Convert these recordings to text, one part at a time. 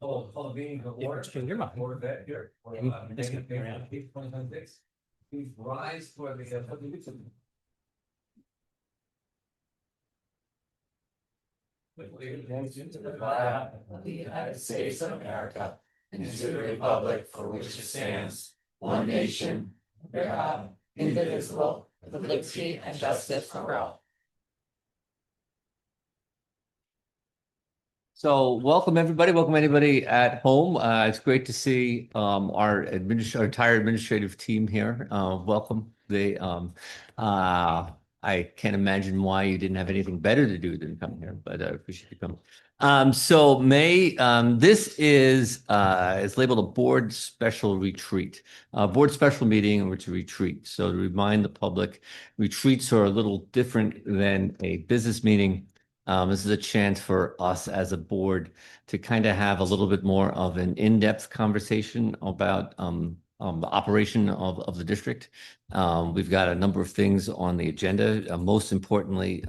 Call the meeting to order. Order that here. Please rise for the pledge of allegiance to the flag of the United States of America and to the republic for which it stands, one nation, under God, indivisible, with liberty and justice for all. So welcome everybody. Welcome anybody at home. It's great to see our entire administrative team here. Welcome. I can't imagine why you didn't have anything better to do than come here, but I appreciate you coming. This is labeled a board special retreat, board special meeting, or it's a retreat. So to remind the public, retreats are a little different than a business meeting. This is a chance for us as a board to kind of have a little bit more of an in-depth conversation about the operation of the district. We've got a number of things on the agenda, most importantly,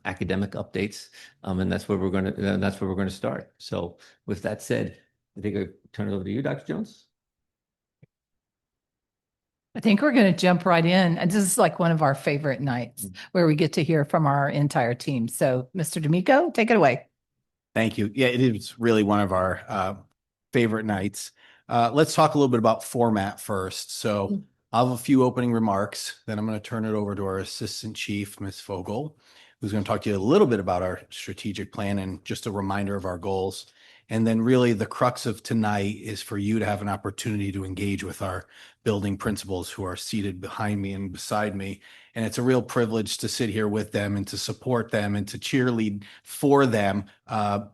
academic updates, and that's where we're going to start. So with that said, I think I turn it over to you, Dr. Jones. I think we're going to jump right in. And this is like one of our favorite nights where we get to hear from our entire team. So Mr. D'Amico, take it away. Thank you. Yeah, it is really one of our favorite nights. Let's talk a little bit about format first. So I'll have a few opening remarks, then I'm going to turn it over to our Assistant Chief, Ms. Fogel, who's going to talk to you a little bit about our strategic plan and just a reminder of our goals. And then really the crux of tonight is for you to have an opportunity to engage with our building principals who are seated behind me and beside me. And it's a real privilege to sit here with them and to support them and to cheerlead for them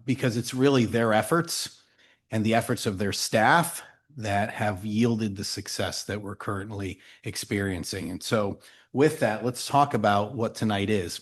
because it's really their efforts and the efforts of their staff that have yielded the success that we're currently experiencing. And so with that, let's talk about what tonight is.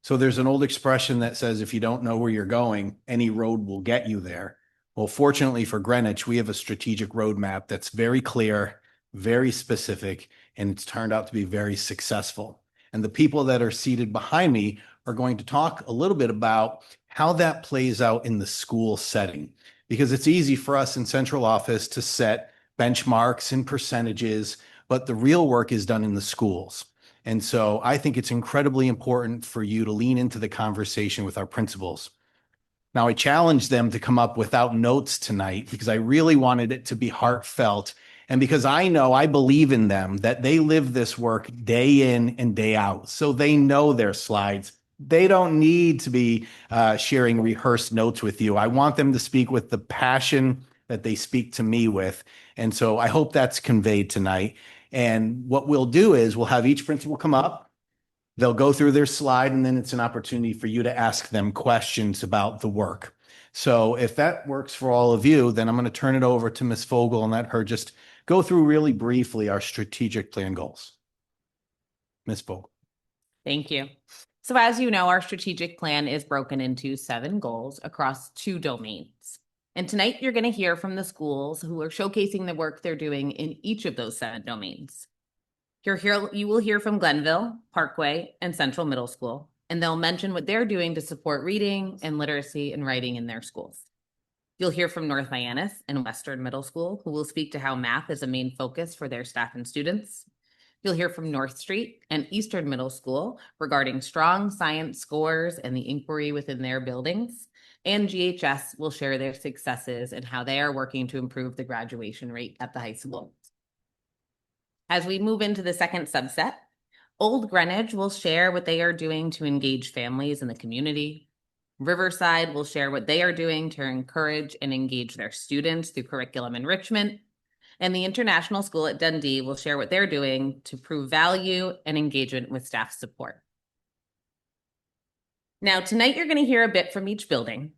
So there's an old expression that says, if you don't know where you're going, any road will get you there. Well, fortunately for Greenwich, we have a strategic roadmap that's very clear, very specific, and it's turned out to be very successful. And the people that are seated behind me are going to talk a little bit about how that plays out in the school setting, because it's easy for us in central office to set benchmarks and percentages, but the real work is done in the schools. And so I think it's incredibly important for you to lean into the conversation with our principals. Now, I challenged them to come up without notes tonight because I really wanted it to be heartfelt. And because I believe in them, that they live this work day in and day out. So they know their slides. They don't need to be sharing rehearsed notes with you. I want them to speak with the passion that they speak to me with. And so I hope that's conveyed tonight. And what we'll do is we'll have each principal come up. They'll go through their slide, and then it's an opportunity for you to ask them questions about the work. So if that works for all of you, then I'm going to turn it over to Ms. Fogel and let her just go through really briefly our strategic plan goals. Ms. Fogel. Thank you. So as you know, our strategic plan is broken into 7 goals across 2 domains. And tonight you're going to hear from the schools who are showcasing the work they're doing in each of those 7 domains. You will hear from Glenville, Parkway, and Central Middle School, and they'll mention what they're doing to support reading and literacy and writing in their schools. You'll hear from North Hyannis and Western Middle School, who will speak to how math is a main focus for their staff and students. You'll hear from North Street and Eastern Middle School regarding strong science scores and the inquiry within their buildings. And GHS will share their successes and how they are working to improve the graduation rate at the high school. As we move into the second subset, Old Greenwich will share what they are doing to engage families in the community. Riverside will share what they are doing to encourage and engage their students through curriculum enrichment. And the International School at Dundee will share what they're doing to prove value and engagement with staff support. Now, tonight you're going to hear a bit from each building.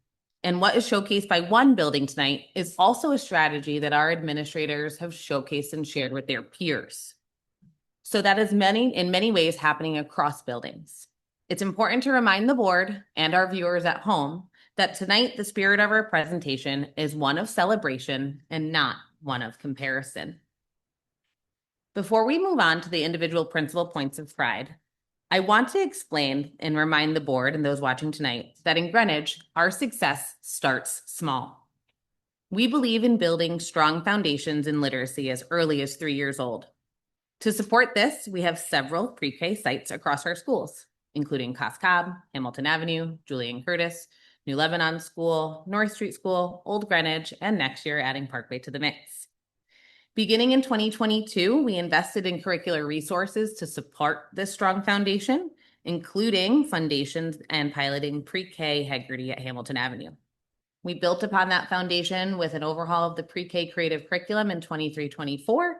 And what is showcased by one building tonight is also a strategy that our administrators have showcased and shared with their peers. So that is in many ways happening across buildings. It's important to remind the board and our viewers at home that tonight the spirit of our presentation is one of celebration and not one of comparison. Before we move on to the individual principal points of pride, I want to explain and remind the board and those watching tonight that in Greenwich, our success starts small. We believe in building strong foundations in literacy as early as 3 years old. To support this, we have several pre-K sites across our schools, including Cos Cob, Hamilton Avenue, Julian Curtis, New Lebanon School, North Street School, Old Greenwich, and next year adding Parkway to the mix. Beginning in 2022, we invested in curricular resources to support this strong foundation, including foundations and piloting pre-K Haggerty at Hamilton Avenue. We built upon that foundation with an overhaul of the pre-K creative curriculum in 23-24,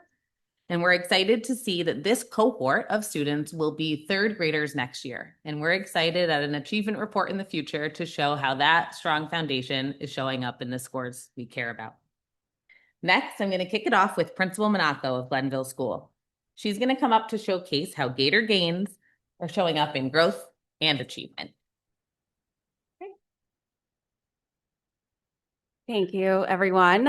and we're excited to see that this cohort of students will be third graders next year. And we're excited at an achievement report in the future to show how that strong foundation is showing up in the scores we care about. Next, I'm going to kick it off with Principal Monaco of Glenville School. She's going to come up to showcase how Gator gains are showing up in growth and achievement. Thank you, everyone.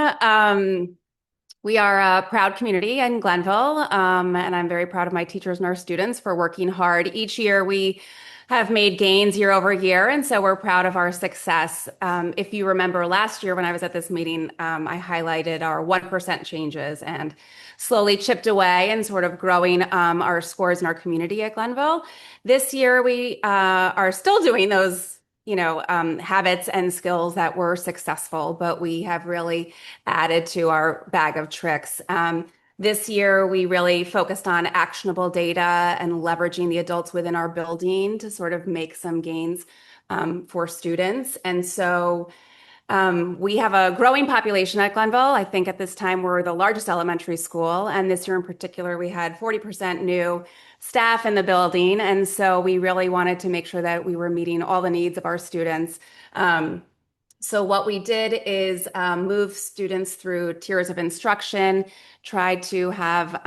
We are a proud community in Glenville, and I'm very proud of my teachers and our students for working hard. Each year, we have made gains year over year, and so we're proud of our success. If you remember last year when I was at this meeting, I highlighted our 1% changes and slowly chipped away and sort of growing our scores in our community at Glenville. This year, we are still doing those habits and skills that were successful, but we have really added to our bag of tricks. This year, we really focused on actionable data and leveraging the adults within our building to sort of make some gains for students. And so we have a growing population at Glenville. I think at this time we're the largest elementary school. And this year in particular, we had 40% new staff in the building. And so we really wanted to make sure that we were meeting all the needs of our students. So what we did is move students through tiers of instruction, tried to have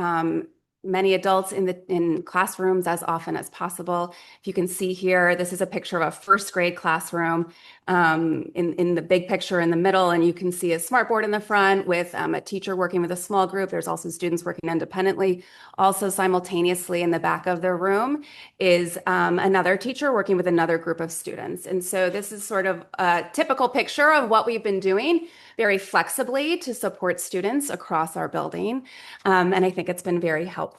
many adults in classrooms as often as possible. If you can see here, this is a picture of a first grade classroom in the big picture in the middle, and you can see a smartboard in the front with a teacher working with a small group. There's also students working independently. Also simultaneously in the back of the room is another teacher working with another group of students. And so this is sort of a typical picture of what we've been doing very flexibly to support students across our building. And I think it's been very helpful.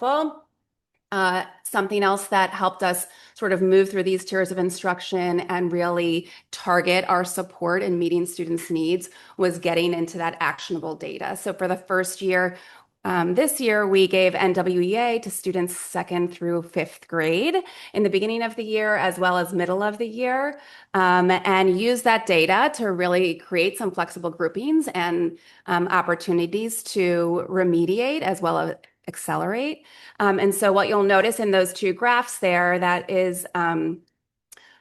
Something else that helped us sort of move through these tiers of instruction and really target our support in meeting students' needs was getting into that actionable data. So for the first year, this year, we gave NWEA to students 2nd through 5th grade in the beginning of the year, as well as middle of the year, and use that data to really create some flexible groupings and opportunities to remediate as well as accelerate. And so what you'll notice in those two graphs there, that is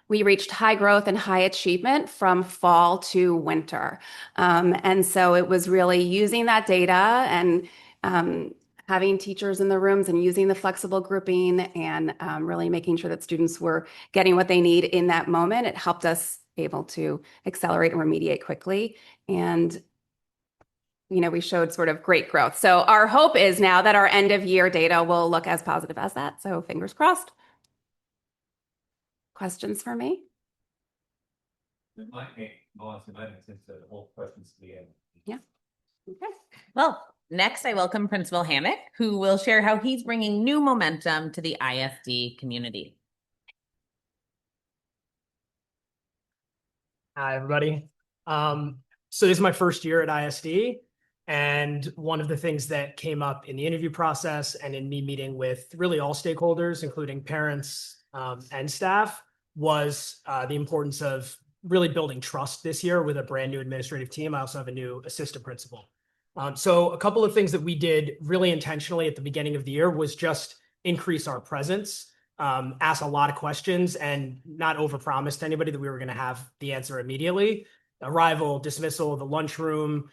we reached high growth and high achievement from fall to winter. And so it was really using that data and having teachers in the rooms and using the flexible grouping and really making sure that students were getting what they need in that moment. It helped us able to accelerate and remediate quickly. And we showed sort of great growth. So our hope is now that our end of year data will look as positive as that. So fingers crossed. Questions for me? Yeah. Okay. Well, next I welcome Principal Hammock, who will share how he's bringing new momentum to the ISD community. Hi, everybody. So this is my first year at ISD. And one of the things that came up in the interview process and in me meeting with really all stakeholders, including parents and staff, was the importance of really building trust this year with a brand new administrative team. I also have a new assistant principal. So a couple of things that we did really intentionally at the beginning of the year was just increase our presence, ask a lot of questions, and not overpromise to anybody that we were going to have the answer immediately. Arrival, dismissal, the lunchroom.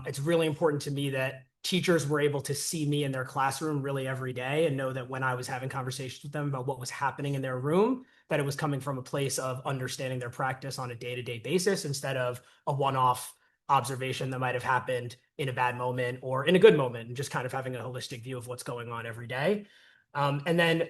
It's really important to me that teachers were able to see me in their classroom really every day and know that when I was having conversations with them about what was happening in their room, that it was coming from a place of understanding their practice on a day-to-day basis instead of a one-off observation that might have happened in a bad moment or in a good moment, and just kind of having a holistic view of what's going on every day. And then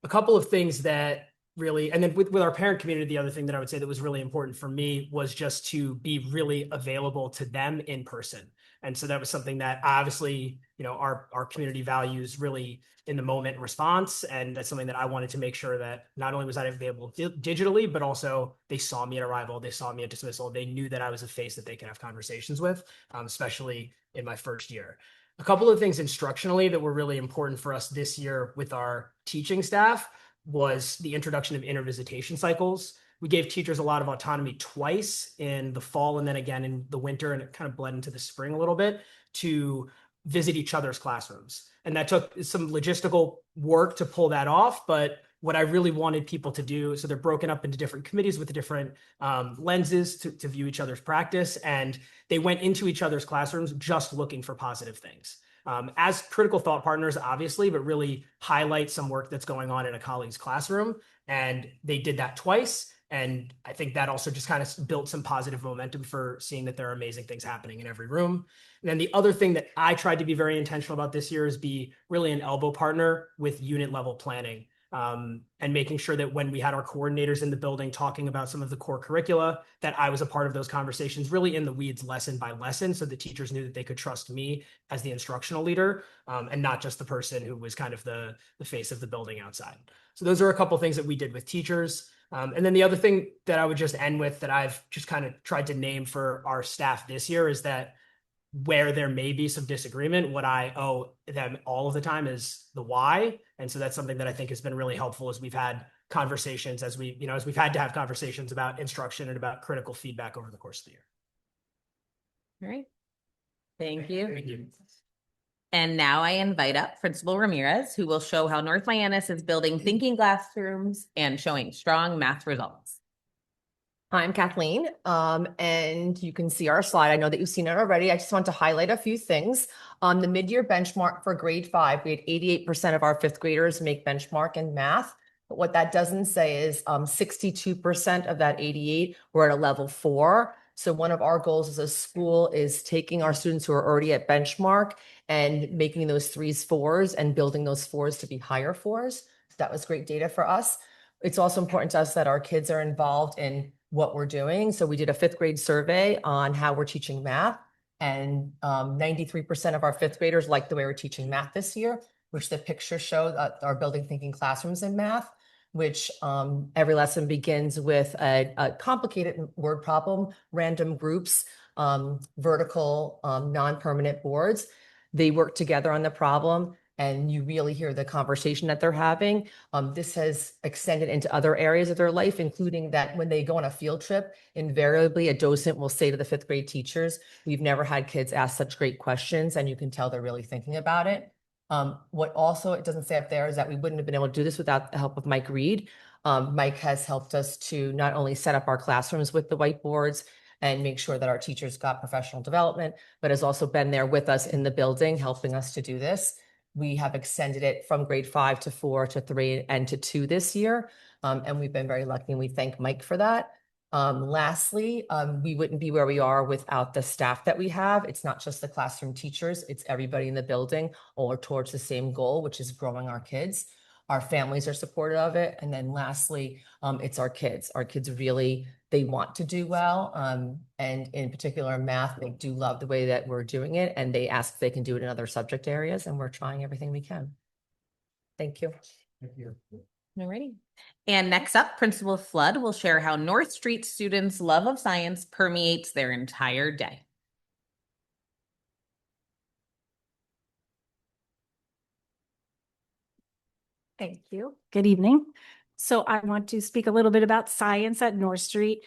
a couple of things that really, and then with our parent community, the other thing that I would say that was really important for me was just to be really available to them in person. And so that was something that obviously, our community values really in the moment response. And that's something that I wanted to make sure that not only was I available digitally, but also they saw me at arrival, they saw me at dismissal, they knew that I was a face that they could have conversations with, especially in my first year. A couple of things instructionally that were really important for us this year with our teaching staff was the introduction of intervisitation cycles. We gave teachers a lot of autonomy twice in the fall and then again in the winter, and it kind of bled into the spring a little bit to visit each other's classrooms. And that took some logistical work to pull that off. But what I really wanted people to do, so they're broken up into different committees with different lenses to view each other's practice. And they went into each other's classrooms just looking for positive things. As critical thought partners, obviously, but really highlight some work that's going on in a colleague's classroom. And they did that twice. And I think that also just kind of built some positive momentum for seeing that there are amazing things happening in every room. And then the other thing that I tried to be very intentional about this year is be really an elbow partner with unit level planning. And making sure that when we had our coordinators in the building talking about some of the core curricula, that I was a part of those conversations, really in the weeds lesson by lesson, so the teachers knew that they could trust me as the instructional leader, and not just the person who was kind of the face of the building outside. So those are a couple things that we did with teachers. And then the other thing that I would just end with that I've just kind of tried to name for our staff this year is that where there may be some disagreement, what I owe them all of the time is the why. And so that's something that I think has been really helpful as we've had conversations, as we've had to have conversations about instruction and about critical feedback over the course of the year. All right. Thank you. Thank you. And now I invite up Principal Ramirez, who will show how North Miami is building thinking classrooms and showing strong math results. I'm Kathleen, and you can see our slide. I know that you've seen it already. I just want to highlight a few things. On the mid-year benchmark for grade 5, we had 88% of our fifth graders make benchmark in math. But what that doesn't say is 62% of that 88 were at a level 4. So one of our goals as a school is taking our students who are already at benchmark and making those 3s 4s and building those 4s to be higher 4s. So that was great data for us. It's also important to us that our kids are involved in what we're doing. So we did a 5th grade survey on how we're teaching math, and 93% of our 5th graders like the way we're teaching math this year, which the pictures show that are building thinking classrooms in math, which every lesson begins with a complicated word problem, random groups, vertical, non-permanent boards. They work together on the problem, and you really hear the conversation that they're having. This has extended into other areas of their life, including that when they go on a field trip, invariably a docent will say to the 5th grade teachers, "We've never had kids ask such great questions," and you can tell they're really thinking about it. What also it doesn't say up there is that we wouldn't have been able to do this without the help of Mike Reed. Mike has helped us to not only set up our classrooms with the whiteboards and make sure that our teachers got professional development, but has also been there with us in the building, helping us to do this. We have extended it from grade 5 to 4 to 3 and to 2 this year. And we've been very lucky, and we thank Mike for that. Lastly, we wouldn't be where we are without the staff that we have. It's not just the classroom teachers, it's everybody in the building, all towards the same goal, which is growing our kids. Our families are supportive of it. And then lastly, it's our kids. Our kids really, they want to do well. And in particular, math, they do love the way that we're doing it. And they ask if they can do it in other subject areas. And we're trying everything we can. Thank you. Thank you. Alrighty. And next up, Principal Flood will share how North Street students' love of science permeates their entire day. Thank you. Good evening. So I want to speak a little bit about science at North Street.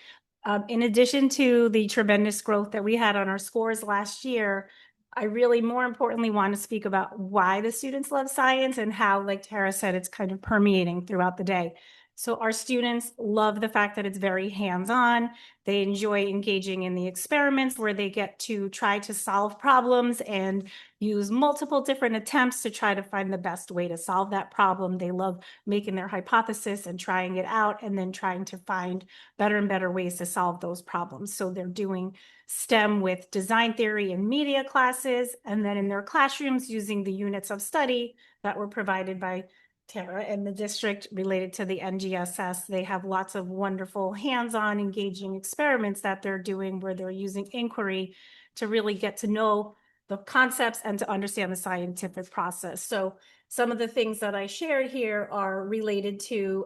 In addition to the tremendous growth that we had on our scores last year, I really more importantly want to speak about why the students love science and how, like Tara said, it's kind of permeating throughout the day. So our students love the fact that it's very hands-on. They enjoy engaging in the experiments where they get to try to solve problems and use multiple different attempts to try to find the best way to solve that problem. They love making their hypothesis and trying it out and then trying to find better and better ways to solve those problems. So they're doing STEM with design theory and media classes, and then in their classrooms using the units of study that were provided by Tara, and the district related to the NGSS, they have lots of wonderful hands-on engaging experiments that they're doing where they're using inquiry to really get to know the concepts and to understand the scientific process. So some of the things that I shared here are related to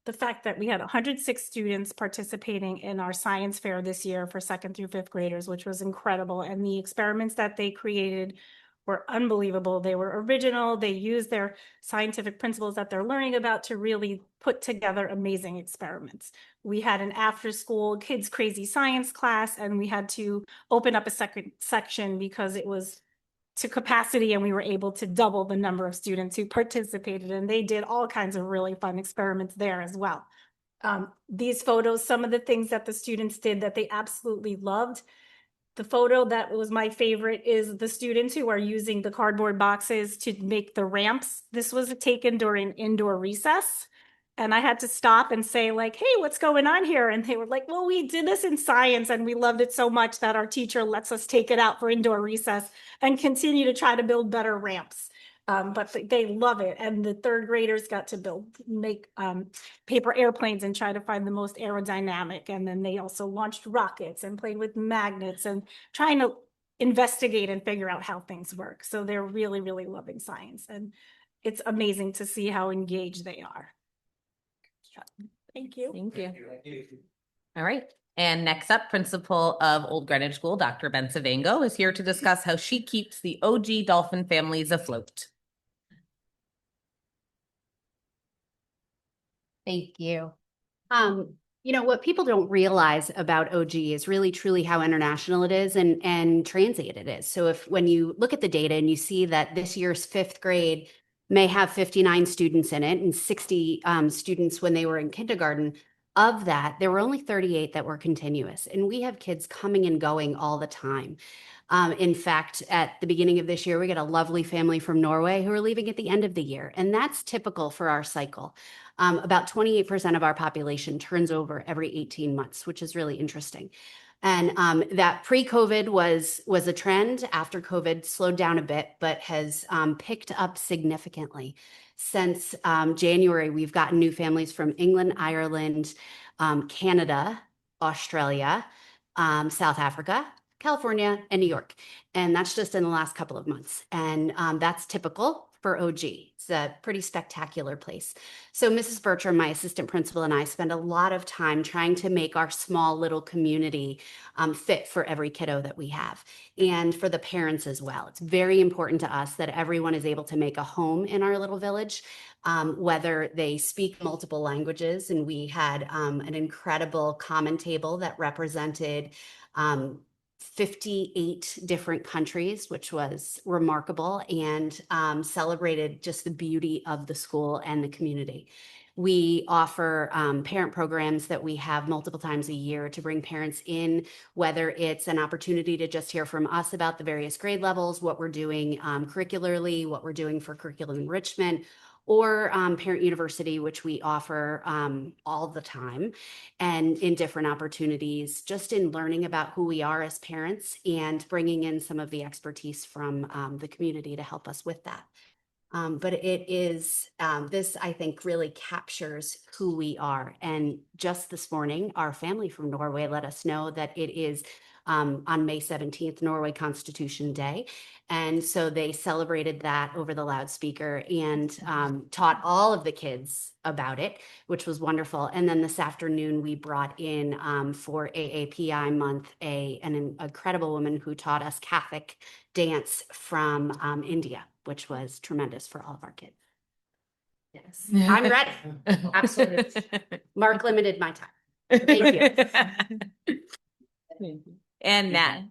the fact that we had 106 students participating in our science fair this year for 2nd through 5th graders, which was incredible. And the experiments that they created were unbelievable. They were original. They used their scientific principles that they're learning about to really put together amazing experiments. We had an after school kids crazy science class, and we had to open up a second section because it was to capacity, and we were able to double the number of students who participated, and they did all kinds of really fun experiments there as well. These photos, some of the things that the students did that they absolutely loved. The photo that was my favorite is the students who are using the cardboard boxes to make the ramps. This was taken during indoor recess. And I had to stop and say like, hey, what's going on here? And they were like, well, we did this in science and we loved it so much that our teacher lets us take it out for indoor recess and continue to try to build better ramps. But they love it. And the 3rd graders got to make paper airplanes and try to find the most aerodynamic. And then they also launched rockets and played with magnets and trying to investigate and figure out how things work. So they're really, really loving science. And it's amazing to see how engaged they are. Thank you. Thank you. All right. And next up, principal of Old Greenwich School, Dr. Ben Savango, is here to discuss how she keeps the OG dolphin families afloat. Thank you. You know, what people don't realize about OG is really truly how international it is and transient it is. So when you look at the data and you see that this year's 5th grade may have 59 students in it and 60 students when they were in kindergarten, of that, there were only 38 that were continuous. And we have kids coming and going all the time. In fact, at the beginning of this year, we got a lovely family from Norway who are leaving at the end of the year. And that's typical for our cycle. About 28% of our population turns over every 18 months, which is really interesting. And that pre-COVID was a trend. After COVID slowed down a bit, but has picked up significantly. Since January, we've gotten new families from England, Ireland, Canada, Australia, South Africa, California, and New York. And that's just in the last couple of months. And that's typical for OG. It's a pretty spectacular place. So Mrs. Bertram, my assistant principal, and I spend a lot of time trying to make our small little community fit for every kiddo that we have and for the parents as well. It's very important to us that everyone is able to make a home in our little village, whether they speak multiple languages. And we had an incredible common table that represented 58 different countries, which was remarkable, and celebrated just the beauty of the school and the community. We offer parent programs that we have multiple times a year to bring parents in, whether it's an opportunity to just hear from us about the various grade levels, what we're doing curricularly, what we're doing for curriculum enrichment, or Parent University, which we offer all the time and in different opportunities, just in learning about who we are as parents and bringing in some of the expertise from the community to help us with that. But it is, this I think really captures who we are. And just this morning, our family from Norway let us know that it is on May 17th, Norway Constitution Day. And so they celebrated that over the loudspeaker and taught all of the kids about it, which was wonderful. And then this afternoon, we brought in for AAPI month an incredible woman who taught us Kathak dance from India, which was tremendous for all of our kids. Yes, I'm ready. Absolutely. Mark limited my time. Thank you. And Nat.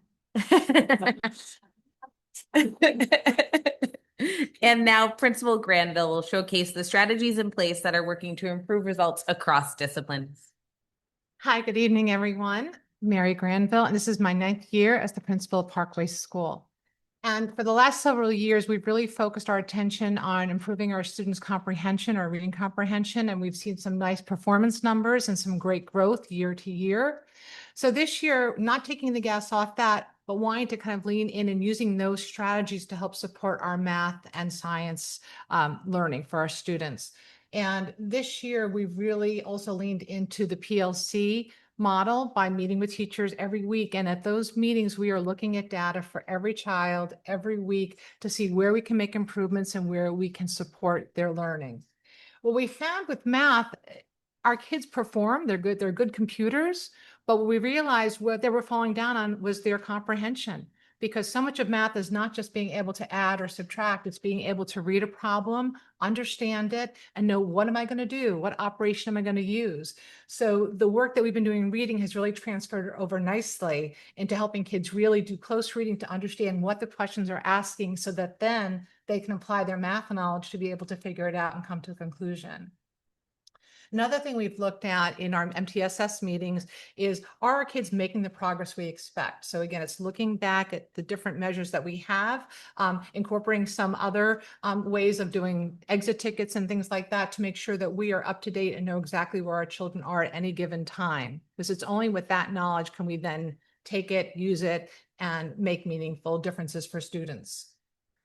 And now Principal Granville will showcase the strategies in place that are working to improve results across disciplines. Hi, good evening, everyone. Mary Granville, and this is my 9th year as the principal of Parkway School. And for the last several years, we've really focused our attention on improving our students' comprehension, our reading comprehension, and we've seen some nice performance numbers and some great growth year to year. So this year, not taking the gas off that, but wanting to kind of lean in and using those strategies to help support our math and science learning for our students. And this year, we've really also leaned into the PLC model by meeting with teachers every week. And at those meetings, we are looking at data for every child every week to see where we can make improvements and where we can support their learning. What we found with math, our kids perform, they're good computers, but what we realized what they were falling down on was their comprehension. Because so much of math is not just being able to add or subtract, it's being able to read a problem, understand it, and know what am I going to do? What operation am I going to use? So the work that we've been doing in reading has really transferred over nicely into helping kids really do close reading to understand what the questions are asking so that then they can apply their math knowledge to be able to figure it out and come to a conclusion. Another thing we've looked at in our MTSS meetings is, are our kids making the progress we expect? So again, it's looking back at the different measures that we have, incorporating some other ways of doing exit tickets and things like that to make sure that we are up to date and know exactly where our children are at any given time. Because it's only with that knowledge can we then take it, use it, and make meaningful differences for students.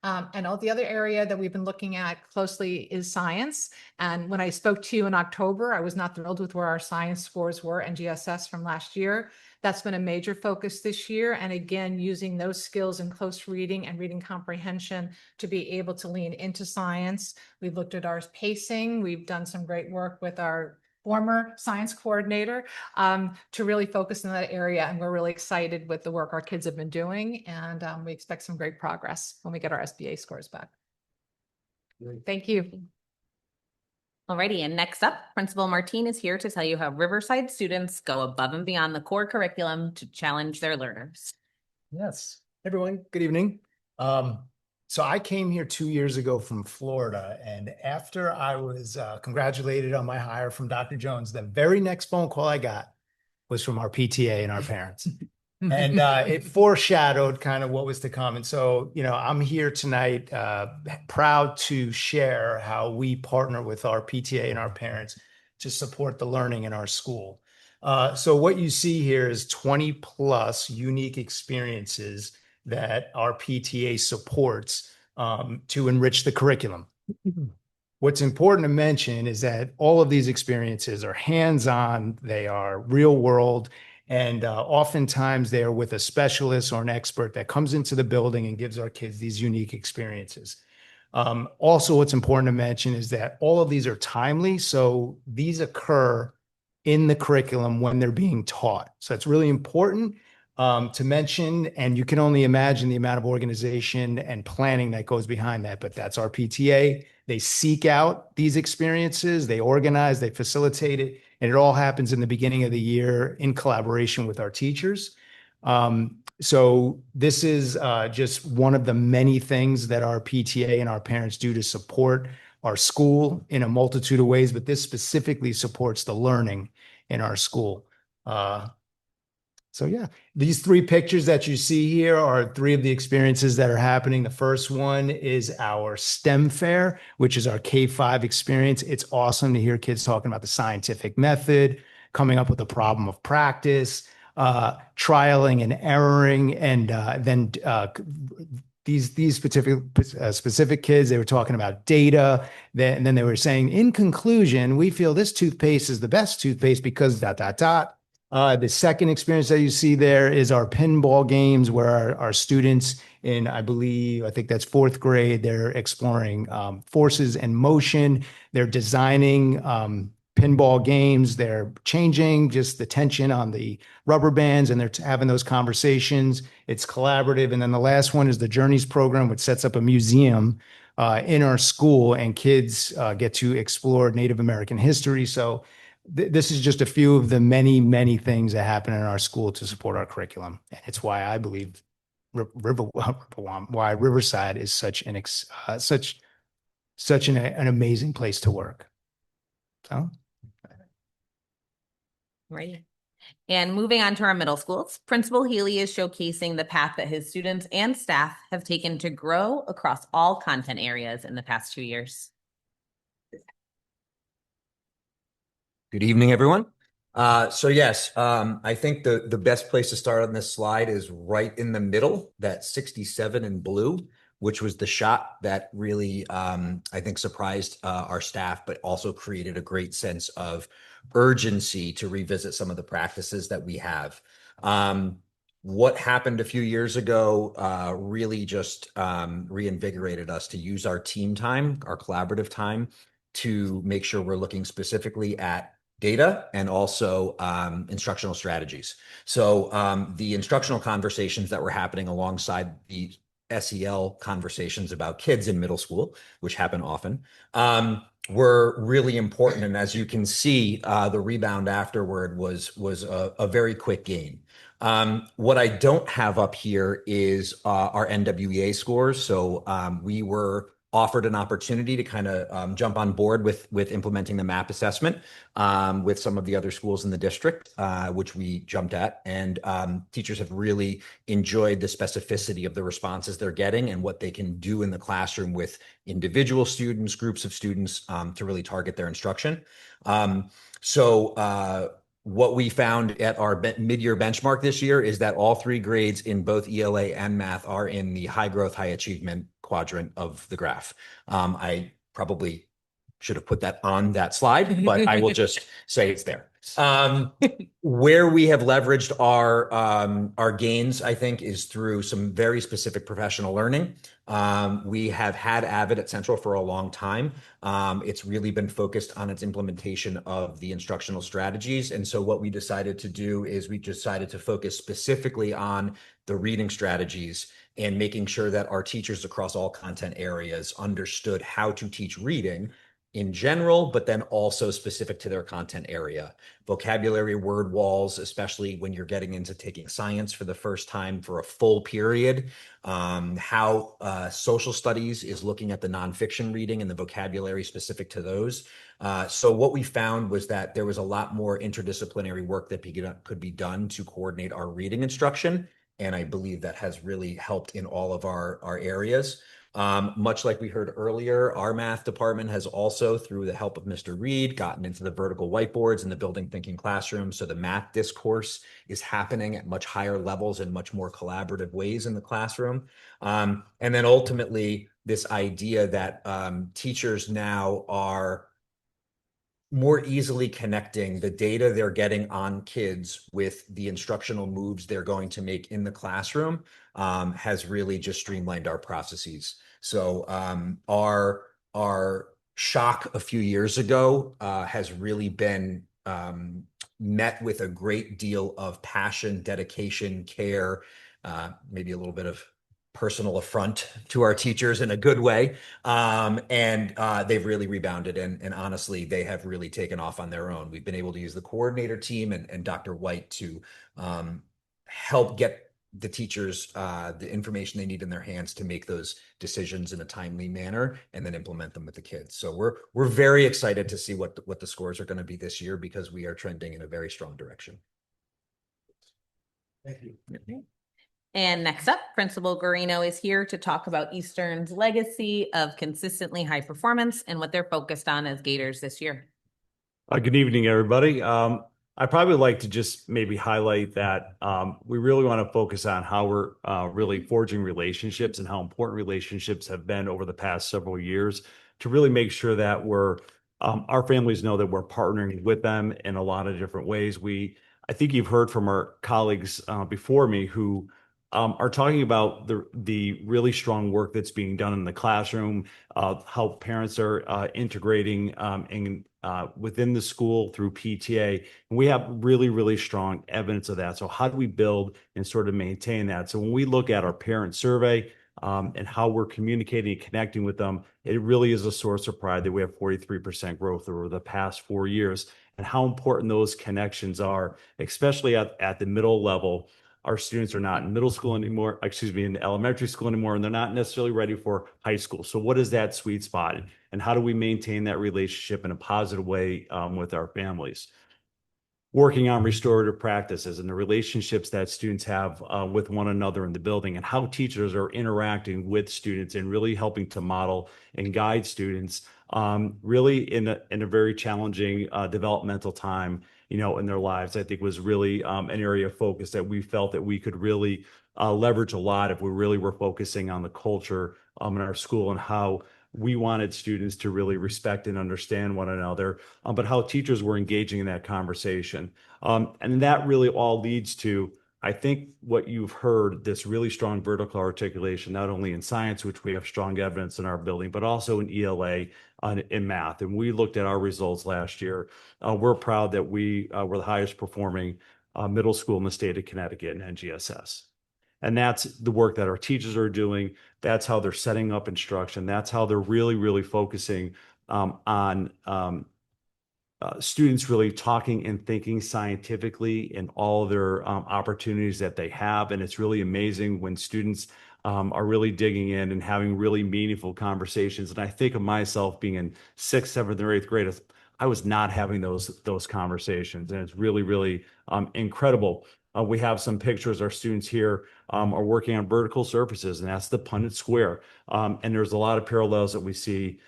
And the other area that we've been looking at closely is science. And when I spoke to you in October, I was not thrilled with where our science scores were in GSS from last year. That's been a major focus this year. And again, using those skills in close reading and reading comprehension to be able to lean into science. We've looked at our pacing. We've done some great work with our former science coordinator to really focus in that area. And we're really excited with the work our kids have been doing. And we expect some great progress when we get our SBA scores back. Thank you. Alrighty, and next up, Principal Martine is here to tell you how Riverside students go above and beyond the core curriculum to challenge their learners. Yes, everyone, good evening. So I came here 2 years ago from Florida, and after I was congratulated on my hire from Dr. Jones, the very next phone call I got was from our PTA and our parents. And it foreshadowed kind of what was to come. And so, you know, I'm here tonight proud to share how we partner with our PTA and our parents to support the learning in our school. So what you see here is 20 plus unique experiences that our PTA supports to enrich the curriculum. What's important to mention is that all of these experiences are hands-on, they are real world, and oftentimes they are with a specialist or an expert that comes into the building and gives our kids these unique experiences. Also, what's important to mention is that all of these are timely, so these occur in the curriculum when they're being taught. So it's really important to mention, and you can only imagine the amount of organization and planning that goes behind that, but that's our PTA. They seek out these experiences, they organize, they facilitate it, and it all happens in the beginning of the year in collaboration with our teachers. So this is just one of the many things that our PTA and our parents do to support our school in a multitude of ways, but this specifically supports the learning in our school. So yeah, these three pictures that you see here are three of the experiences that are happening. The first one is our STEM fair, which is our K-5 experience. It's awesome to hear kids talking about the scientific method, coming up with a problem of practice, trialing and erroring, and then these specific kids, they were talking about data. And then they were saying, in conclusion, we feel this toothpaste is the best toothpaste because ... The second experience that you see there is our pinball games, where our students in, I think that's fourth grade, they're exploring forces and motion. They're designing pinball games. They're changing just the tension on the rubber bands, and they're having those conversations. It's collaborative. And then the last one is the Journeys program, which sets up a museum in our school, and kids get to explore Native American history. So this is just a few of the many, many things that happen in our school to support our curriculum. And it's why I believe why Riverside is such an amazing place to work. So. Right. And moving on to our middle schools, Principal Healy is showcasing the path that his students and staff have taken to grow across all content areas in the past 2 years. Good evening, everyone. So yes, I think the best place to start on this slide is right in the middle, that 67 in blue, which was the shot that really, I think, surprised our staff, but also created a great sense of urgency to revisit some of the practices that we have. What happened a few years ago really just reinvigorated us to use our team time, our collaborative time, to make sure we're looking specifically at data and also instructional strategies. So the instructional conversations that were happening alongside the SEL conversations about kids in middle school, which happen often, were really important. And as you can see, the rebound afterward was a very quick gain. What I don't have up here is our NWEA scores. So we were offered an opportunity to kind of jump on board with implementing the MAP assessment with some of the other schools in the district, which we jumped at. And teachers have really enjoyed the specificity of the responses they're getting and what they can do in the classroom with individual students, groups of students, to really target their instruction. What we found at our mid-year benchmark this year is that all 3 grades in both ELA and math are in the high growth, high achievement quadrant of the graph. I probably should have put that on that slide, but I will just say it's there. Where we have leveraged our gains, I think, is through some very specific professional learning. We have had Avid at Central for a long time. It's really been focused on its implementation of the instructional strategies. And so what we decided to do is we decided to focus specifically on the reading strategies and making sure that our teachers across all content areas understood how to teach reading in general, but then also specific to their content area. Vocabulary word walls, especially when you're getting into taking science for the first time for a full period. How social studies is looking at the nonfiction reading and the vocabulary specific to those. So what we found was that there was a lot more interdisciplinary work that could be done to coordinate our reading instruction. And I believe that has really helped in all of our areas. Much like we heard earlier, our math department has also, through the help of Mr. Reed, gotten into the vertical whiteboards in the building thinking classroom. So the math discourse is happening at much higher levels and much more collaborative ways in the classroom. And then ultimately, this idea that teachers now are more easily connecting the data they're getting on kids with the instructional moves they're going to make in the classroom has really just streamlined our processes. So our shock a few years ago has really been met with a great deal of passion, dedication, care, maybe a little bit of personal affront to our teachers in a good way. And they've really rebounded. And honestly, they have really taken off on their own. We've been able to use the coordinator team and Dr. White to help get the teachers the information they need in their hands to make those decisions in a timely manner and then implement them with the kids. So we're very excited to see what the scores are going to be this year, because we are trending in a very strong direction. Thank you. And next up, Principal Guarino is here to talk about Eastern's legacy of consistently high performance and what they're focused on as Gators this year. Good evening, everybody. I probably like to just maybe highlight that we really want to focus on how we're really forging relationships and how important relationships have been over the past several years to really make sure that our families know that we're partnering with them in a lot of different ways. I think you've heard from our colleagues before me who are talking about the really strong work that's being done in the classroom, how parents are integrating within the school through PTA. And we have really, really strong evidence of that. So how do we build and sort of maintain that? So when we look at our parent survey and how we're communicating and connecting with them, it really is a source of pride that we have 43% growth over the past 4 years, and how important those connections are, especially at the middle level. Our students are not in middle school anymore, in elementary school anymore, and they're not necessarily ready for high school. So what is that sweet spot? And how do we maintain that relationship in a positive way with our families? Working on restorative practices and the relationships that students have with one another in the building, and how teachers are interacting with students and really helping to model and guide students really in a very challenging developmental time. in their lives, I think was really an area of focus that we felt that we could really leverage a lot if we really were focusing on the culture in our school and how we wanted students to really respect and understand one another, but how teachers were engaging in that conversation. And that really all leads to, I think, what you've heard, this really strong vertical articulation, not only in science, which we have strong evidence in our building, but also in ELA, in math. And we looked at our results last year. We're proud that we were the highest performing middle school in the state of Connecticut in NGSS. And that's the work that our teachers are doing. That's how they're setting up instruction. That's how they're really, really focusing on students really talking and thinking scientifically in all their opportunities that they have. And it's really amazing when students are really digging in and having really meaningful conversations. And I think of myself being in 6th, 7th, or 8th grade, I was not having those conversations. And it's really, really incredible. We have some pictures. Our students here are working on vertical surfaces, and that's the Punnett square. And there's a lot of parallels that we see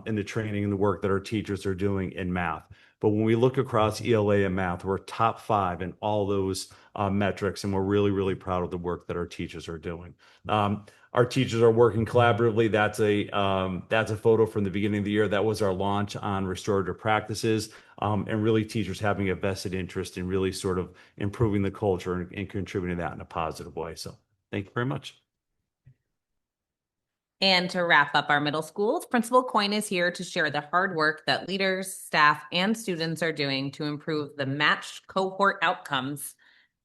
in the training and the work that our teachers are doing in math. But when we look across ELA and math, we're top 5 in all those metrics, and we're really, really proud of the work that our teachers are doing. Our teachers are working collaboratively. That's a photo from the beginning of the year. That was our launch on restorative practices, and really teachers having a vested interest in really sort of improving the culture and contributing to that in a positive way. So thank you very much. And to wrap up our middle schools, Principal Coyne is here to share the hard work that leaders, staff, and students are doing to improve the matched cohort outcomes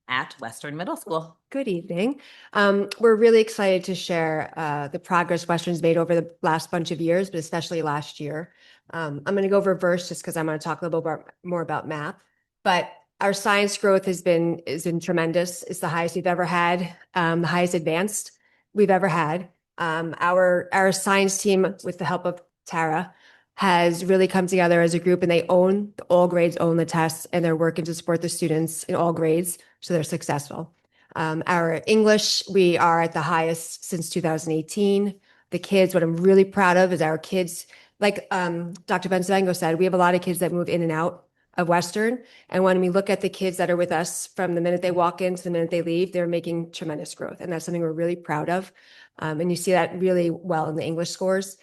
at Western Middle School. Good evening. We're really excited to share the progress Western's made over the last bunch of years, but especially last year. I'm going to go reverse just because I'm going to talk a little bit more about math. But our science growth has been tremendous. It's the highest we've ever had, the highest advanced we've ever had. Our science team, with the help of Tara, has really come together as a group, and all grades own the tests, and they're working to support the students in all grades so they're successful. Our English, we are at the highest since 2018. The kids, what I'm really proud of is our kids, like Dr. Benzavengo said, we have a lot of kids that move in and out of Western. And when we look at the kids that are with us from the minute they walk in to the minute they leave, they're making tremendous growth. And that's something we're really proud of. And you see that really well in the English scores.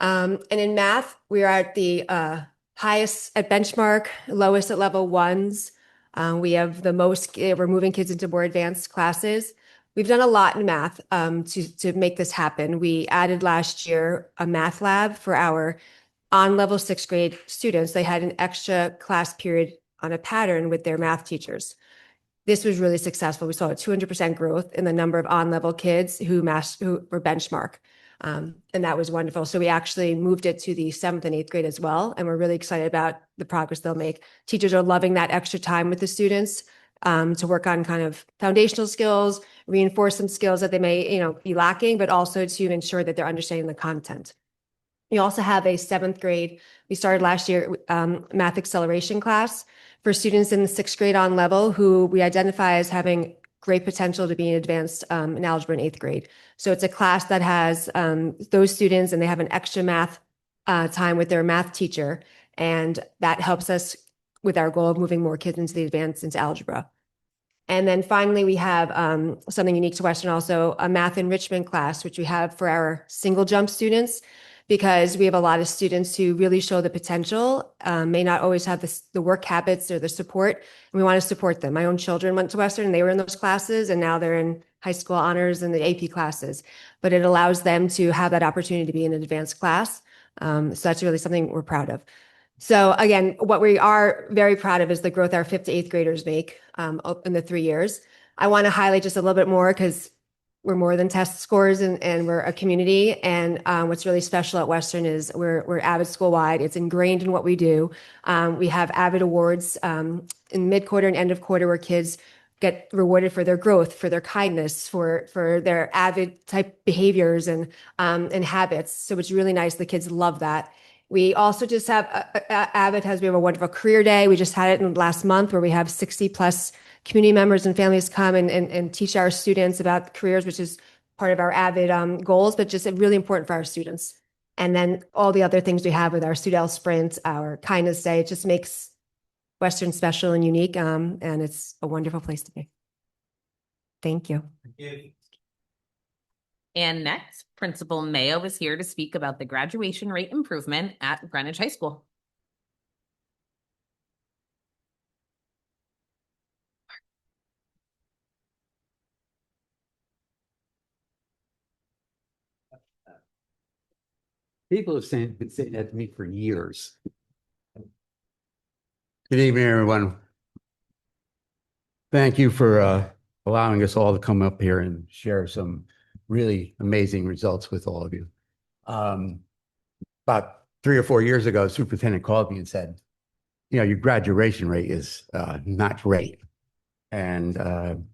And in math, we are at the highest at benchmark, lowest at level 1s. We have the most, we're moving kids into more advanced classes. We've done a lot in math to make this happen. We added last year a math lab for our on-level 6th grade students. They had an extra class period on a pattern with their math teachers. This was really successful. We saw a 200% growth in the number of on-level kids who were benchmark. And that was wonderful. So we actually moved it to the 7th and 8th grade as well. And we're really excited about the progress they'll make. Teachers are loving that extra time with the students to work on kind of foundational skills, reinforce some skills that they may, be lacking, but also to ensure that they're understanding the content. We also have a 7th grade. We started last year math acceleration class for students in the 6th grade on level who we identify as having great potential to be in advanced in algebra in 8th grade. So it's a class that has those students, and they have an extra math time with their math teacher. And that helps us with our goal of moving more kids into the advanced into algebra. And then finally, we have something unique to Western also, a math enrichment class, which we have for our single jump students, because we have a lot of students who really show the potential, may not always have the work habits or the support, and we want to support them. My own children went to Western, and they were in those classes, and now they're in high school honors and the AP classes, but it allows them to have that opportunity to be in an advanced class. So that's really something we're proud of. So again, what we are very proud of is the growth our 5th to 8th graders make in the 3 years. I want to highlight just a little bit more because we're more than test scores, and we're a community. And what's really special at Western is we're Avid school-wide. It's ingrained in what we do. We have Avid awards in mid-quarter and end of quarter where kids get rewarded for their growth, for their kindness, for their Avid type behaviors and habits. So it's really nice. The kids love that. We also just have Avid we have a wonderful career day. We just had it in last month where we have 60 plus community members and families come and teach our students about careers, which is part of our Avid goals, but just really important for our students. And then all the other things we have with our Studel Sprint, our Kindness Day, it just makes Western special and unique, and it's a wonderful place to be. Thank you. And next, Principal Mayo is here to speak about the graduation rate improvement at Greenwich High School. People have been saying that to me for years. Good evening, everyone. Thank you for allowing us all to come up here and share some really amazing results with all of you. About 3 or 4 years ago, the superintendent called me and said, your graduation rate is not great. And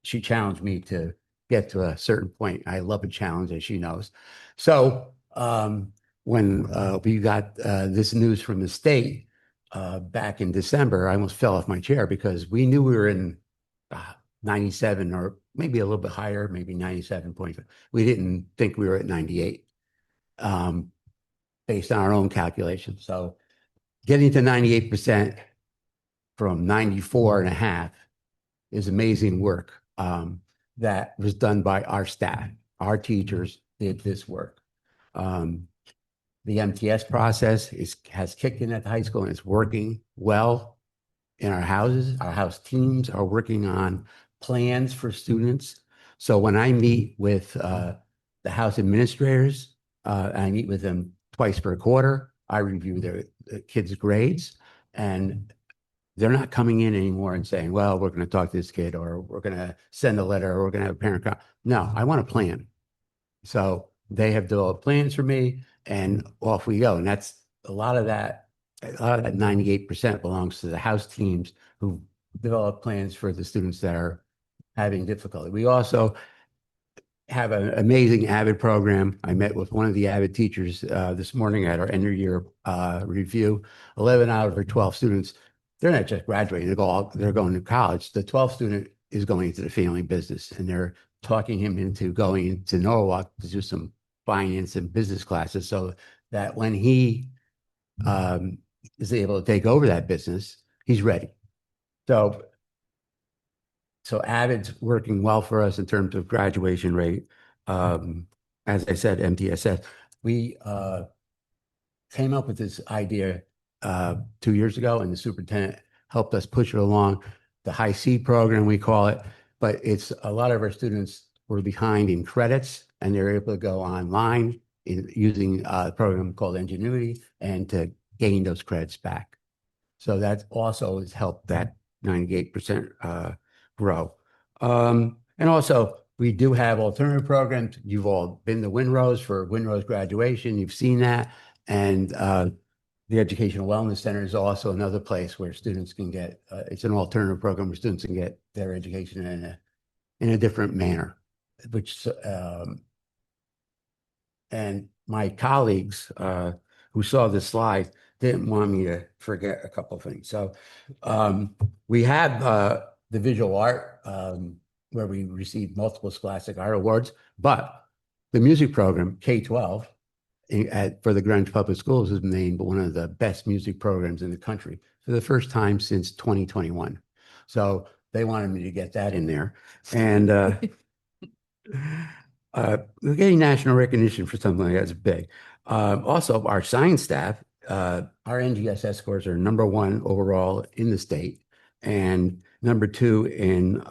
she challenged me to get to a certain point. I love a challenge, as she knows. So when we got this news from the state back in December, I almost fell off my chair because we knew we were in 97 or maybe a little bit higher, maybe 97.5. We didn't think we were at 98 based on our own calculations. So getting to 98% from 94.5 is amazing work that was done by our staff. Our teachers did this work. The MTS process has kicked in at the high school and it's working well in our houses. Our house teams are working on plans for students. So when I meet with the house administrators, I meet with them twice per quarter. I review their kids' grades, and they're not coming in anymore and saying, well, we're going to talk to this kid, or we're going to send a letter, or we're going to have a parent come. No, I want a plan. So they have developed plans for me, and off we go. And that's a lot of that 98% belongs to the house teams who develop plans for the students that are having difficulty. We also have an amazing AVID program. I met with one of the AVID teachers this morning at our end of year review. 11 out of her 12 students, they're not just graduating, they're going to college. The 12th student is going into the family business, and they're talking him into going to Norwalk to do some finance and business classes so that when he is able to take over that business, he's ready. So AVID's working well for us in terms of graduation rate. As I said, MTSS, we came up with this idea 2 years ago, and the superintendent helped us push it along. The High C program, we call it, but it's a lot of our students were behind in credits, and they're able to go online using a program called Ingenuity and to gain those credits back. So that also has helped that 98% grow. And also, we do have alternative programs. You've all been to Winrose for Winrose graduation. You've seen that. And the Educational Wellness Center is also another place where students can get, it's an alternative program where students can get their education in a different manner, which, and my colleagues who saw this slide didn't want me to forget a couple of things. So we have the visual art where we received multiple Scholastic Art Awards, but the music program, K-12, for the Greenwich Public Schools is named one of the best music programs in the country for the first time since 2021. So they wanted me to get that in there. And we're getting national recognition for something like that's big. Also, our science staff, our NGSS scores are #1 overall in the state and #2 in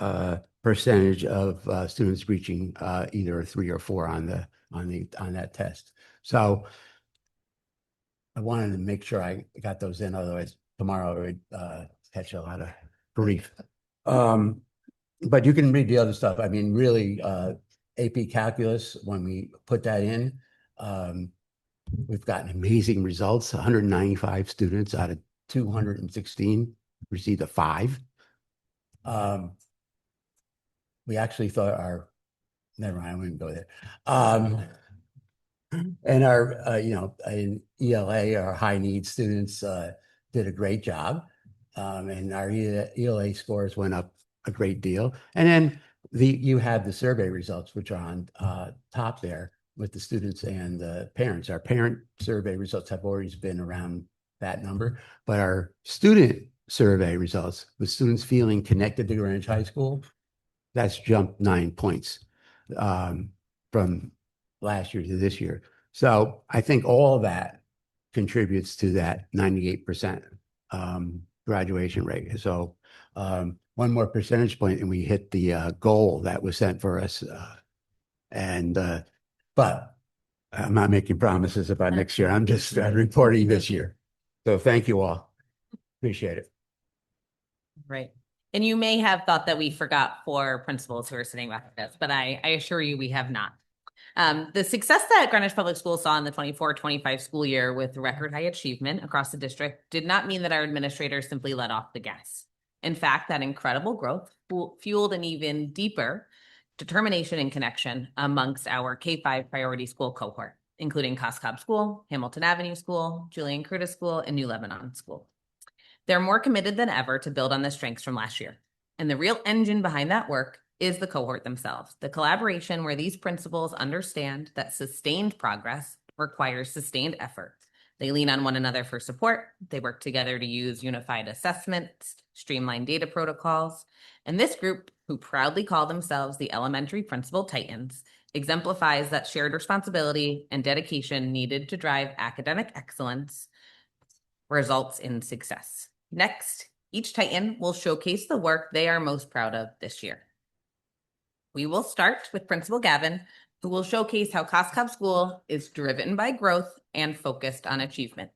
percentage of students reaching either a 3 or 4 on that test. So I wanted to make sure I got those in, otherwise tomorrow I would catch a lot of grief. But you can read the other stuff. I mean, really, AP Calculus, when we put that in, we've gotten amazing results. 195 students out of 216 received a 5. We actually thought never mind, I wouldn't go there. And our, in ELA, our high needs students did a great job. And our ELA scores went up a great deal. And then you have the survey results, which are on top there with the students and the parents. Our parent survey results have always been around that number, but our student survey results, with students feeling connected to Greenwich High School, that's jumped 9 points from last year to this year. So I think all that contributes to that 98% graduation rate. So one more percentage point and we hit the goal that was set for us. But I'm not making promises about next year. I'm just reporting this year. So thank you all. Appreciate it. Right. And you may have thought that we forgot 4 principals who are sitting behind us, but I assure you we have not. The success that Greenwich Public Schools saw in the 24-25 school year with record high achievement across the district did not mean that our administrators simply let off the gas. In fact, that incredible growth fueled an even deeper determination and connection amongst our K-5 priority school cohort, including Cos Cob School, Hamilton Avenue School, Julian Curtis School, and New Lebanon School. They're more committed than ever to build on the strengths from last year. And the real engine behind that work is the cohort themselves, the collaboration where these principals understand that sustained progress requires sustained effort. They lean on one another for support. They work together to use unified assessments, streamline data protocols. And this group, who proudly call themselves the Elementary Principal Titans, exemplifies that shared responsibility and dedication needed to drive academic excellence results in success. Next, each Titan will showcase the work they are most proud of this year. We will start with Principal Gavin, who will showcase how Cos Cob School is driven by growth and focused on achievement.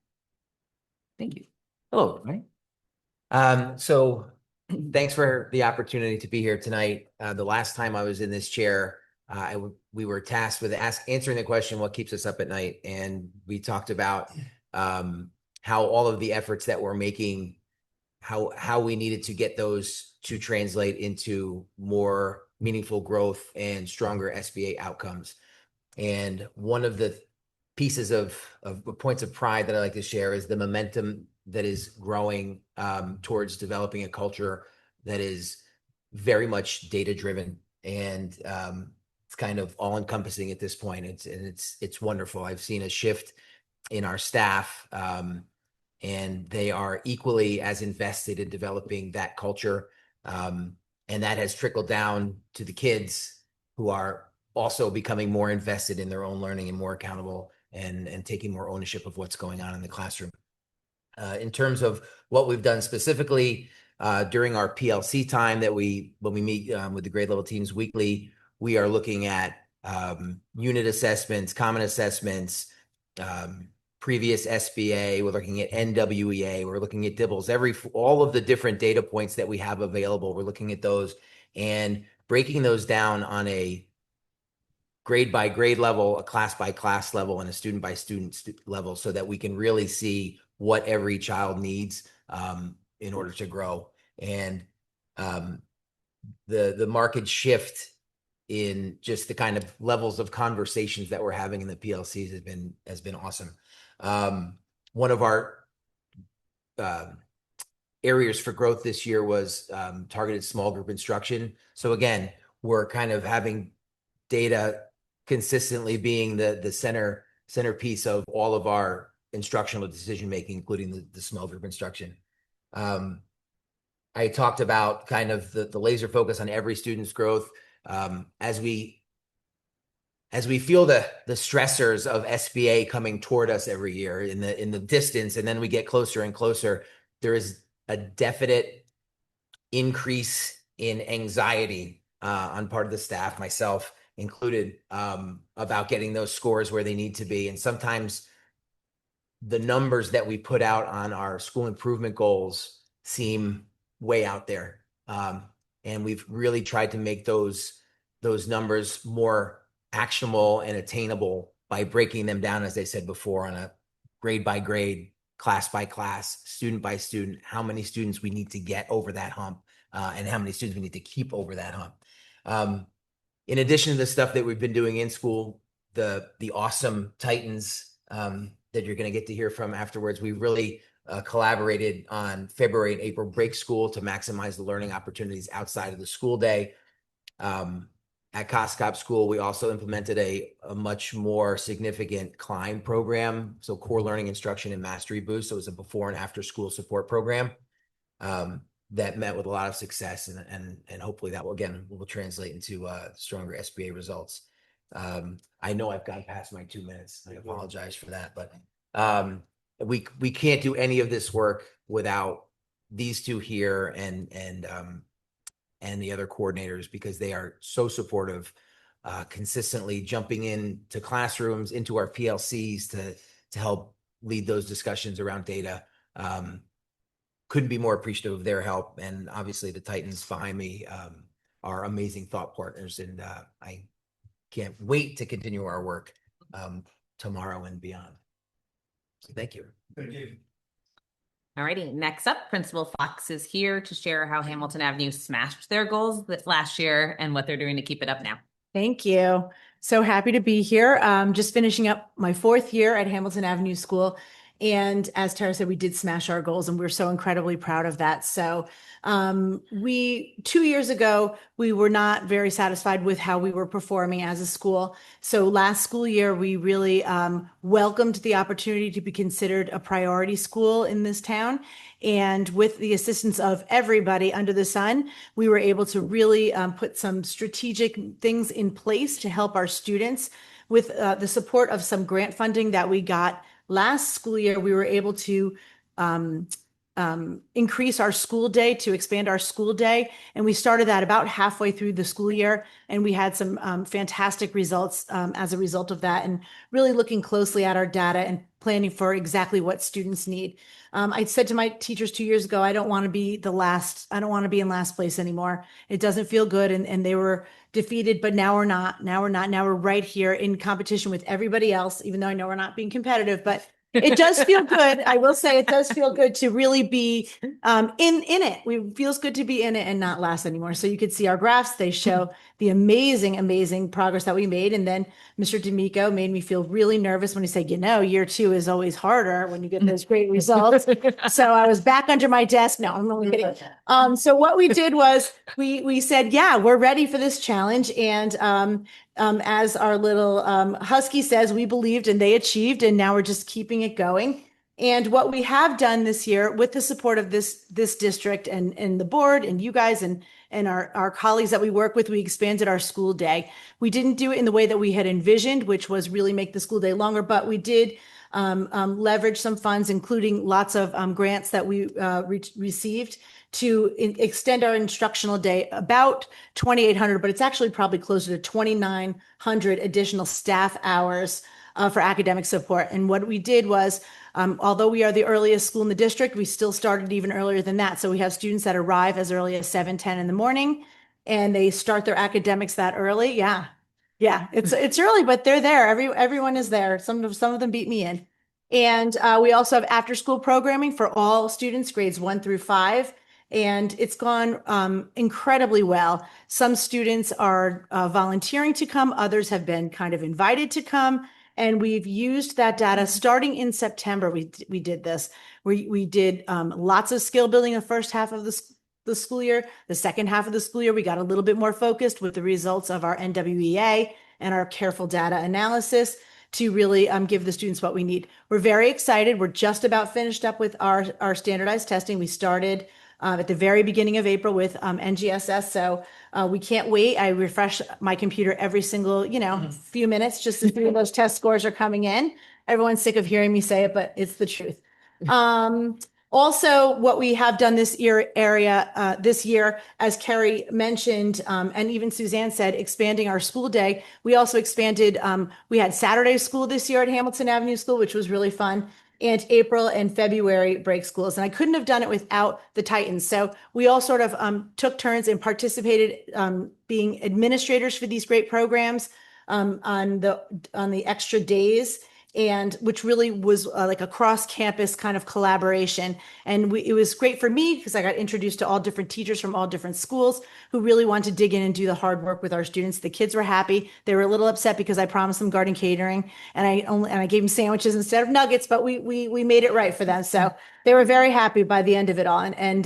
Thank you. Hello, everybody. So thanks for the opportunity to be here tonight. The last time I was in this chair, we were tasked with answering the question, what keeps us up at night? And we talked about how all of the efforts that we're making, how we needed to get those to translate into more meaningful growth and stronger SBA outcomes. And one of the pieces of points of pride that I like to share is the momentum that is growing towards developing a culture that is very much data driven, and it's kind of all encompassing at this point. It's wonderful. I've seen a shift in our staff, and they are equally as invested in developing that culture. And that has trickled down to the kids, who are also becoming more invested in their own learning and more accountable and taking more ownership of what's going on in the classroom. In terms of what we've done specifically during our PLC time when we meet with the grade level teams weekly, we are looking at unit assessments, common assessments, previous SBA, we're looking at NWEA, we're looking at DIBELS, all of the different data points that we have available, we're looking at those and breaking those down on a grade by grade level, a class by class level, and a student by student level, so that we can really see what every child needs in order to grow. And the market shift in just the kind of levels of conversations that we're having in the PLCs has been awesome. One of our areas for growth this year was targeted small group instruction. So again, we're kind of having data consistently being the centerpiece of all of our instructional decision making, including the small group instruction. I talked about kind of the laser focus on every student's growth. As we feel the stressors of SBA coming toward us every year in the distance, and then we get closer and closer, there is a definite increase in anxiety on part of the staff, myself included, about getting those scores where they need to be. And sometimes the numbers that we put out on our school improvement goals seem way out there. And we've really tried to make those numbers more actionable and attainable by breaking them down, as I said before, on a grade by grade, class by class, student by student, how many students we need to get over that hump, and how many students we need to keep over that hump. In addition to the stuff that we've been doing in school, the awesome Titans that you're going to get to hear from afterwards, we really collaborated on February and April break school to maximize the learning opportunities outside of the school day. At Cos Cob School, we also implemented a much more significant CLIMB program, so core learning instruction and mastery boost. So it was a before and after school support program. that met with a lot of success, and hopefully that will translate into stronger SBA results. I know I've gone past my 2 minutes. I apologize for that, but we can't do any of this work without these two here and the other coordinators, because they are so supportive, consistently jumping into classrooms, into our PLCs to help lead those discussions around data. Couldn't be more appreciative of their help, and obviously the Titans behind me are amazing thought partners, and I can't wait to continue our work tomorrow and beyond. So thank you. Thank you. All righty. Next up, Principal Fox is here to share how Hamilton Avenue smashed their goals last year and what they're doing to keep it up now. Thank you. So happy to be here. Just finishing up my 4th year at Hamilton Avenue School. And as Tara said, we did smash our goals, and we're so incredibly proud of that. So 2 years ago, we were not very satisfied with how we were performing as a school. So last school year, we really welcomed the opportunity to be considered a priority school in this town. And with the assistance of everybody under the sun, we were able to really put some strategic things in place to help our students. With the support of some grant funding that we got last school year, we were able to increase our school day, to expand our school day. And we started that about halfway through the school year. And we had some fantastic results as a result of that, and really looking closely at our data and planning for exactly what students need. I said to my teachers 2 years ago, I don't want to be in last place anymore. It doesn't feel good. And they were defeated, but now we're not. Now we're right here in competition with everybody else, even though I know we're not being competitive, but it does feel good. I will say it does feel good to really be in it. It feels good to be in it and not last anymore. So you could see our graphs. They show the amazing progress that we made. And then Mr. D'Amico made me feel really nervous when he said, year 2 is always harder when you get those great results. So I was back under my desk. No, I'm only kidding. So what we did was we said, yeah, we're ready for this challenge. And as our little husky says, we believed and they achieved, and now we're just keeping it going. And what we have done this year, with the support of this district and the board and you guys and our colleagues that we work with, we expanded our school day. We didn't do it in the way that we had envisioned, which was really make the school day longer, but we did leverage some funds, including lots of grants that we received, to extend our instructional day about 2,800, but it's actually probably closer to 2,900 additional staff hours for academic support. And what we did was, although we are the earliest school in the district, we still started even earlier than that. So we have students that arrive as early as 7:10 in the morning, and they start their academics that early. Yeah, it's early, but they're there. Everyone is there. Some of them beat me in. And we also have after school programming for all students, grades 1 through 5. And it's gone incredibly well. Some students are volunteering to come. Others have been kind of invited to come. And we've used that data starting in September. We did this. We did lots of skill building in the first half of the school year. The second half of the school year, we got a little bit more focused with the results of our NWEA and our careful data analysis to really give the students what we need. We're very excited. We're just about finished up with our standardized testing. We started at the very beginning of April with NGSS. So we can't wait. I refresh my computer every single, few minutes just to see if those test scores are coming in. Everyone's sick of hearing me say it, but it's the truth. Also, what we have done this year, as Kerry mentioned, and even Suzanne said, expanding our school day. We also expanded, we had Saturday school this year at Hamilton Avenue School, which was really fun. And April and February break schools. And I couldn't have done it without the Titans. So we all sort of took turns and participated being administrators for these great programs on the extra days, and which really was like a cross-campus kind of collaboration. And it was great for me because I got introduced to all different teachers from all different schools who really wanted to dig in and do the hard work with our students. The kids were happy. They were a little upset because I promised them garden catering, and I gave them sandwiches instead of nuggets, but we made it right for them. So they were very happy by the end of it all. And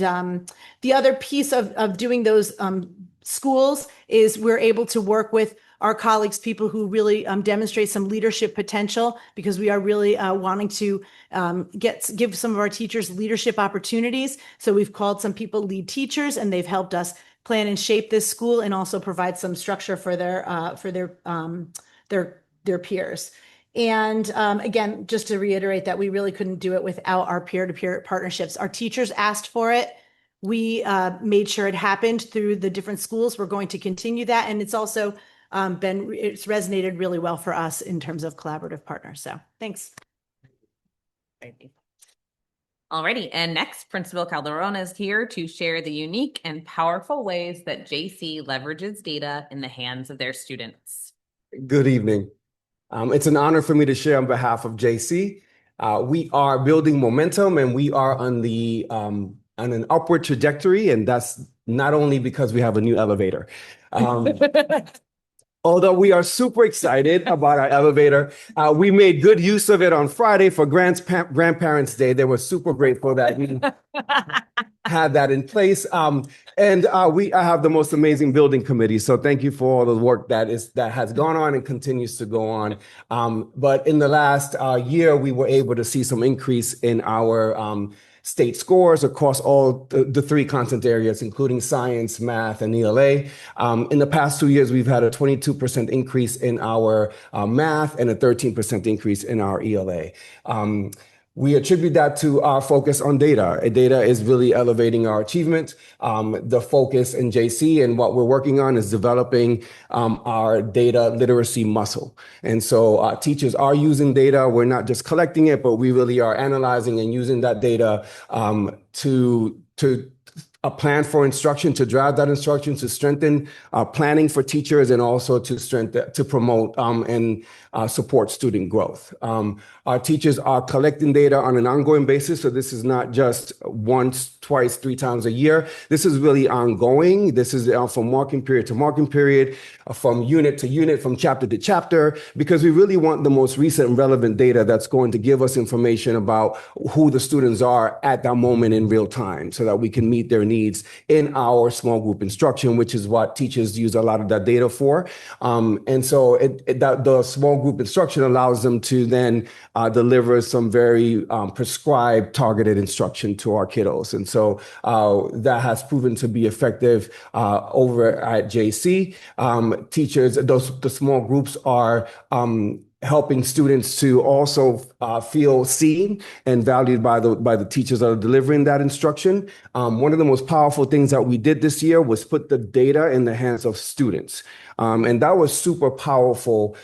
the other piece of doing those schools is we're able to work with our colleagues, people who really demonstrate some leadership potential, because we are really wanting to give some of our teachers leadership opportunities. So we've called some people lead teachers, and they've helped us plan and shape this school, and also provide some structure for their peers. And again, just to reiterate that we really couldn't do it without our peer-to-peer partnerships. Our teachers asked for it. We made sure it happened through the different schools. We're going to continue that. And it's also it's resonated really well for us in terms of collaborative partners. So thanks. Alrighty, and next, Principal Calderon is here to share the unique and powerful ways that JC leverages data in the hands of their students. Good evening. It's an honor for me to share on behalf of JC. We are building momentum, and we are on an upward trajectory, and that's not only because we have a new elevator. Although we are super excited about our elevator, we made good use of it on Friday for Grandparents' Day. They were super grateful that we had that in place. I have the most amazing building committee. So thank you for all the work that has gone on and continues to go on. But in the last year, we were able to see some increase in our state scores across all the three content areas, including science, math, and ELA. In the past 2 years, we've had a 22% increase in our math and a 13% increase in our ELA. We attribute that to our focus on data. Data is really elevating our achievement. The focus in JC and what we're working on is developing our data literacy muscle. And so teachers are using data. We're not just collecting it, but we really are analyzing and using that data to a plan for instruction, to drive that instruction, to strengthen planning for teachers, and also to promote and support student growth. Our teachers are collecting data on an ongoing basis. So this is not just once, twice, 3 times a year. This is really ongoing. This is from marking period to marking period, from unit to unit, from chapter to chapter, because we really want the most recent and relevant data that's going to give us information about who the students are at that moment in real time, so that we can meet their needs in our small group instruction, which is what teachers use a lot of that data for. And so the small group instruction allows them to then deliver some very prescribed, targeted instruction to our kiddos. And so that has proven to be effective over at JC. Teachers, the small groups are helping students to also feel seen and valued by the teachers that are delivering that instruction. One of the most powerful things that we did this year was put the data in the hands of students. And that was super powerful,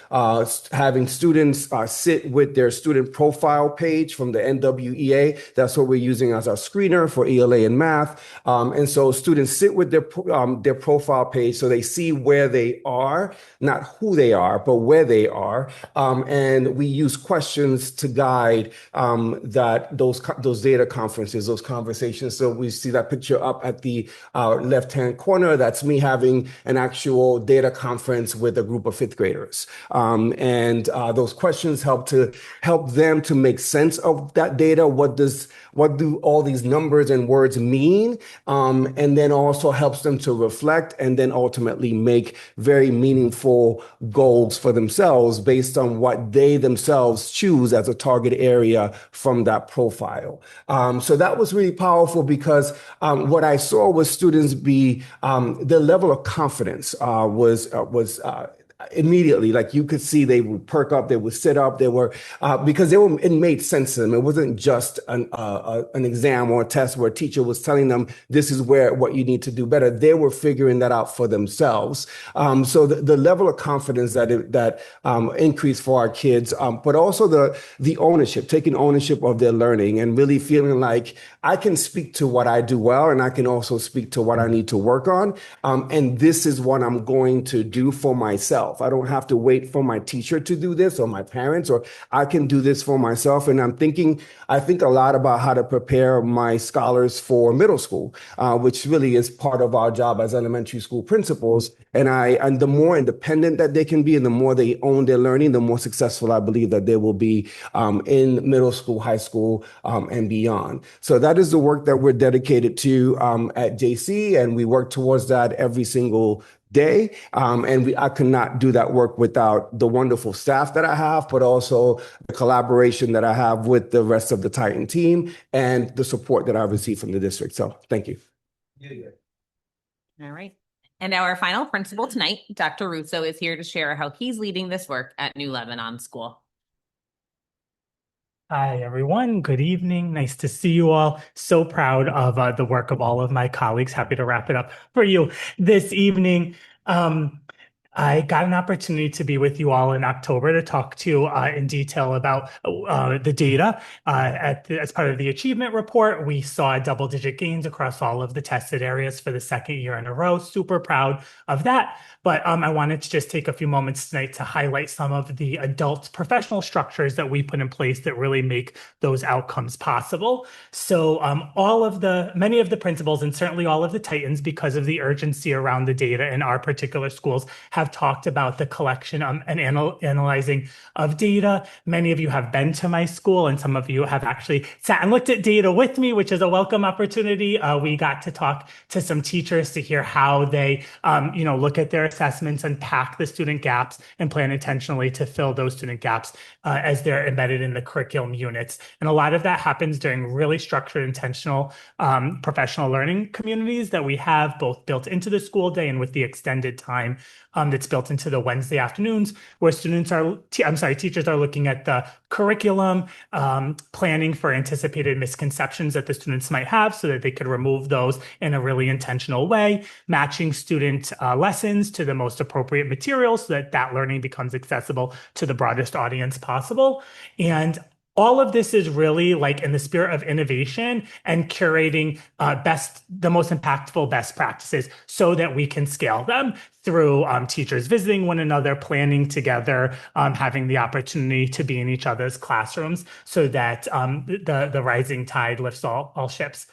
having students sit with their student profile page from the NWEA. That's what we're using as our screener for ELA and math. And so students sit with their profile page so they see where they are, not who they are, but where they are. And we use questions to guide those data conferences, those conversations. So we see that picture up at the left-hand corner. That's me having an actual data conference with a group of 5th graders. And those questions help them to make sense of that data. What do all these numbers and words mean? And then also helps them to reflect and then ultimately make very meaningful goals for themselves based on what they themselves choose as a target area from that profile. So that was really powerful because what I saw was students the level of confidence was immediately, like you could see they would perk up, they would sit up, because it made sense to them. It wasn't just an exam or a test where a teacher was telling them this is what you need to do better. They were figuring that out for themselves. So the level of confidence that increased for our kids, but also the ownership, taking ownership of their learning and really feeling like I can speak to what I do well, and I can also speak to what I need to work on. And this is what I'm going to do for myself. I don't have to wait for my teacher to do this or my parents, or I can do this for myself. And I think a lot about how to prepare my scholars for middle school, which really is part of our job as elementary school principals. And the more independent that they can be and the more they own their learning, the more successful I believe that they will be in middle school, high school, and beyond. So that is the work that we're dedicated to at JC, and we work towards that every single day. I could not do that work without the wonderful staff that I have, but also the collaboration that I have with the rest of the Titan team and the support that I receive from the district. So thank you. All right. And our final principal tonight, Dr. Russo, is here to share how he's leading this work at New Lebanon School. Hi, everyone. Good evening. Nice to see you all. So proud of the work of all of my colleagues. Happy to wrap it up for you this evening. I got an opportunity to be with you all in October to talk to you in detail about the data. As part of the achievement report, we saw double-digit gains across all of the tested areas for the second year in a row. Super proud of that. But I wanted to just take a few moments tonight to highlight some of the adult professional structures that we put in place that really make those outcomes possible. So many of the principals and certainly all of the Titans, because of the urgency around the data in our particular schools, have talked about the collection and analyzing of data. Many of you have been to my school, and some of you have actually sat and looked at data with me, which is a welcome opportunity. We got to talk to some teachers to hear how they, look at their assessments, unpack the student gaps, and plan intentionally to fill those student gaps as they're embedded in the curriculum units. And a lot of that happens during really structured, intentional professional learning communities that we have both built into the school day and with the extended time that's built into the Wednesday afternoons, where teachers are looking at the curriculum, planning for anticipated misconceptions that the students might have so that they could remove those in a really intentional way, matching student lessons to the most appropriate materials so that that learning becomes accessible to the broadest audience possible. And all of this is really like in the spirit of innovation and curating the most impactful best practices so that we can scale them through teachers visiting one another, planning together, having the opportunity to be in each other's classrooms so that the rising tide lifts all ships.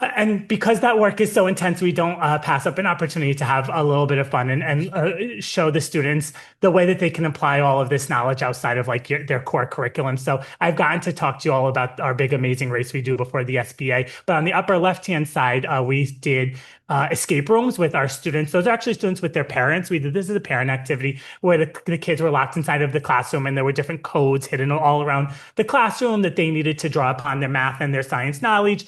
And because that work is so intense, we don't pass up an opportunity to have a little bit of fun and show the students the way that they can apply all of this knowledge outside of their core curriculum. So I've gotten to talk to you all about our big, amazing race we do before the SBA. But on the upper left-hand side, we did escape rooms with our students. Those are actually students with their parents. This is a parent activity where the kids were locked inside of the classroom and there were different codes hidden all around the classroom that they needed to draw upon their math and their science knowledge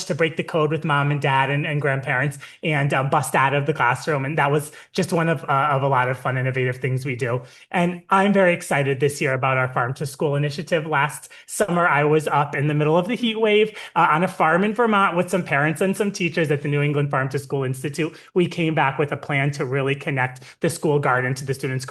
to break the code with mom and dad and grandparents and bust out of the classroom. And that was just one of a lot of fun, innovative things we do. And I'm very excited this year about our Farm to School initiative. Last summer, I was up in the middle of the heat wave on a farm in Vermont with some parents and some teachers at the New England Farm to School Institute. We came back with a plan to really connect the school garden to the students'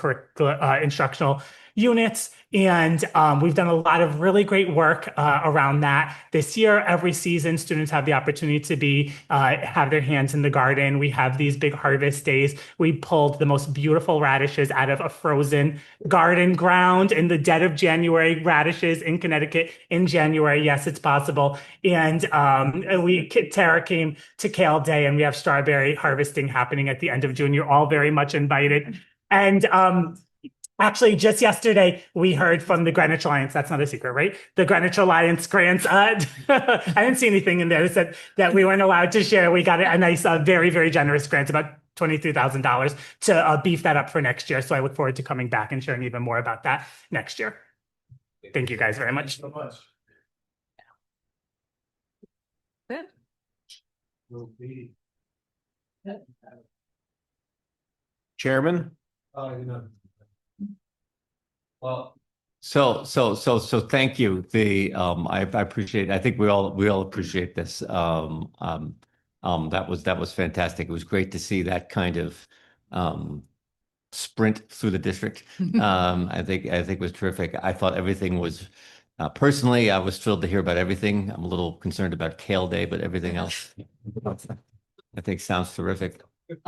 instructional units. And we've done a lot of really great work around that. This year, every season, students have the opportunity to have their hands in the garden. We have these big harvest days. We pulled the most beautiful radishes out of a frozen garden ground in the dead of January, radishes in Connecticut in January. Yes, it's possible. And Tara came to Kale Day, and we have strawberry harvesting happening at the end of June. You're all very much invited. And actually, just yesterday, we heard from the Greenwich Alliance. That's not a secret, right? The Greenwich Alliance grants. I didn't see anything in there that said that we weren't allowed to share. We got a nice, very, very generous grant, about $23,000 to beef that up for next year. So I look forward to coming back and sharing even more about that next year. Thank you guys very much. Chairman? Well, so thank you. I appreciate. I think we all appreciate this. That was fantastic. It was great to see that kind of sprint through the district. I think it was terrific. I thought everything was. Personally, I was thrilled to hear about everything. I'm a little concerned about Kale Day, but everything else, I think, sounds terrific. In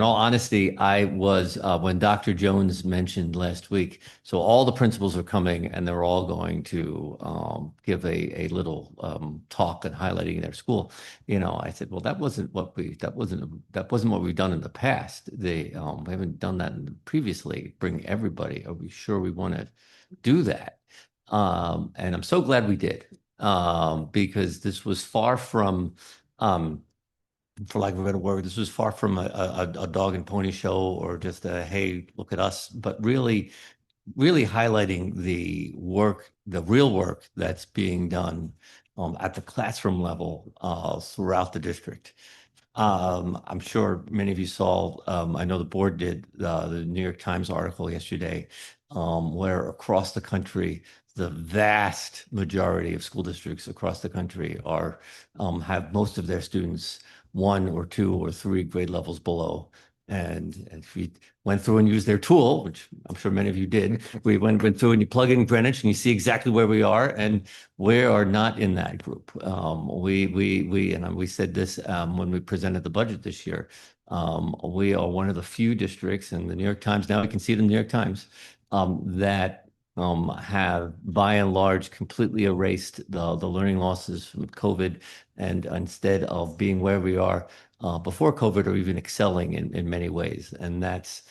all honesty, I was when Dr. Jones mentioned last week, so all the principals are coming and they're all going to give a little talk and highlighting their school. I said, well, that wasn't what we've done in the past. We haven't done that previously. Bring everybody. Are we sure we want to do that? And I'm so glad we did, because this was far from for lack of a better word. This was far from a dog and pony show or just a, hey, look at us, but really highlighting the work, the real work that's being done at the classroom level throughout the district. I'm sure many of you saw, I know the board did, the New York Times article yesterday, where across the country, the vast majority of school districts across the country are have most of their students 1 or 2 or 3 grade levels below. And if we went through and used their tool, which I'm sure many of you did, we went through and you plug in Greenwich and you see exactly where we are, and we are not in that group. We said this when we presented the budget this year. We are one of the few districts in the New York Times, now we can see it in the New York Times, that have by and large completely erased the learning losses from COVID, and instead of being where we are before COVID, or even excelling in many ways. And that's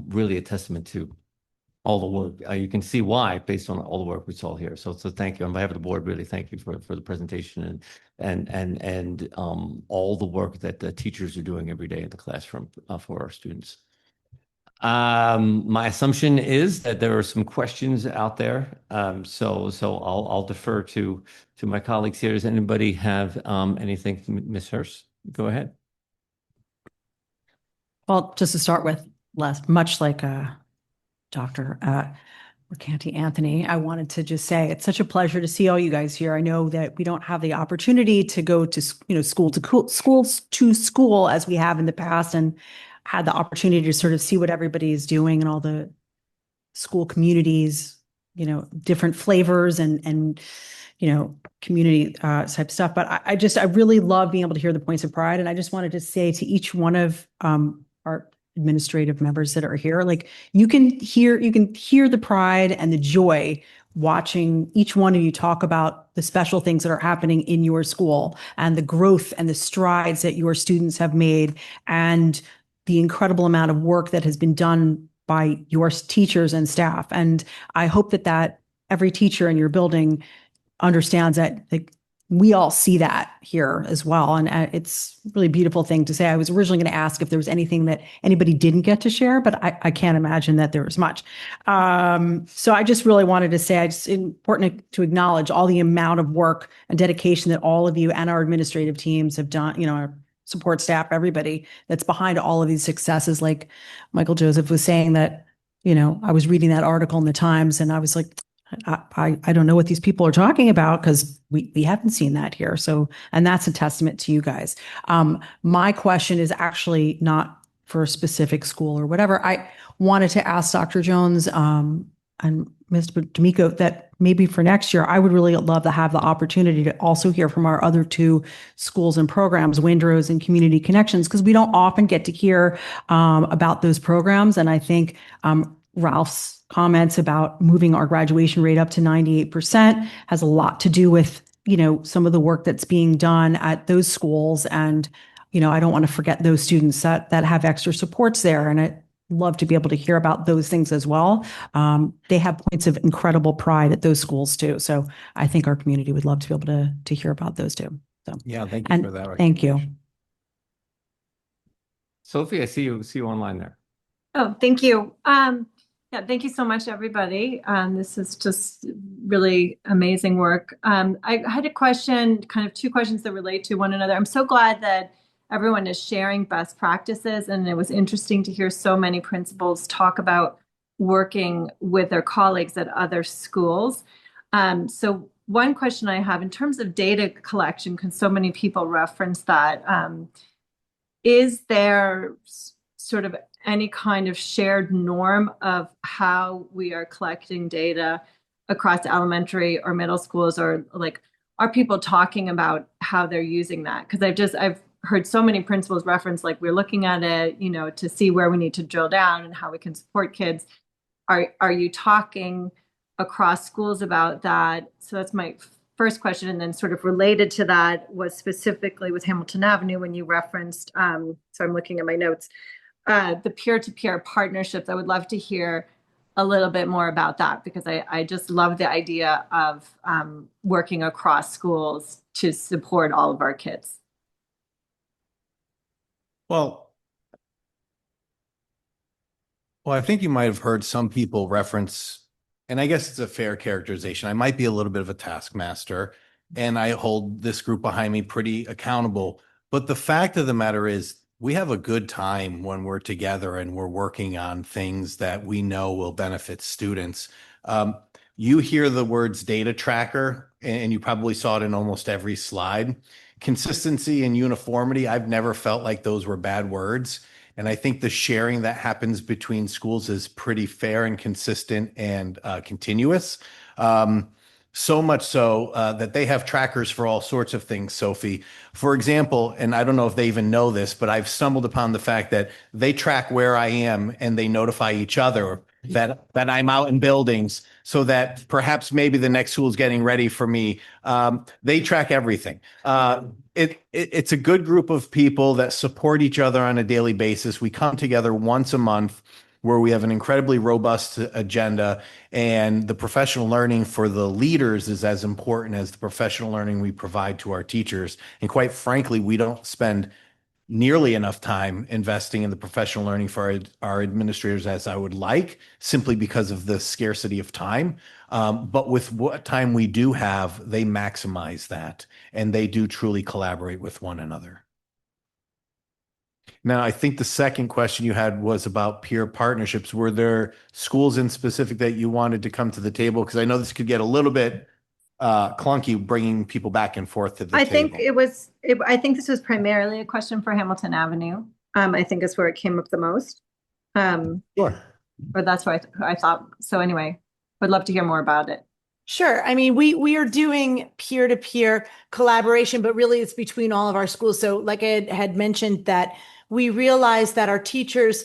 really a testament to all the work. You can see why based on all the work we saw here. So thank you on behalf of the board. Really thank you for the presentation and all the work that the teachers are doing every day in the classroom for our students. My assumption is that there are some questions out there. So I'll defer to my colleagues here. Does anybody have anything? Ms. Hurst, go ahead. Well, just to start with, much like Dr. Mercanti Anthony, I wanted to just say it's such a pleasure to see all you guys here. I know that we don't have the opportunity to go to schools to school as we have in the past, and had the opportunity to sort of see what everybody is doing and all the school communities, different flavors and community type stuff. But I really love being able to hear the points of pride. And I just wanted to say to each one of our administrative members that are here, like you can hear the pride and the joy watching each one of you talk about the special things that are happening in your school and the growth and the strides that your students have made, and the incredible amount of work that has been done by your teachers and staff. And I hope that every teacher in your building understands that, like, we all see that here as well. And it's a really beautiful thing to say. I was originally going to ask if there was anything that anybody didn't get to share, but I can't imagine that there was much. So I just really wanted to say, it's important to acknowledge all the amount of work and dedication that all of you and our administrative teams have done, our support staff, everybody that's behind all of these successes. Like Michael Joseph was saying that, I was reading that article in the Times and I was like, I don't know what these people are talking about, because we haven't seen that here. So, and that's a testament to you guys. My question is actually not for a specific school or whatever. I wanted to ask Dr. Jones and Mr. D'Amico that maybe for next year, I would really love to have the opportunity to also hear from our other 2 schools and programs, Windrose and Community Connections, because we don't often get to hear about those programs. And I think Ralph's comments about moving our graduation rate up to 98% has a lot to do with, some of the work that's being done at those schools. And, I don't want to forget those students that have extra supports there. And I'd love to be able to hear about those things as well. They have points of incredible pride at those schools too. So I think our community would love to be able to hear about those too. So yeah, thank you for that. Thank you. Sophie, I see you online there. Oh, thank you. Yeah, thank you so much, everybody. This is just really amazing work. I had a question, kind of 2 questions that relate to one another. I'm so glad that everyone is sharing best practices, and it was interesting to hear so many principals talk about working with their colleagues at other schools. So one question I have in terms of data collection, because so many people reference that, is there sort of any kind of shared norm of how we are collecting data across elementary or middle schools, or like, are people talking about how they're using that? Because I've heard so many principals reference, like, we're looking at it, to see where we need to drill down and how we can support kids. Are you talking across schools about that? So that's my first question. And then sort of related to that was specifically with Hamilton Avenue, when you referenced, so I'm looking at my notes, the peer-to-peer partnerships. I would love to hear a little bit more about that, because I just love the idea of working across schools to support all of our kids. Well, I think you might have heard some people reference, and I guess it's a fair characterization. I might be a little bit of a taskmaster, and I hold this group behind me pretty accountable. But the fact of the matter is, we have a good time when we're together and we're working on things that we know will benefit students. You hear the words data tracker, and you probably saw it in almost every slide. Consistency and uniformity, I've never felt like those were bad words. And I think the sharing that happens between schools is pretty fair and consistent and continuous. So much so that they have trackers for all sorts of things, Sophie. For example, and I don't know if they even know this, but I've stumbled upon the fact that they track where I am and they notify each other that I'm out in buildings so that perhaps maybe the next school is getting ready for me. They track everything. It's a good group of people that support each other on a daily basis. We come together once a month where we have an incredibly robust agenda, and the professional learning for the leaders is as important as the professional learning we provide to our teachers. And quite frankly, we don't spend nearly enough time investing in the professional learning for our administrators as I would like, simply because of the scarcity of time. But with what time we do have, they maximize that, and they do truly collaborate with one another. Now, I think the second question you had was about peer partnerships. Were there schools in specific that you wanted to come to the table? Because I know this could get a little bit clunky bringing people back and forth to the I table. think I think this was primarily a question for Hamilton Avenue. I think is where it came up the most. Sure. But that's why I thought. So anyway, would love to hear more about it. Sure. I mean, we are doing peer-to-peer collaboration, but really it's between all of our schools. So like I had mentioned that we realized that our teachers,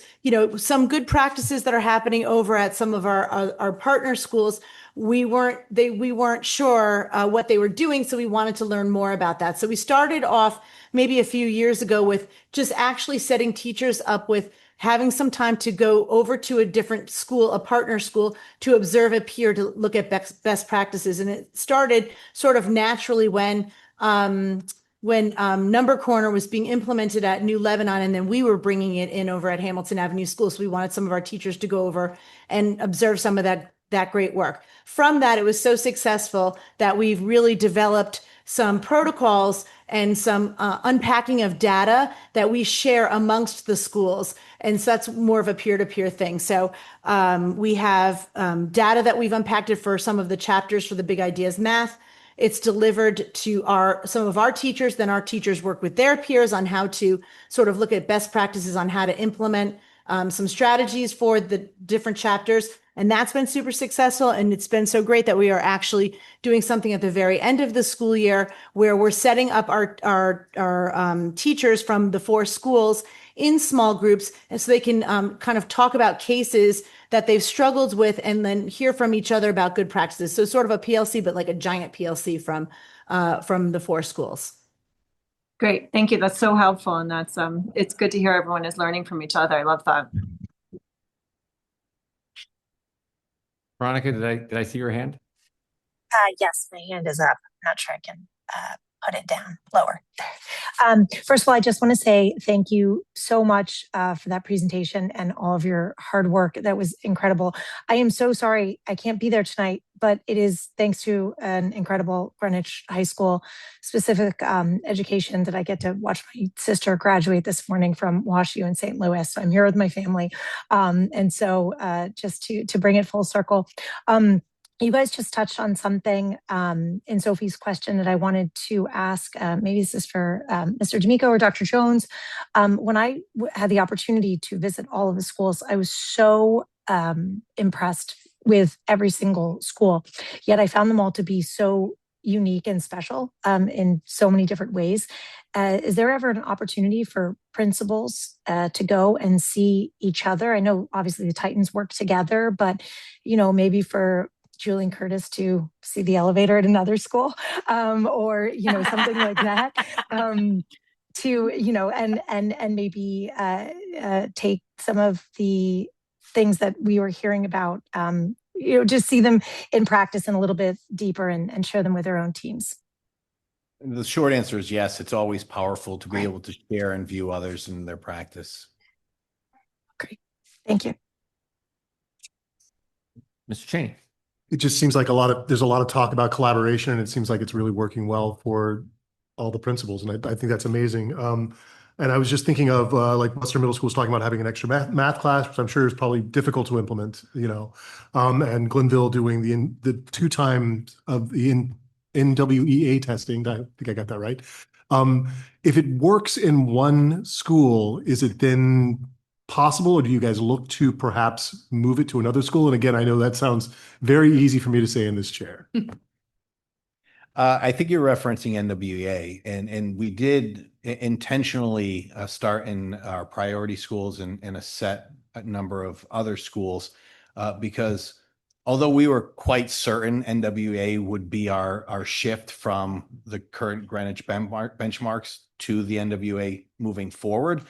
some good practices that are happening over at some of our partner schools, we weren't sure what they were doing. So we wanted to learn more about that. So we started off maybe a few years ago with just actually setting teachers up with having some time to go over to a different school, a partner school, to observe a peer, to look at best practices. And it started sort of naturally when Number Corner was being implemented at New Lebanon, and then we were bringing it in over at Hamilton Avenue School. So we wanted some of our teachers to go over and observe some of that great work. From that, it was so successful that we've really developed some protocols and some unpacking of data that we share amongst the schools. And so that's more of a peer-to-peer thing. So we have data that we've unpacked for some of the chapters for the Big Ideas Math. It's delivered to some of our teachers. Then our teachers work with their peers on how to sort of look at best practices on how to implement some strategies for the different chapters. And that's been super successful. And it's been so great that we are actually doing something at the very end of the school year where we're setting up our teachers from the 4 schools in small groups. And so they can kind of talk about cases that they've struggled with and then hear from each other about good practices. So sort of a PLC, but like a giant PLC from the 4 schools. Great. Thank you. That's so helpful. And that's it's good to hear everyone is learning from each other. I love that. Veronica, did I see your hand? Yes, my hand is up. I'm not sure I can put it down lower. First of all, I just want to say thank you so much for that presentation and all of your hard work. That was incredible. I am so sorry I can't be there tonight, but it is thanks to an incredible Greenwich High School specific education that I get to watch my sister graduate this morning from WashU in St. Louis. So I'm here with my family. And so just to bring it full circle, you guys just touched on something in Sophie's question that I wanted to ask. Maybe this is for Mr. D'Amico or Dr. Jones. When I had the opportunity to visit all of the schools, I was so impressed with every single school. Yet I found them all to be so unique and special in so many different ways. Is there ever an opportunity for principals to go and see each other? I know obviously the Titans work together, but maybe for Julian Curtis to see the elevator at another school, or something like that, to and maybe take some of the things that we were hearing about, just see them in practice and a little bit deeper and share them with their own teams. The short answer is yes. It's always powerful to be able to share and view others in their practice. Thank you. Mr. Cheney. It just seems like there's a lot of talk about collaboration, and it seems like it's really working well for all the principals, and I think that's amazing. And I was just thinking of like Western Middle School is talking about having an extra math class, which I'm sure is probably difficult to implement, and Glenville doing the 2 times of the NWEA testing. I think I got that right. If it works in one school, is it then possible, or do you guys look to perhaps move it to another school? And again, I know that sounds very easy for me to say in this chair. I think you're referencing NWEA, and we did intentionally start in our priority schools and a set number of other schools because although we were quite certain NWEA would be our shift from the current Greenwich benchmarks to the NWEA moving forward,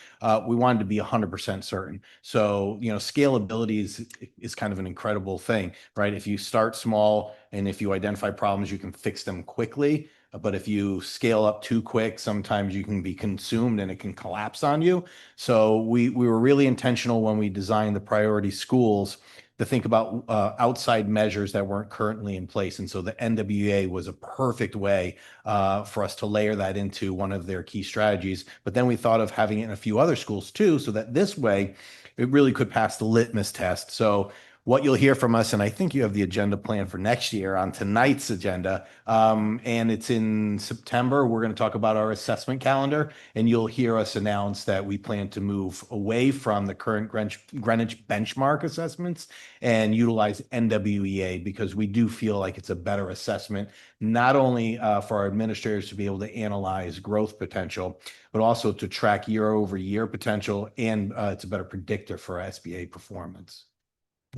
we wanted to be 100% certain. So, scalability is kind of an incredible thing, right? If you start small and if you identify problems, you can fix them quickly. But if you scale up too quick, sometimes you can be consumed and it can collapse on you. So we were really intentional when we designed the priority schools to think about outside measures that weren't currently in place. And so the NWEA was a perfect way for us to layer that into one of their key strategies. But then we thought of having it in a few other schools too, so that this way it really could pass the litmus test. So what you'll hear from us, and I think you have the agenda planned for next year on tonight's agenda, and it's in September. We're going to talk about our assessment calendar, and you'll hear us announce that we plan to move away from the current Greenwich benchmark assessments and utilize NWEA because we do feel like it's a better assessment, not only for our administrators to be able to analyze growth potential, but also to track year-over-year potential, and it's a better predictor for SBA performance.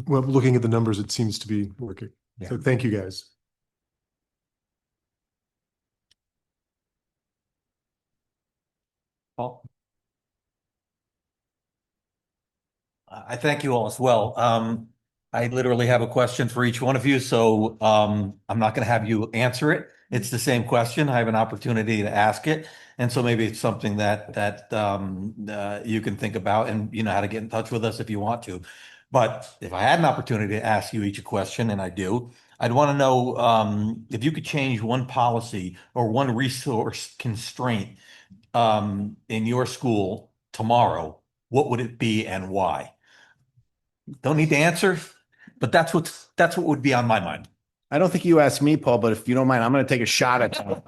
Well, looking at the numbers, it seems to be working. Yeah. So thank you, guys. Paul? I thank you all as well. I literally have a question for each one of you, so I'm not going to have you answer it. It's the same question. I have an opportunity to ask it, and so maybe it's something that you can think about, and how to get in touch with us if you want to. But if I had an opportunity to ask you each a question, and I do, I'd want to know if you could change one policy or one resource constraint in your school tomorrow, what would it be and why? Don't need to answer, but that's what would be on my mind. I don't think you asked me, Paul, but if you don't mind, I'm going to take a shot at that.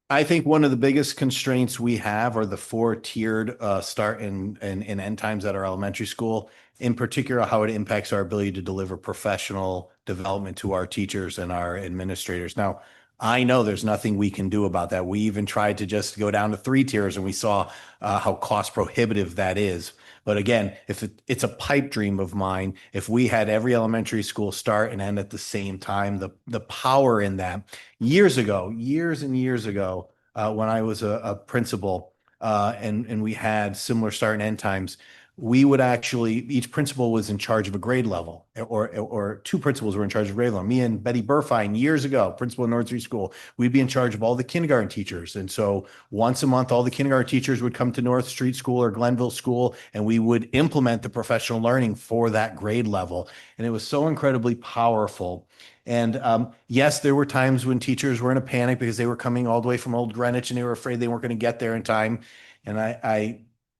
I think one of the biggest constraints we have are the 4-tiered start and end times at our elementary school, in particular, how it impacts our ability to deliver professional development to our teachers and our administrators. Now, I know there's nothing we can do about that. We even tried to just go down to 3 tiers, and we saw how cost prohibitive that is. But again, if it's a pipe dream of mine, if we had every elementary school start and end at the same time, the power in that. Years and years ago, when I was a principal, and we had similar start and end times, we would actually, each principal was in charge of a grade level, or 2 principals were in charge of grade level. Me and Betty Burfine, years ago, principal in North Street School, we'd be in charge of all the kindergarten teachers. And so once a month, all the kindergarten teachers would come to North Street School or Glenville School, and we would implement the professional learning for that grade level. And it was so incredibly powerful. And yes, there were times when teachers were in a panic because they were coming all the way from Old Greenwich and they were afraid they weren't going to get there in time. And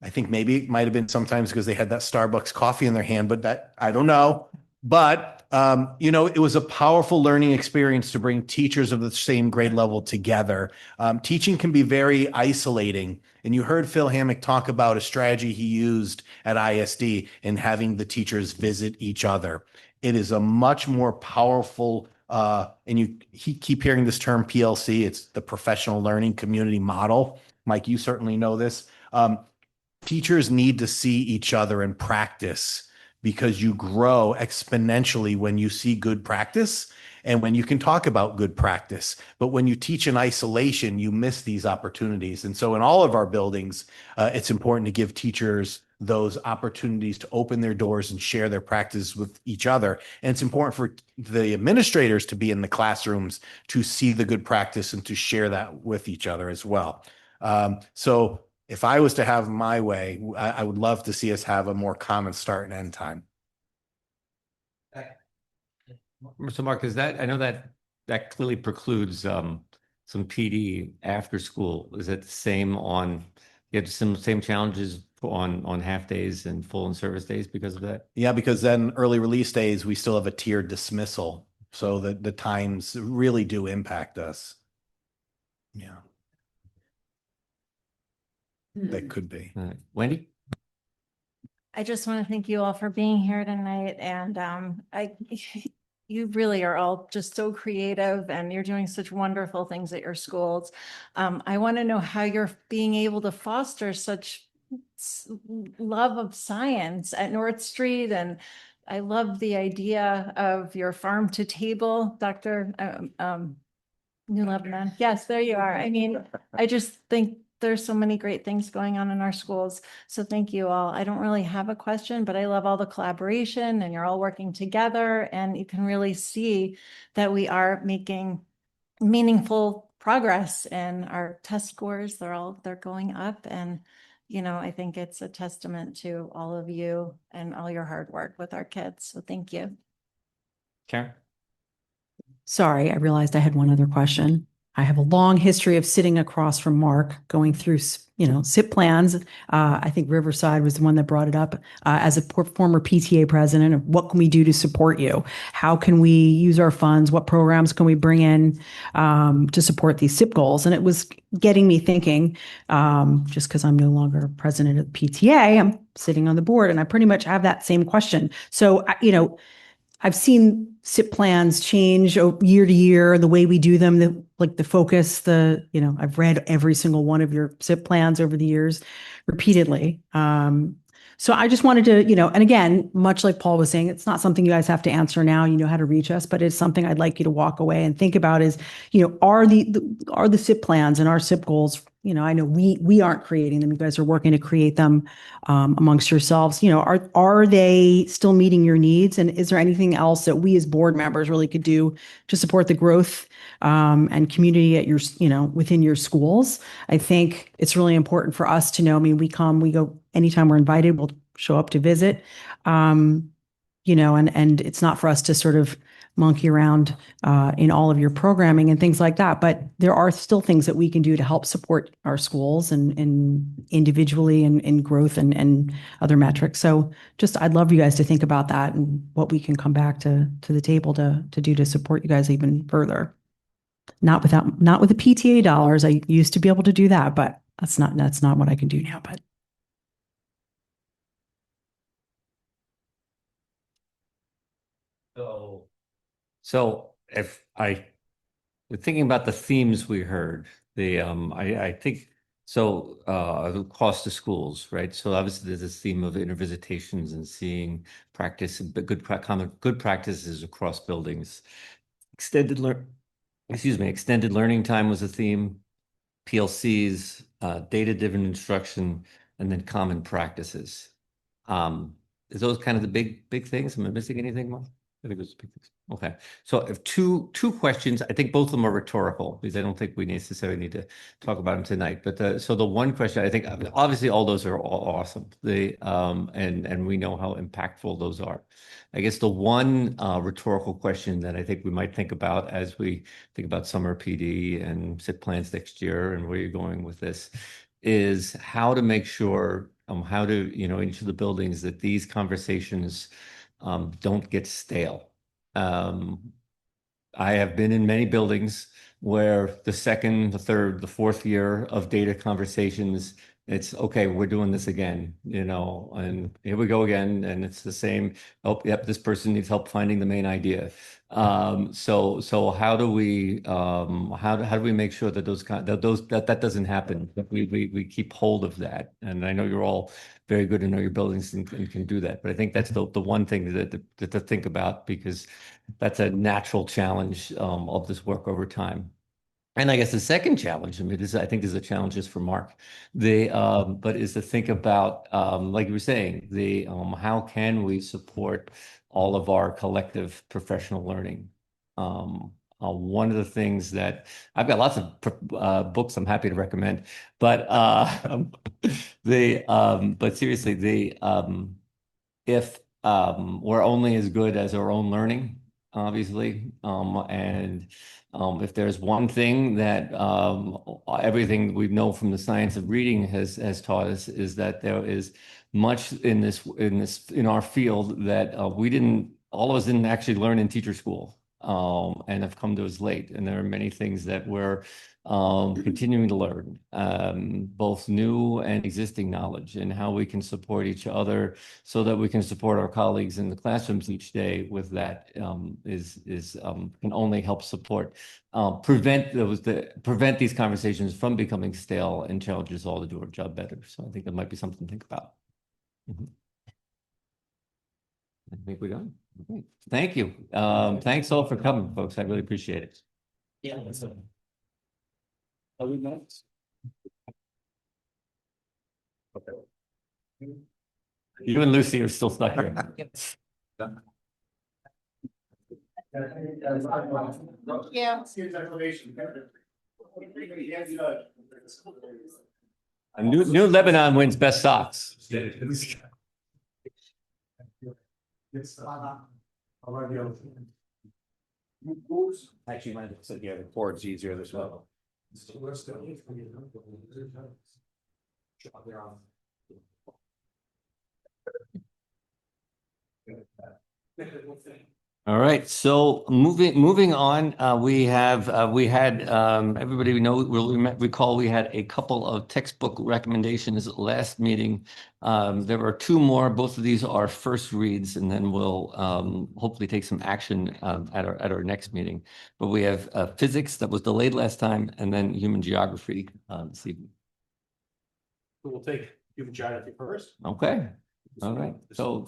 I think maybe it might have been sometimes because they had that Starbucks coffee in their hand, but that I don't know. But, it was a powerful learning experience to bring teachers of the same grade level together. Teaching can be very isolating. And you heard Phil Hammock talk about a strategy he used at ISD in having the teachers visit each other. It is a much more powerful, and you keep hearing this term PLC, it's the professional learning community model. Mike, you certainly know this. Teachers need to see each other in practice because you grow exponentially when you see good practice and when you can talk about good practice. But when you teach in isolation, you miss these opportunities. And so in all of our buildings, it's important to give teachers those opportunities to open their doors and share their practice with each other. And it's important for the administrators to be in the classrooms to see the good practice and to share that with each other as well. So if I was to have my way, I would love to see us have a more common start and end time. So Mark, is that, I know that clearly precludes some PD after school. Is it the same on, you have some same challenges on half days and full and service days because of that? Yeah, because then early release days, we still have a tiered dismissal. So the times really do impact us. Yeah. That could be. Wendy? I just want to thank you all for being here tonight. And you really are all just so creative and you're doing such wonderful things at your schools. I want to know how you're being able to foster such love of science at North Street. And I love the idea of your farm to table, Dr. New Lebanon. Yes, there you are. I mean, I just think there's so many great things going on in our schools. So thank you all. I don't really have a question, but I love all the collaboration and you're all working together and you can really see that we are making meaningful progress and our test scores, they're going up. And, you know, I think it's a testament to all of you and all your hard work with our kids. So thank you. Karen? Sorry, I realized I had one other question. I have a long history of sitting across from Mark, going through, SIP plans. I think Riverside was the one that brought it up as a former PTA president of what can we do to support you? How can we use our funds? What programs can we bring in to support these SIP goals? And it was getting me thinking, just because I'm no longer president of the PTA, I'm sitting on the board and I pretty much have that same question. So, I've seen SIP plans change year to year, the way we do them, the focus, I've read every single one of your SIP plans over the years repeatedly. So I just wanted to, and again, much like Paul was saying, it's not something you guys have to answer now, you know how to reach us, but it's something I'd like you to walk away and think about is, are the SIP plans and our SIP goals, I know we aren't creating them. You guys are working to create them amongst yourselves. Are they still meeting your needs? And is there anything else that we as board members really could do to support the growth and community at your, within your schools? I think it's really important for us to know. I mean, we go anytime we're invited, we'll show up to visit. And it's not for us to sort of monkey around in all of your programming and things like that. But there are still things that we can do to help support our schools and individually and in growth and other metrics. So I'd love you guys to think about that and what we can come back to the table to do to support you guys even further. Not with the PTA dollars. I used to be able to do that, but that's not what I can do now. But So if thinking about the themes we heard, I think so across the schools, right? So obviously there's this theme of intervisitations and seeing practice, but good practices across buildings. Extended learning time was a theme, PLCs, data-driven instruction, and then common practices. Is those kind of the big things? Am I missing anything, Mark? I think those big things. Okay. So I have two questions. I think both of them are rhetorical because I don't think we necessarily need to talk about them tonight. But so the one question, I think obviously all those are all awesome. And we know how impactful those are. I guess the one rhetorical question that I think we might think about as we think about summer PD and SIP plans next year and where you're going with this is how to make sure in each of the buildings that these conversations don't get stale. I have been in many buildings where the second, the third, the fourth year of data conversations, it's okay, we're doing this again, and here we go again, and it's the same. Oh, yep, this person needs help finding the main idea. So how do we make sure that that doesn't happen? That we keep hold of that. And I know you're all very good and know your buildings and can do that. But I think that's the one thing to think about because that's a natural challenge of this work over time. And I guess the second challenge, I mean, I think this is a challenge just for Mark, but is to think about, like you were saying, how can we support all of our collective professional learning? One of the things that I've got lots of books I'm happy to recommend, but but seriously, if we're only as good as our own learning, obviously, and if there's one thing that everything we know from the science of reading has taught us is that there is much in our field that all of us didn't actually learn in teacher school, and have come to us late. And there are many things that we're continuing to learn, both new and existing knowledge, and how we can support each other so that we can support our colleagues in the classrooms each day with that can only help prevent these conversations from becoming stale and challenge us all to do our job better. So I think that might be something to think about. I think we're done. Okay. Thank you. Thanks all for coming, folks. I really appreciate it. Yeah. Are we next? Okay. You and Lucy are still stuck here. Yeah. New Lebanon wins best socks. Actually, mine said, yeah, the board's easier this way. All right, so moving on, we had everybody will recall we had a couple of textbook recommendations last meeting. There are two more. Both of these are first reads, and then we'll hopefully take some action at our next meeting. But we have physics that was delayed last time, and then human geography this evening. We'll take human geography first. Okay. All right. So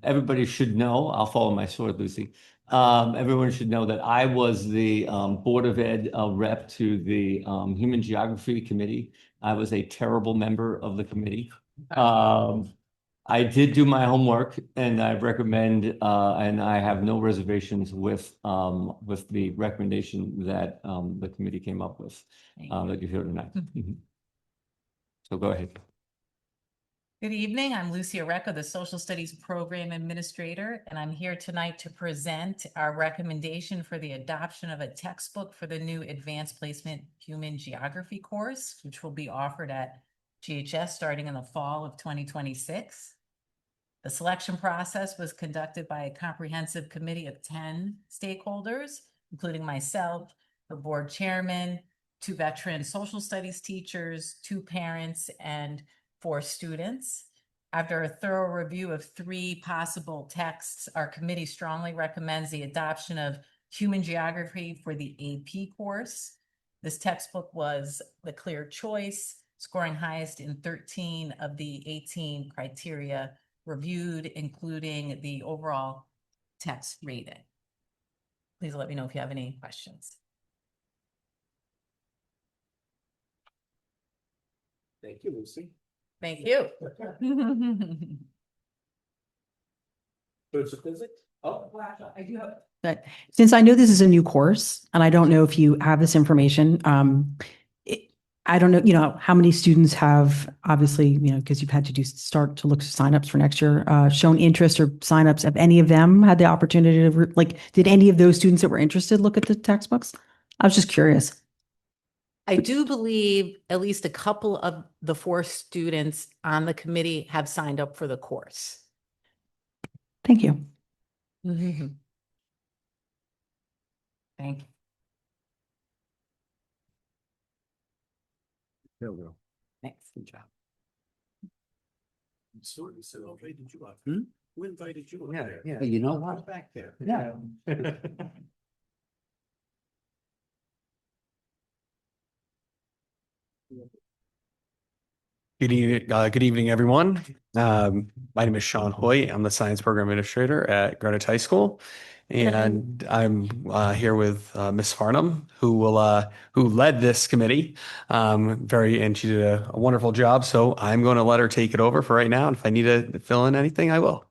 everybody should know, I'll follow my sword, Lucy. Everyone should know that I was the Board of Ed rep to the Human Geography Committee. I was a terrible member of the committee. I did do my homework, and I recommend, and I have no reservations with the recommendation that the committee came up with that you hear tonight. So go ahead. Good evening. I'm Lucy Areco, the Social Studies Program Administrator, and I'm here tonight to present our recommendation for the adoption of a textbook for the new Advanced Placement Human Geography course, which will be offered at GHS starting in the fall of 2026. The selection process was conducted by a comprehensive committee of 10 stakeholders, including myself, the board chairman, 2 veteran social studies teachers, 2 parents, and 4 students. After a thorough review of 3 possible texts, our committee strongly recommends the adoption of Human Geography for the AP course. This textbook was the clear choice, scoring highest in 13 of the 18 criteria reviewed, including the overall text rating. Please let me know if you have any questions. Thank you, Lucy. Thank you. There's a physics? Oh, I do have. But since I know this is a new course, and I don't know if you have this information, I don't know, how many students have obviously, because you've had to start to look for signups for next year, shown interest or signups. Have any of them had the opportunity to did any of those students that were interested look at the textbooks? I was just curious. I do believe at least a couple of the 4 students on the committee have signed up for the course. Thank you. Thank you. There we go. Thanks. Good job. So we said, who invited you up? Who invited you up there? Yeah. You know what? Back there. Yeah. Good evening, everyone. My name is Sean Hoy. I'm the Science Program Administrator at Greenwich High School. And I'm here with Ms. Farnham, who led this committee. And she did a wonderful job. So I'm going to let her take it over for right now. And if I need to fill in anything, I will.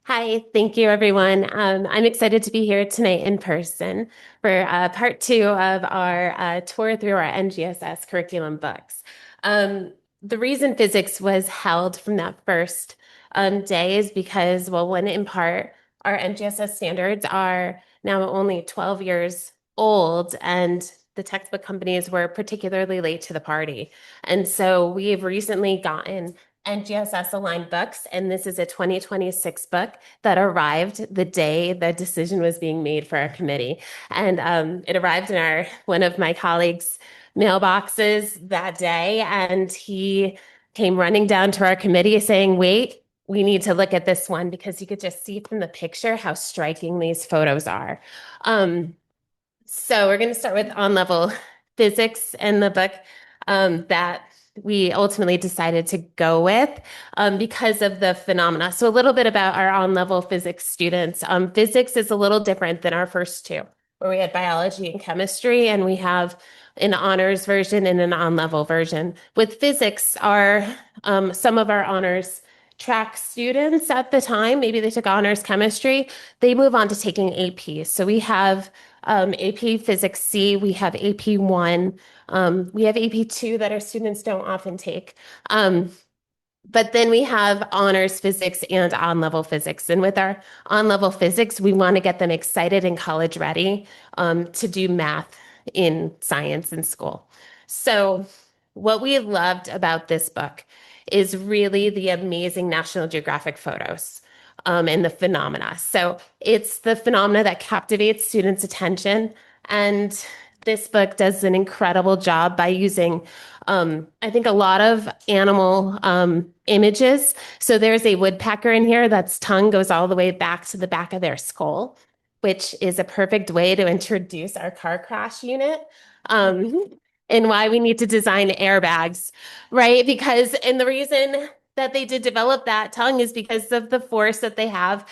Hi, thank you, everyone. I'm excited to be here tonight in person for part 2 of our tour through our NGSS curriculum books. The reason physics was held from that first day is because, well, one, in part, our NGSS standards are now only 12 years old, and the textbook companies were particularly late to the party. And so we've recently gotten NGSS aligned books, and this is a 2026 book that arrived the day the decision was being made for our committee. And it arrived in one of my colleagues' mailboxes that day, and he came running down to our committee saying, wait, we need to look at this one, because you could just see from the picture how striking these photos are. So we're going to start with on-level physics and the book that we ultimately decided to go with because of the phenomena. So a little bit about our on-level physics students. Physics is a little different than our first two, where we had biology and chemistry, and we have an honors version and an on-level version. With physics, some of our honors track students at the time, maybe they took honors chemistry, they move on to taking AP. So we have AP Physics C, we have AP 1, we have AP 2 that our students don't often take. But then we have honors physics and on-level physics. And with our on-level physics, we want to get them excited and college ready to do math in science in school. So what we loved about this book is really the amazing National Geographic photos and the phenomena. So it's the phenomena that captivates students' attention. And this book does an incredible job by using, I think, a lot of animal images. So there's a woodpecker in here that's tongue goes all the way back to the back of their skull, which is a perfect way to introduce our car crash unit. And why we need to design airbags, right? And the reason that they did develop that tongue is because of the force that they have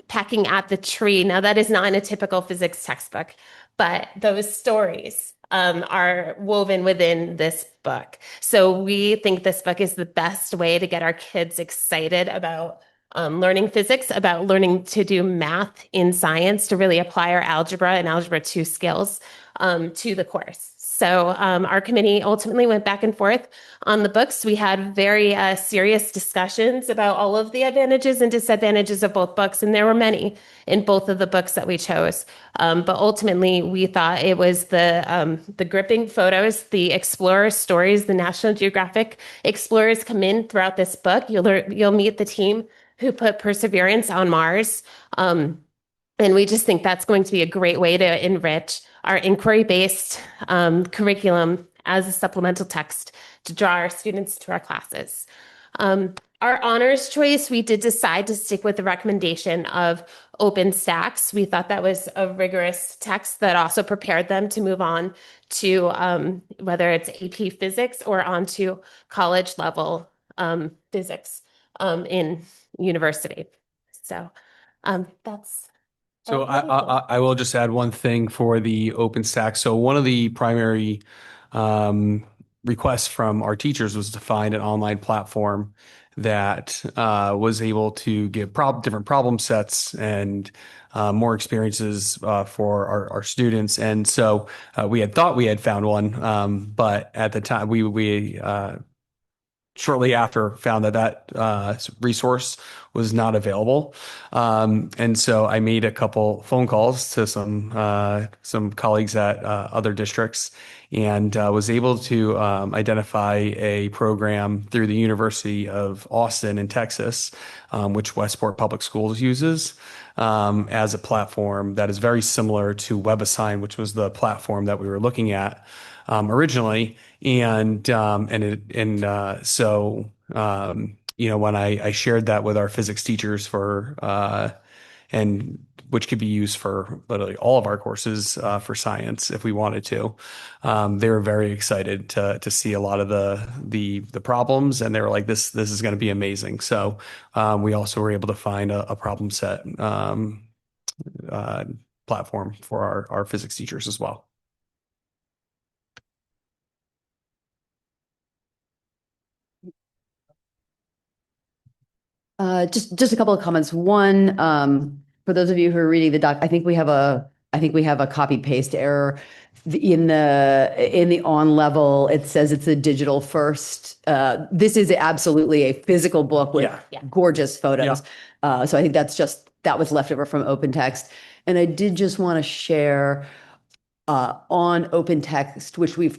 pecking at the tree. Now, that is not in a typical physics textbook, but those stories are woven within this book. So we think this book is the best way to get our kids excited about learning physics, about learning to do math in science, to really apply our algebra and algebra 2 skills to the course. So our committee ultimately went back and forth on the books. We had very serious discussions about all of the advantages and disadvantages of both books, and there were many in both of the books that we chose. But ultimately, we thought it was the gripping photos, the explorer stories, the National Geographic explorers come in throughout this book. You'll meet the team who put Perseverance on Mars. And we just think that's going to be a great way to enrich our inquiry-based curriculum as a supplemental text to draw our students to our classes. Our honors choice, we did decide to stick with the recommendation of OpenStax. We thought that was a rigorous text that also prepared them to move on to whether it's AP Physics or onto college level physics in university. So that's... So I will just add one thing for the OpenStax. So one of the primary requests from our teachers was to find an online platform that was able to give different problem sets and more experiences for our students. And so we had thought we had found one, but at the time we shortly after found that resource was not available. And so I made a couple phone calls to some colleagues at other districts and was able to identify a program through the University of Austin in Texas, which Westport Public Schools uses as a platform that is very similar to WebAssign, which was the platform that we were looking at originally. When I shared that with our physics teachers and which could be used for literally all of our courses for science if we wanted to, they were very excited to see a lot of the problems, and they were like, this is going to be amazing. So we also were able to find a problem set platform for our physics teachers as well. Just a couple of comments. One, for those of you who are reading the doc, I think we have a copy paste error in the on level. It says it's a digital first. This is absolutely a physical book with gorgeous photos. So I think that was left over from OpenText. And I did just want to share on OpenText, which we've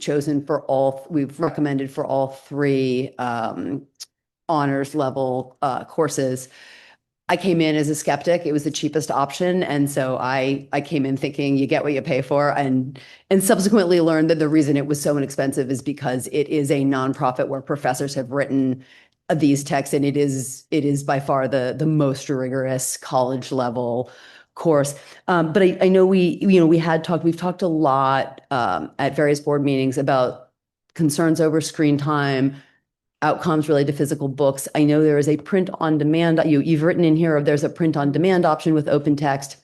recommended for all three honors level courses. I came in as a skeptic. It was the cheapest option. And so I came in thinking you get what you pay for, and subsequently learned that the reason it was so inexpensive is because it is a nonprofit where professors have written these texts, and it is by far the most rigorous college level course. But I know we've talked a lot at various board meetings about concerns over screen time, outcomes related to physical books. I know there is a print on demand. You've written in here there's a print on demand option with OpenText.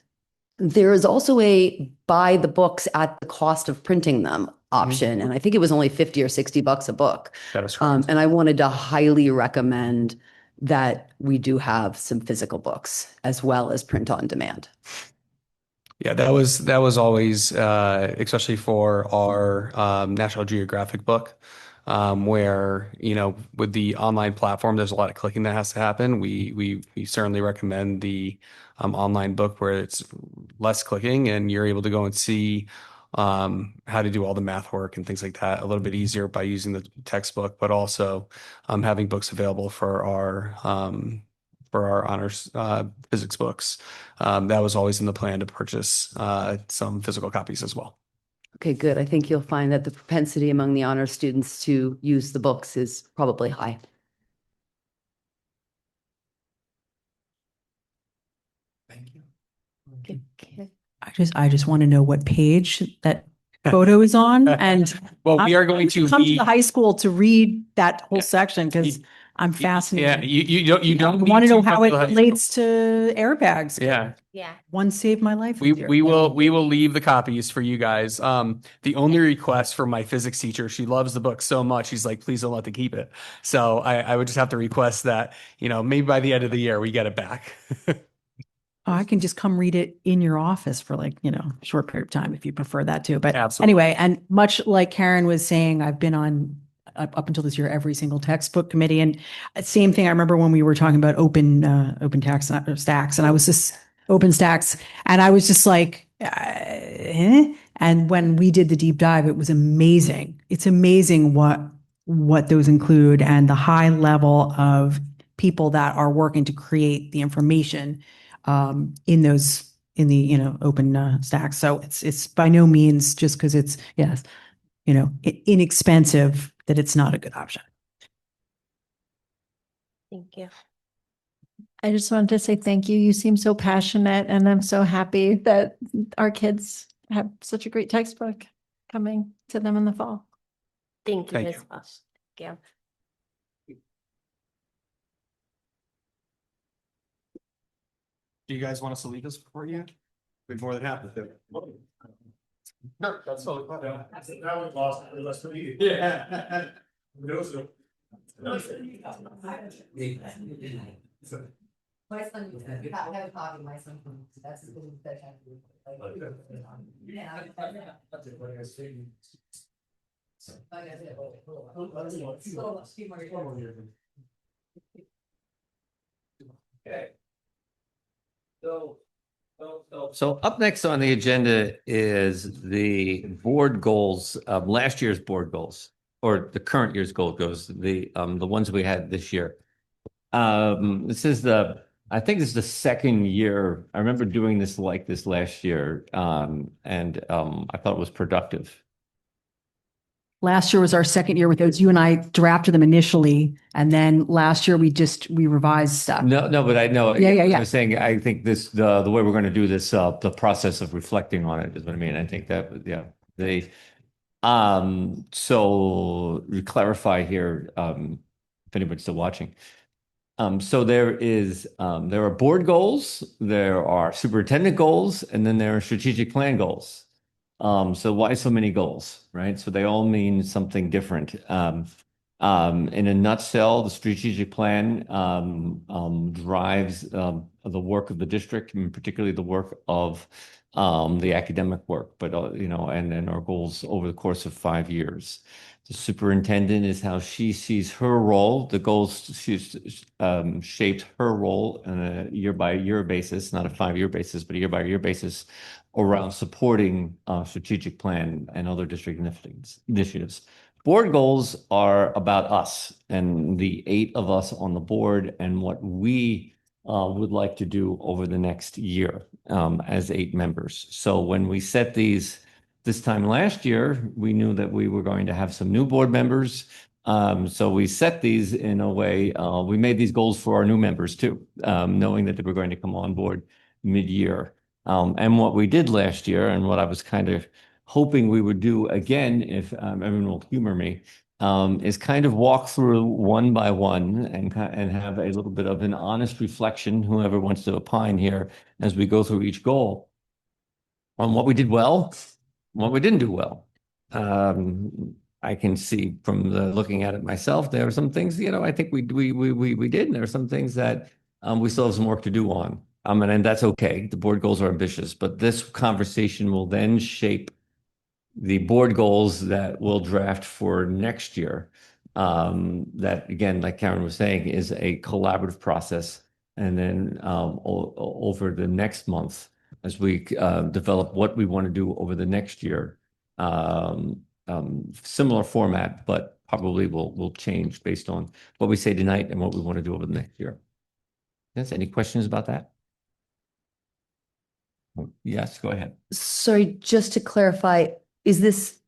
There is also a buy the books at the cost of printing them option. And I think it was only $50 or $60 a book. That is correct. And I wanted to highly recommend that we do have some physical books as well as print on demand. Yeah, that was always, especially for our National Geographic book, where, with the online platform, there's a lot of clicking that has to happen. We certainly recommend the online book where it's less clicking and you're able to go and see how to do all the math work and things like that a little bit easier by using the textbook, but also having books available for our honors physics books. That was always in the plan to purchase some physical copies as well. Okay, good. I think you'll find that the propensity among the honor students to use the books is probably high. Thank you. Okay. I just want to know what page that photo is on, and well, we are going to come to the high school to read that whole section because I'm fascinated. Yeah, you don't want to need know how come it to the high relates to airbags. Yeah. One saved my life. We will leave the copies for you guys. The only request for my physics teacher, she loves the book so much, she's like, please don't let them keep it. So I would just have to request that, maybe by the end of the year we get it back. Oh, I can just come read it in your office for a short period of time if you prefer that too. But Absolutely. Anyway, and much like Karen was saying, I've been on up until this year every single textbook committee, and same thing. I remember when we were talking about open stacks, and I was just OpenStax, and I was just like, and when we did the deep dive, it was amazing. It's amazing what those include and the high level of people that are working to create the information in the open stacks. So it's by no means just because it's inexpensive that it's not a good option. Thank you. I just wanted to say thank you. You seem so passionate, and I'm so happy that our kids have such a great textbook coming to them in the fall. Thank you Thank as you. well. Thank you. Do you guys want us to leave this for you? We'd more than happy to. No, that's totally fine. That was lost. Let's leave. Yeah. My son, have a copy. My son, that's his little bedtime. Okay. So up next on the agenda is the board goals, last year's board goals, or the current year's goals, the ones we had this year. I think this is the second year. I remember doing this like this last year, and I thought it was productive. Last year was our second year with those. You and I drafted them initially, and then last year we revised stuff. No, but I know. Yeah. I was saying, I think the way we're going to do this, the process of reflecting on it is what I mean. I think that, so we clarify here, if anybody's still watching. So there are board goals, there are superintendent goals, and then there are strategic plan goals. So why so many goals, right? So they all mean something different. In a nutshell, the strategic plan drives the work of the district, and particularly the work of the academic work, but and then our goals over the course of 5 years. The superintendent is how she sees her role. The goals she's shaped her role on a year-by-year basis, not a 5-year basis, but a year-by-year basis around supporting strategic plan and other district initiatives. Board goals are about us and the 8 of us on the board and what we would like to do over the next year as 8 members. So when we set these this time last year, we knew that we were going to have some new board members. So we set these in a way, we made these goals for our new members too, knowing that they were going to come on board mid-year. And what we did last year, and what I was kind of hoping we would do again, if everyone will humor me, is kind of walk through one by one and have a little bit of an honest reflection, whoever wants to opine here, as we go through each goal on what we did well, what we didn't do well. I can see from looking at it myself, there are some things, I think we did, and there are some things that we still have some work to do on. And that's okay. The board goals are ambitious, but this conversation will then shape the board goals that we'll draft for next year. That, again, like Karen was saying, is a collaborative process. And then over the next month, as we develop what we want to do over the next year, similar format, but probably will change based on what we say tonight and what we want to do over the next year. Yes, any questions about that? Yes, go ahead. Sorry, just to clarify, is this,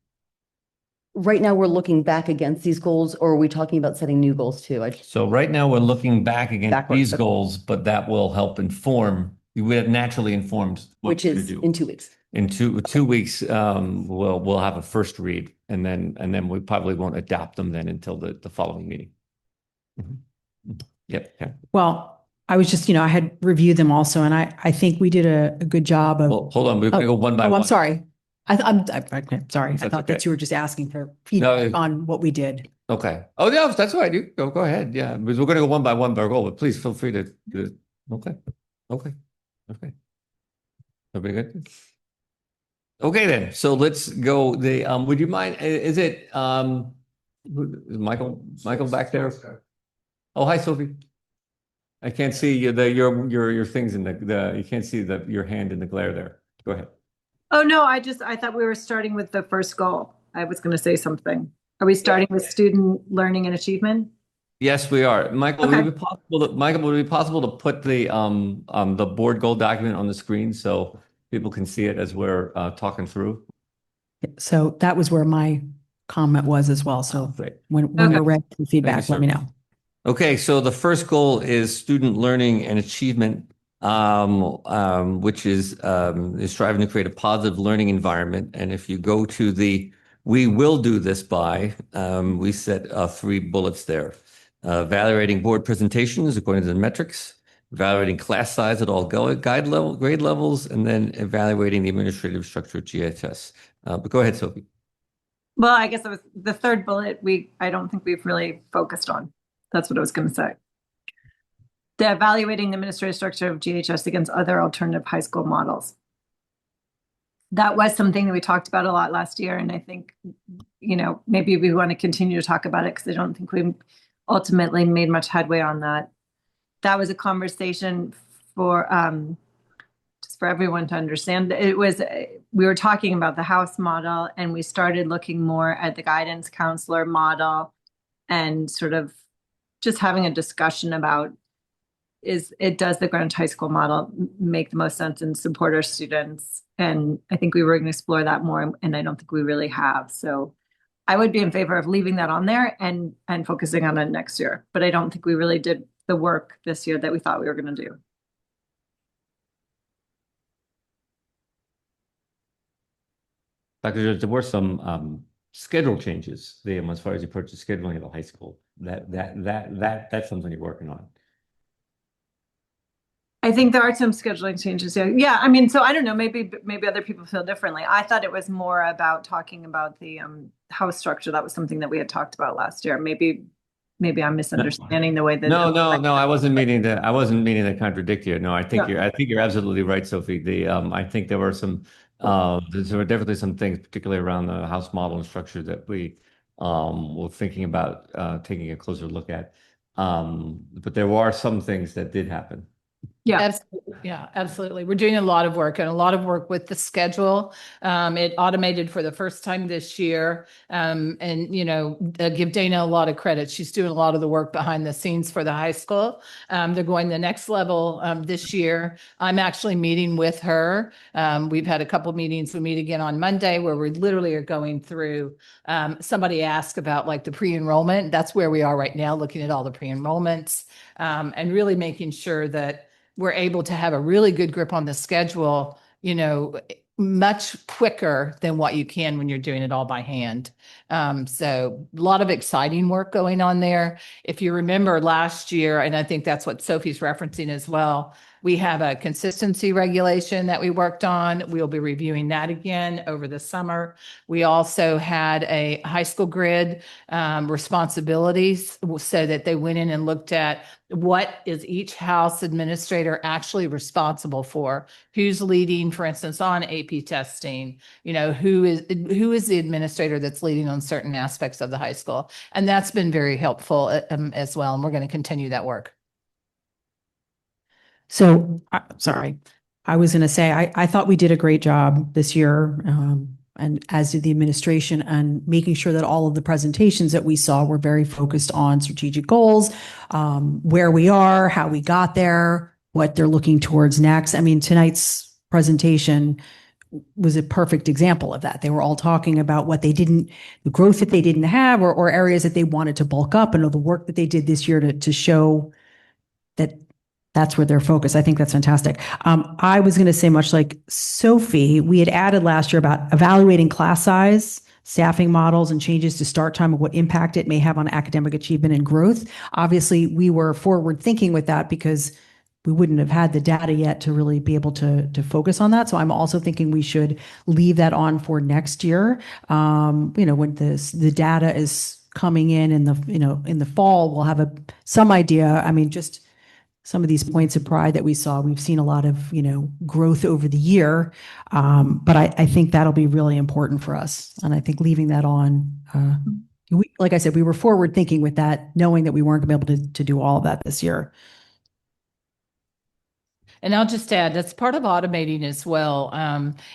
right now we're looking back against these goals, or are we talking about setting new goals too? So right now we're looking back against Backwards, these okay. goals, but that will help inform, we have naturally informed what Which to is do. in 2 weeks. In two weeks, we'll have a first read, and then we probably won't adopt them then until the following meeting. Yep. Yeah. Well, I was just, I had reviewed them also, and I think we did a good job of. Well, hold on, we're going to go one by Oh, one. I'm sorry. I'm sorry. I That's thought that okay. you were just asking for feedback on what we did. Okay. Oh, yeah, that's what I do. Go ahead. Yeah, because we're going to go one by one by goal, but please feel free to. Okay. Everybody good? Okay, then. So let's go. Would you mind? Is it is Michael back there? Oh, hi, Sophie. I can't see your things in you can't see your hand in the glare there. Go ahead. Oh, no, I thought we were starting with the first goal. I was going to say something. Are we starting with student learning and achievement? Yes, we are. Michael, Okay. would it be possible to put the board goal document on the screen so people can see it as we're talking through? So that was where my comment was as well. So Great. when we're ready for feedback, sir. let me know. Okay, so the first goal is student learning and achievement, which is striving to create a positive learning environment. And if you go to we will do this by, we set 3 bullets there. Evaluating board presentations according to the metrics, evaluating class size at all grade levels, and then evaluating the administrative structure of GHS. But go ahead, Sophie. Well, I guess it was the third bullet. I don't think we've really focused on. That's what I was going to say. The evaluating the administrative structure of GHS against other alternative high school models. That was something that we talked about a lot last year. And I think, maybe we want to continue to talk about it because I don't think we ultimately made much headway on that. That was a conversation for, just for everyone to understand. We were talking about the house model, and we started looking more at the guidance counselor model and sort of just having a discussion about does the Greenwich High School model make the most sense and support our students? And I think we were going to explore that more, and I don't think we really have. So I would be in favor of leaving that on there and focusing on it next year. But I don't think we really did the work this year that we thought we were going to do. Dr. Judge, there were some schedule changes as far as the approach to scheduling at the high school. That's something you're working on. I think there are some scheduling changes. Yeah. I mean, so I don't know, maybe other people feel differently. I thought it was more about talking about the house structure. That was something that we had talked about last year. Maybe I'm misunderstanding the way that. No, I wasn't meaning to contradict you. No, I think you're absolutely right, Sophie. I think there were there were definitely some things, particularly around the house model and structure, that we were thinking about taking a closer look at. But there were some things that did happen. Yeah. Absolutely. Yeah, absolutely. We're doing a lot of work with the schedule. It automated for the first time this year. And, give Dana a lot of credit. She's doing a lot of the work behind the scenes for the high school. They're going the next level this year. I'm actually meeting with her. We've had a couple meetings. We meet again on Monday where we literally are going through, somebody asked about like the pre-enrollment. That's where we are right now, looking at all the pre-enrollments and really making sure that we're able to have a really good grip on the schedule, much quicker than what you can when you're doing it all by hand. So a lot of exciting work going on there. If you remember last year, and I think that's what Sophie's referencing as well, we have a consistency regulation that we worked on. We'll be reviewing that again over the summer. We also had a high school grid responsibilities, so that they went in and looked at what is each house administrator actually responsible for, who's leading, for instance, on AP testing, who is the administrator that's leading on certain aspects of the high school. And that's been very helpful as well. And we're going to continue that work. So, sorry, I was going to say, I thought we did a great job this year, and as did the administration, and making sure that all of the presentations that we saw were very focused on strategic goals, where we are, how we got there, what they're looking towards next. I mean, tonight's presentation was a perfect example of that. They were all talking about the growth that they didn't have, or areas that they wanted to bulk up, and the work that they did this year to show that that's where they're focused. I think that's fantastic. I was going to say, much like Sophie, we had added last year about evaluating class size, staffing models, and changes to start time, and what impact it may have on academic achievement and growth. Obviously, we were forward thinking with that because we wouldn't have had the data yet to really be able to focus on that. So I'm also thinking we should leave that on for next year. When the data is coming in the fall, we'll have some idea. I mean, just some of these points of pride that we saw, we've seen a lot of, growth over the year. But I think that'll be really important for us. And I think leaving that on, like I said, we were forward thinking with that, knowing that we weren't going to be able to do all of that this year. And I'll just add, that's part of automating as well.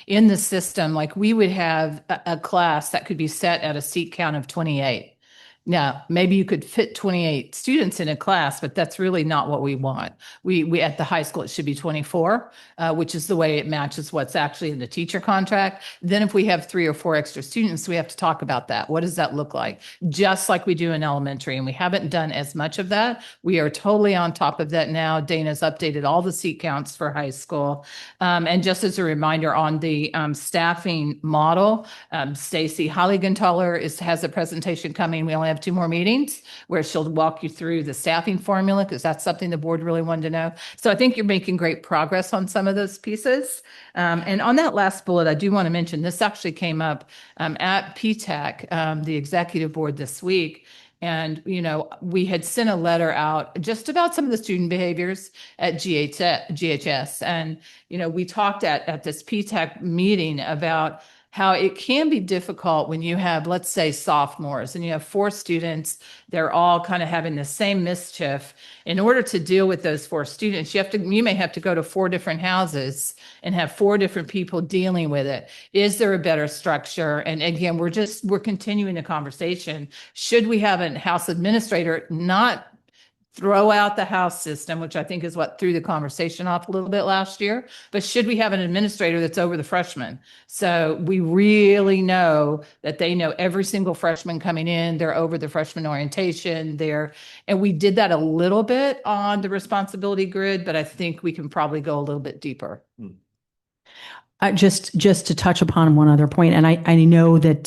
In the system, like we would have a class that could be set at a seat count of 28. Now, maybe you could fit 28 students in a class, but that's really not what we want. We at the high school, it should be 24, which is the way it matches what's actually in the teacher contract. Then if we have 3 or 4 extra students, we have to talk about that. What does that look like? Just like we do in elementary, and we haven't done as much of that. We are totally on top of that now. Dana's updated all the seat counts for high school. And just as a reminder on the staffing model, Stacy Holligenthaler has a presentation coming. We only have 2 more meetings where she'll walk you through the staffing formula, because that's something the board really wanted to know. So I think you're making great progress on some of those pieces. And on that last bullet, I do want to mention, this actually came up at PTAC, the executive board this week. And, we had sent a letter out just about some of the student behaviors at GHS. And, we talked at this PTAC meeting about how it can be difficult when you have, let's say, sophomores, and you have 4 students, they're all kind of having the same mischief. In order to deal with those 4 students, you may have to go to 4 different houses and have 4 different people dealing with it. Is there a better structure? And again, we're continuing the conversation. Should we have a house administrator not throw out the house system, which I think is what threw the conversation off a little bit last year, but should we have an administrator that's over the freshmen? So we really know that they know every single freshman coming in, they're over the freshman orientation and we did that a little bit on the responsibility grid, but I think we can probably go a little bit deeper. Just to touch upon one other point, and I know that,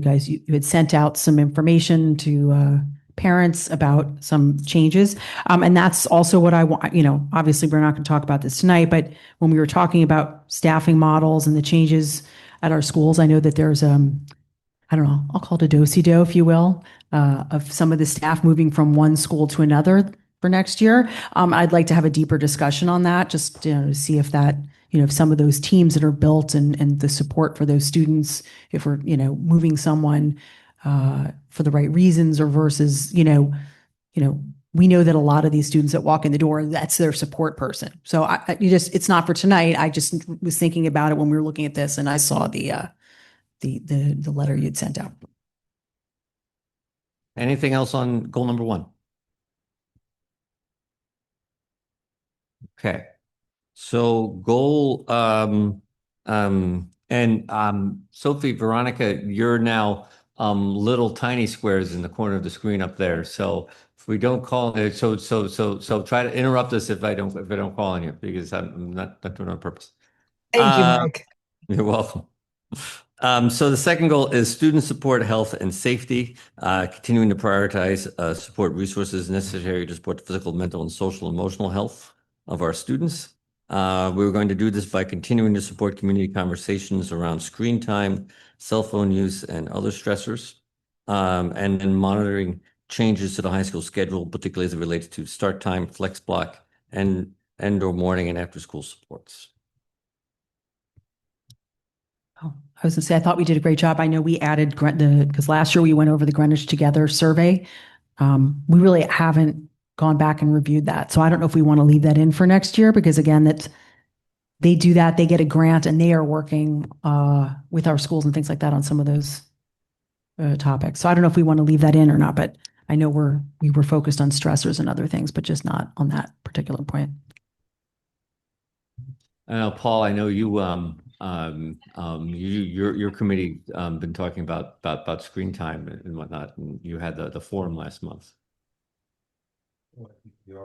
guys, you had sent out some information to parents about some changes. And that's also what I want, obviously we're not going to talk about this tonight, but when we were talking about staffing models and the changes at our schools, I know that there's, I don't know, I'll call it a do-si-do, if you will, of some of the staff moving from one school to another for next year. I'd like to have a deeper discussion on that, just to see if that, if some of those teams that are built and the support for those students, if we're, moving someone for the right reasons or versus, we know that a lot of these students that walk in the door, that's their support person. So it's not for tonight. I just was thinking about it when we were looking at this and I saw the letter you'd sent out. Anything else on goal number 1? Okay. So goal, Sophie, Veronica, you're now little tiny squares in the corner of the screen up there. So if we don't call it, so try to interrupt us if I don't call on you, because I'm not doing it on purpose. Thank you, Mike. You're welcome. So the second goal is student support, health, and safety, continuing to prioritize support resources necessary to support the physical, mental, and social, emotional health of our students. We're going to do this by continuing to support community conversations around screen time, cell phone use, and other stressors, and then monitoring changes to the high school schedule, particularly as it relates to start time, flex block, and or morning and after school supports. Oh, I was gonna say, I thought we did a great job. I know we added because last year we went over the Greenwich Together survey. We really haven't gone back and reviewed that. So I don't know if we want to leave that in for next year, because again, they do that, they get a grant and they are working with our schools and things like that on some of those topics. So I don't know if we want to leave that in or not, but I know we were focused on stressors and other things, but just not on that particular point. Paul, I know you your committee been talking about screen time and whatnot, and you had the forum last month. You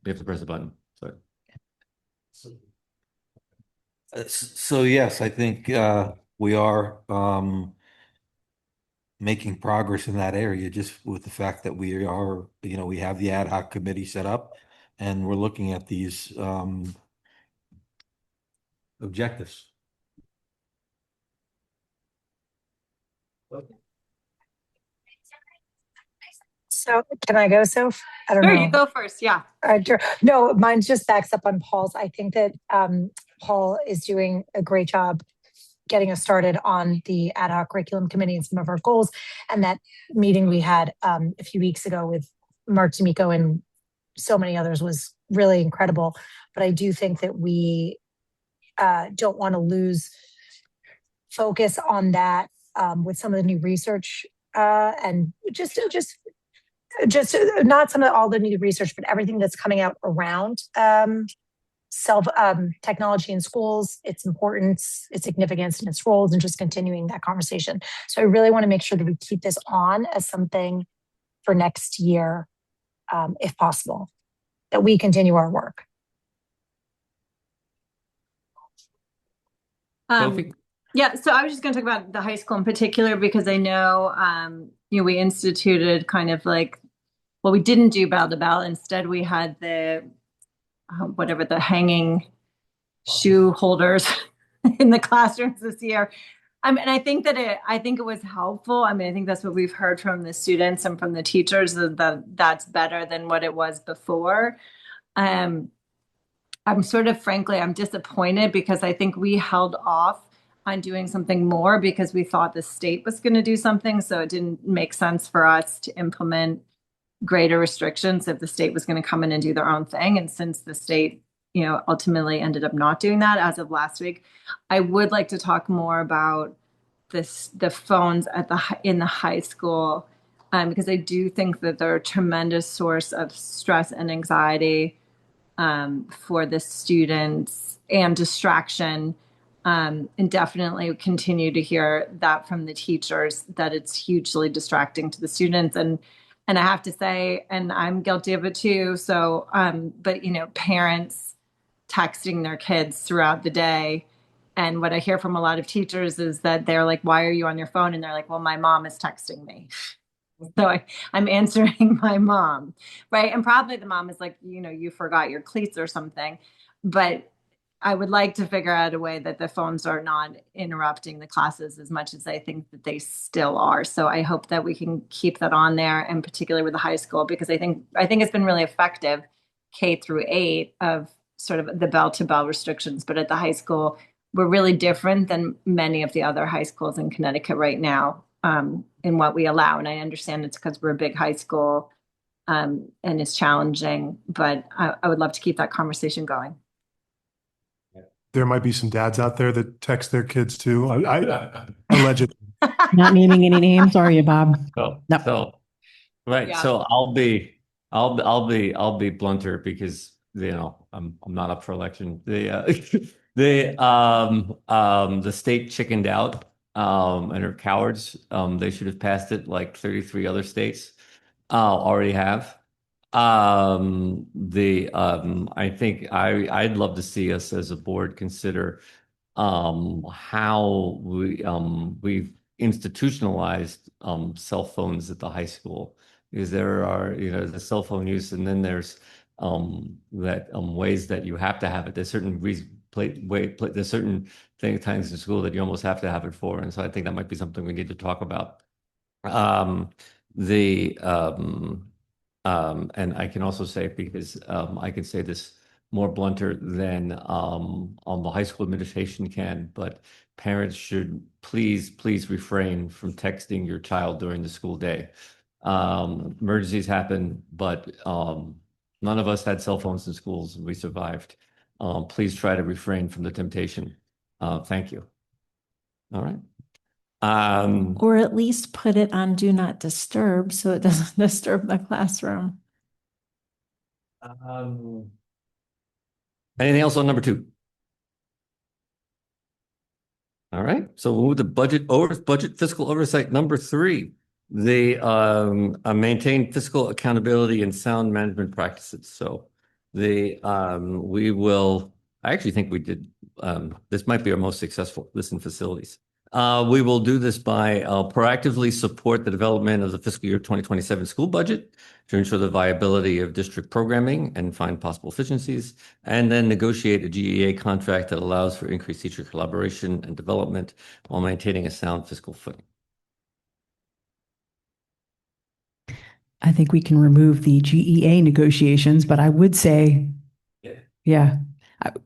have to press the button. Sorry. So yes, I think we are making progress in that area, just with the fact that we are, we have the ad hoc committee set up and we're looking at these objectives. So can I go, Soph? I don't Sure, know. you go first. Yeah. Sure. No, mine just backs up on Paul's. I think that Paul is doing a great job getting us started on the ad hoc curriculum committee and some of our goals. And that meeting we had a few weeks ago with Mark D'Amico and so many others was really incredible. But I do think that we don't want to lose focus on that with some of the new research and just not all the new research, but everything that's coming out around technology in schools, its importance, its significance, and its roles, and just continuing that conversation. So I really want to make sure that we keep this on as something for next year, if possible, that we continue our work. Yeah, so I was just going to talk about the high school in particular, because I know, we instituted kind of like, well, we didn't do bell to bell. Instead, we had the hanging shoe holders in the classrooms this year. And I think it was helpful. I think that's what we've heard from the students and from the teachers, that's better than what it was before. I'm frankly, I'm disappointed, because I think we held off on doing something more because we thought the state was going to do something. So it didn't make sense for us to implement greater restrictions if the state was going to come in and do their own thing. And since the state, ultimately ended up not doing that as of last week, I would like to talk more about the phones in the high school, because I do think that they're a tremendous source of stress and anxiety for the students and distraction. And definitely continue to hear that from the teachers, that it's hugely distracting to the students. And I have to say, and I'm guilty of it too. So, but parents texting their kids throughout the day. And what I hear from a lot of teachers is that they're like, why are you on your phone? And they're like, well, my mom is texting me. So I'm answering my mom, right? And probably the mom is like, you forgot your cleats or something. But I would like to figure out a way that the phones are not interrupting the classes as much as I think that they still are. So I hope that we can keep that on there, and particularly with the high school, because I think it's been really effective K-8 of sort of the bell to bell restrictions. But at the high school, we're really different than many of the other high schools in Connecticut right now, in what we allow. And I understand it's because we're a big high school, and it's challenging, but I would love to keep that conversation going. There might be some dads out there that text their kids too. Allegedly. Not naming any names, are you, Bob? So, No. Right. Yeah. So I'll be blunter because I'm not up for election. The state chickened out and are cowards. They should have passed it like 33 other states already have. I think I'd love to see us as a board consider how we've institutionalized cell phones at the high school, because there are the cell phone use, and then there's ways that you have to have it. There's certain there's certain times in school that you almost have to have it for, and so I think that might be something we need to talk about. And I can also say, because I can say this more blunter than the high school administration can, but parents should please refrain from texting your child during the school day. Emergencies happen, but none of us had cell phones in schools and we survived. Please try to refrain from the temptation. Thank you. All right. Or at least put it on do not disturb so it doesn't disturb the classroom. Anything else on number 2? All right, so we'll move to budget fiscal oversight number 3. The maintain fiscal accountability and sound management practices. So I actually think we did, this might be our most successful in facilities. We will do this by proactively support the development of the fiscal year 2027 school budget to ensure the viability of district programming and find possible efficiencies, and then negotiate a GEA contract that allows for increased teacher collaboration and development while maintaining a sound fiscal footing. I think we can remove the GEA negotiations, but I would say,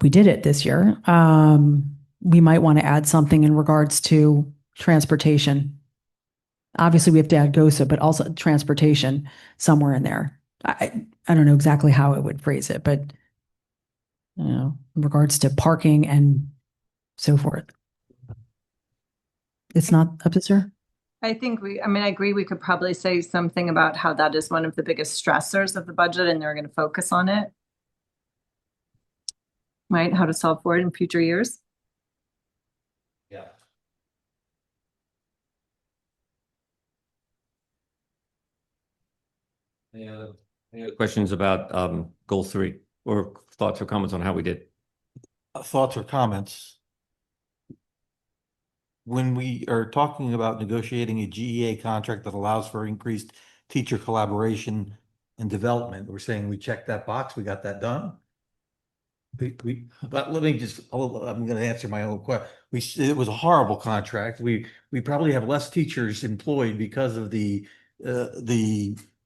we did it this year. We might want to add something in regards to transportation. Obviously, we have to add GOSA, but also transportation somewhere in there. I don't know exactly how I would phrase it, but in regards to parking and so forth. It's not up to sir. I think I agree. We could probably say something about how that is one of the biggest stressors of the budget, and they're going to focus on it. Right? How to solve for it in future years. Yeah. Any other questions about goal 3, or thoughts or comments on how we did? Thoughts or comments? When we are talking about negotiating a GEA contract that allows for increased teacher collaboration and development, we're saying we checked that box, we got that done. But let me I'm going to answer my own question. It was a horrible contract. We probably have less teachers employed because of the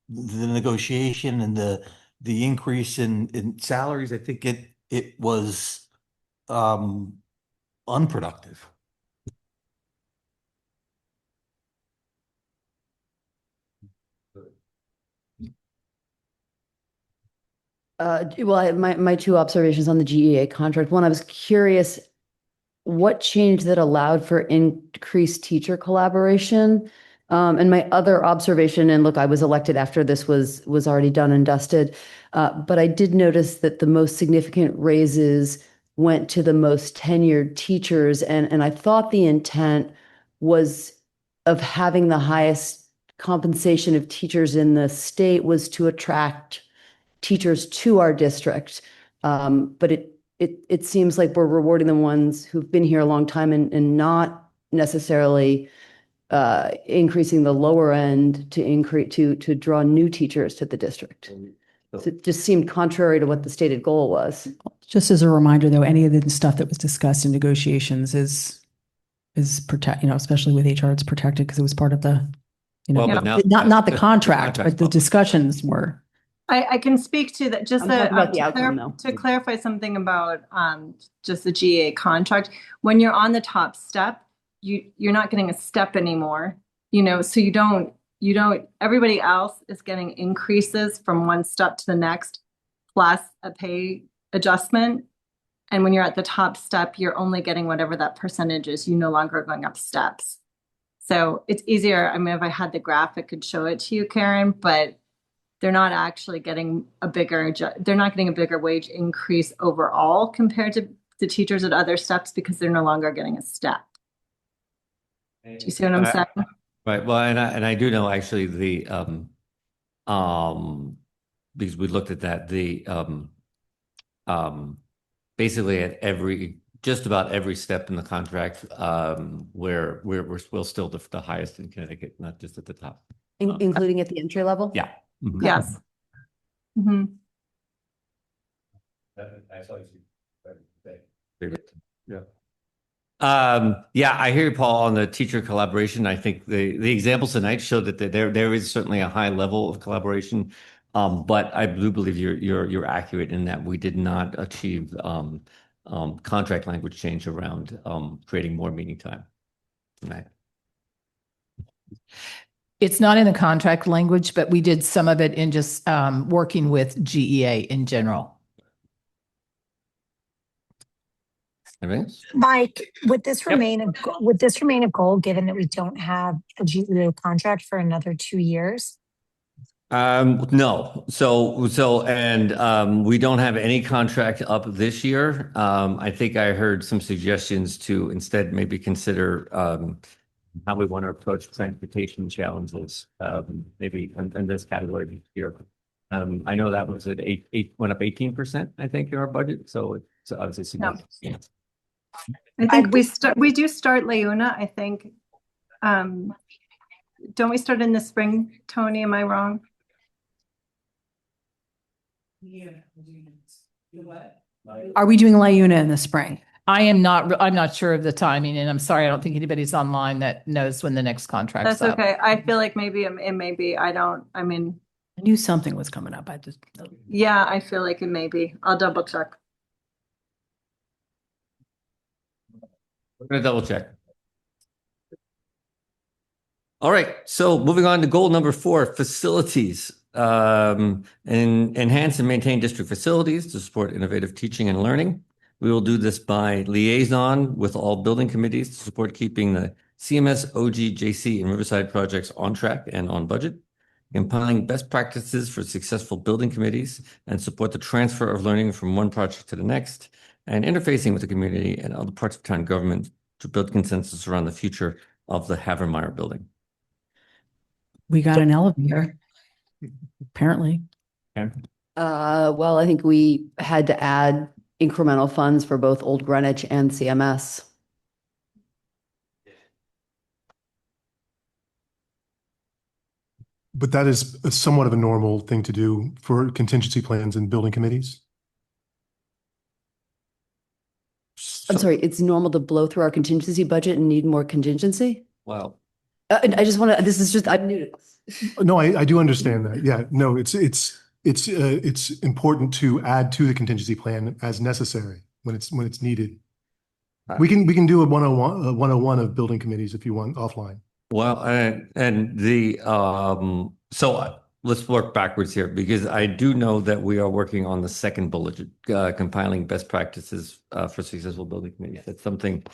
negotiation and the increase in salaries. I think it was unproductive. Well, my 2 observations on the GEA contract. One, I was curious what changed that allowed for increased teacher collaboration. And my other observation, and look, I was elected after this was already done and dusted, but I did notice that the most significant raises went to the most tenured teachers, and I thought the intent was of having the highest compensation of teachers in the state was to attract teachers to our district. But it seems like we're rewarding the ones who've been here a long time and not necessarily increasing the lower end to increase, to draw new teachers to the district. So it just seemed contrary to what the stated goal was. Just as a reminder, though, any of the stuff that was discussed in negotiations is protect, especially with HR, it's protected because it was part of the, Well, but now- not the contract, contract's but the public. discussions were. I can speak to that, just I'm talking about the to outcome, though. to clarify something about just the GA contract. When you're on the top step, you're not getting a step anymore, so you don't, everybody else is getting increases from one step to the next, plus a pay adjustment. And when you're at the top step, you're only getting whatever that percentage is. You no longer are going up steps. So it's easier. I mean, if I had the graph, I could show it to you, Karen, but they're not actually getting they're not getting a bigger wage increase overall compared to the teachers at other steps because they're no longer getting a step. Do you see what I'm saying? Right. Well, and I do know actually because we looked at that, basically at just about every step in the contract, where we're still the highest in Connecticut, not just at the top. Including at the entry level? Yeah. Mhm. Yes. Mm-hmm. Yeah, I hear you, Paul, on the teacher collaboration. I think the examples tonight show that there is certainly a high level of collaboration. But I do believe you're accurate in that we did not achieve contract language change around creating more meeting time tonight. It's not in the contract language, but we did some of it in just working with GEA in general. Mike, would this remain a goal given that we don't have a GEA contract for another 2 years? No. And we don't have any contract up this year. I think I heard some suggestions to instead maybe consider how we want to approach transportation challenges, maybe in this category this year. I know that was at went up 18%, I think, in our budget. So it's obviously significant. Yeah. I think we do start Leuna, I think. Don't we start in the spring, Tony? Am I wrong? Are we doing LiUNA in the spring? I'm not sure of the timing, and I'm sorry, I don't think anybody's online that knows when the next contract's That's up. okay. I feel like maybe it may be. I knew something was coming up. Yeah, I feel like it may be. I'll double check. We're going to double check. All right. So moving on to goal number 4, facilities. And enhance and maintain district facilities to support innovative teaching and learning. We will do this by liaison with all building committees to support keeping the CMS, OG, JC, and Riverside projects on track and on budget. Compiling best practices for successful building committees and support the transfer of learning from one project to the next. And interfacing with the community and other parts of town government to build consensus around the future of the Havermeyer building. We got an elevator, apparently. Well, I think we had to add incremental funds for both Old Greenwich and CMS. But that is somewhat of a normal thing to do for contingency plans and building committees. I'm sorry, it's normal to blow through our contingency budget and need more contingency? Well, I just want to, this is just, I'm new to this. No, I do understand that. Yeah, no, it's important to add to the contingency plan as necessary when it's needed. We can do a 101 of building committees if you want offline. Well, so let's work backwards here because I do know that we are working on the second bullet, compiling best practices for successful building committees. That's something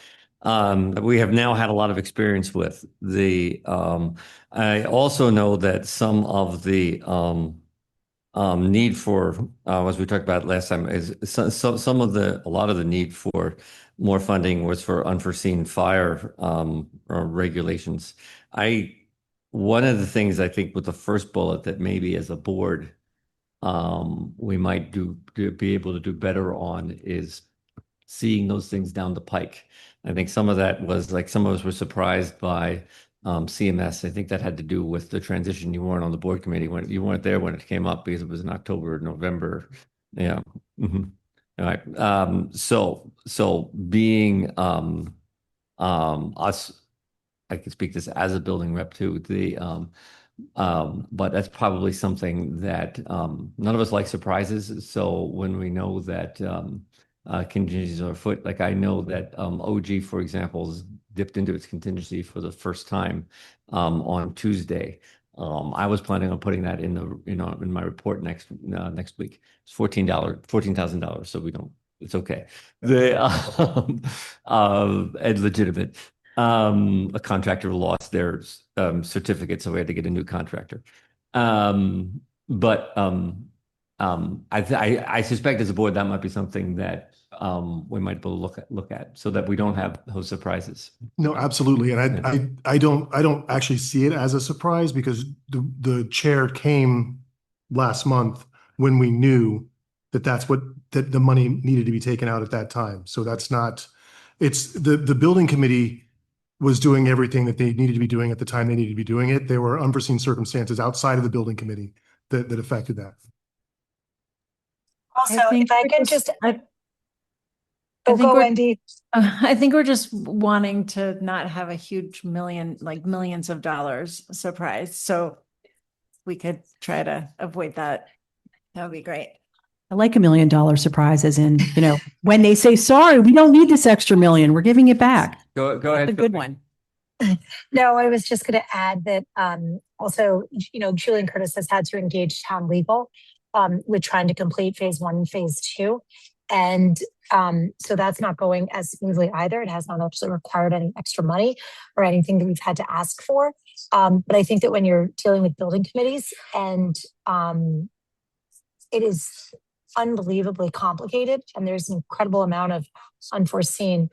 that we have now had a lot of experience with. I also know that some of the need for, as we talked about last time, is a lot of the need for more funding was for unforeseen fire regulations. One of the things I think with the first bullet that maybe as a board we might be able to do better on is seeing those things down the pike. I think some of that was like some of us were surprised by CMS. I think that had to do with the transition. You weren't on the board committee when you weren't there when it came up because it was in October, November. Yeah. Mhm. All right. So being us, I can speak this as a building rep too. But that's probably something that none of us like surprises. So when we know that contingencies are afoot, like I know that OG, for example, has dipped into its contingency for the first time on Tuesday. I was planning on putting that in in my report next week. It's $14,000. So we don't. It's okay. And legitimate. A contractor lost their certificate, so we had to get a new contractor. But I suspect as a board that might be something that we might be able to look at so that we don't have those surprises. No, absolutely. And I don't actually see it as a surprise because the chair came last month when we knew that that the money needed to be taken out at that time. So that's not, it's the building committee was doing everything that they needed to be doing at the time they needed to be doing it. There were unforeseen circumstances outside of the building committee that affected that. Also, if I can just, Wendy. I think we're just wanting to not have a huge millions of dollars surprise. So we could try to avoid that. That would be great. I like $1 million surprise, as in, when they say, sorry, we don't need this extra million, we're giving it back. Go ahead. That's a good one. No, I was just going to add that also, Julian Curtis has had to engage town legal with trying to complete phase 1 and phase 2. And so that's not going as smoothly either. It has not actually required any extra money or anything that we've had to ask for. But I think that when you're dealing with building committees and it is unbelievably complicated and there's an incredible amount of unforeseen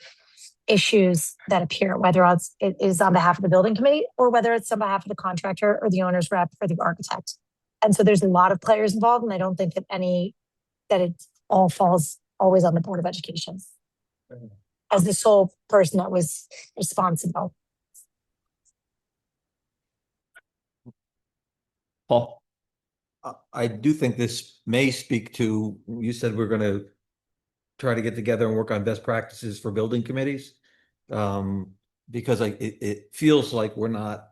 issues that appear, whether it is on behalf of the building committee or whether it's on behalf of the contractor or the owner's rep or the architect. And so there's a lot of players involved, and I don't think that it all falls always on the Board of Education as the sole person that was responsible. Paul? I do think this may speak to, you said we're going to try to get together and work on best practices for building committees. Because it feels like we're not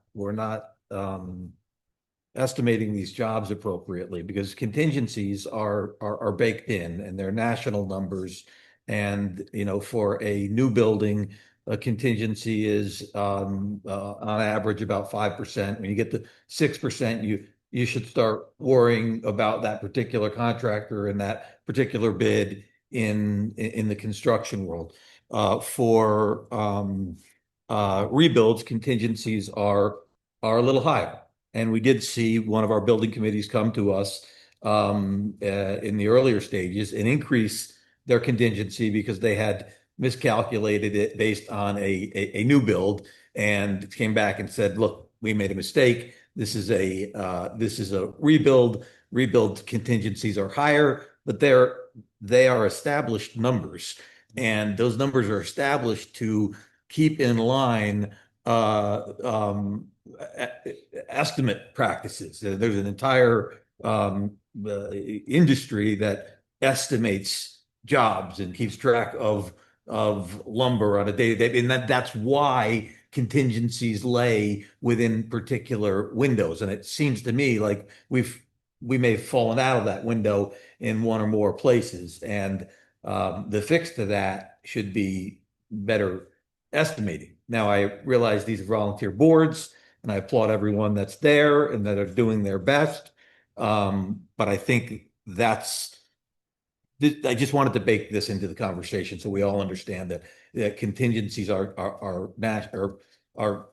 estimating these jobs appropriately because contingencies are baked in and they're national numbers. And, for a new building, a contingency is on average about 5%. When you get to 6%, you should start worrying about that particular contractor and that particular bid in the construction world. For rebuilds, contingencies are a little higher. And we did see one of our building committees come to us in the earlier stages and increase their contingency because they had miscalculated it based on a new build and came back and said, look, we made a mistake. This is a rebuild. Rebuild contingencies are higher, but they are established numbers, and those numbers are established to keep in line estimate practices. There's an entire industry that estimates jobs and keeps track of lumber on a day-to-day, and that's why contingencies lay within particular windows. And it seems to me like we may have fallen out of that window in one or more places. And the fix to that should be better estimating. Now, I realize these are volunteer boards, and I applaud everyone that's there and that are doing their best. But I think I just wanted to bake this into the conversation so we all understand that contingencies are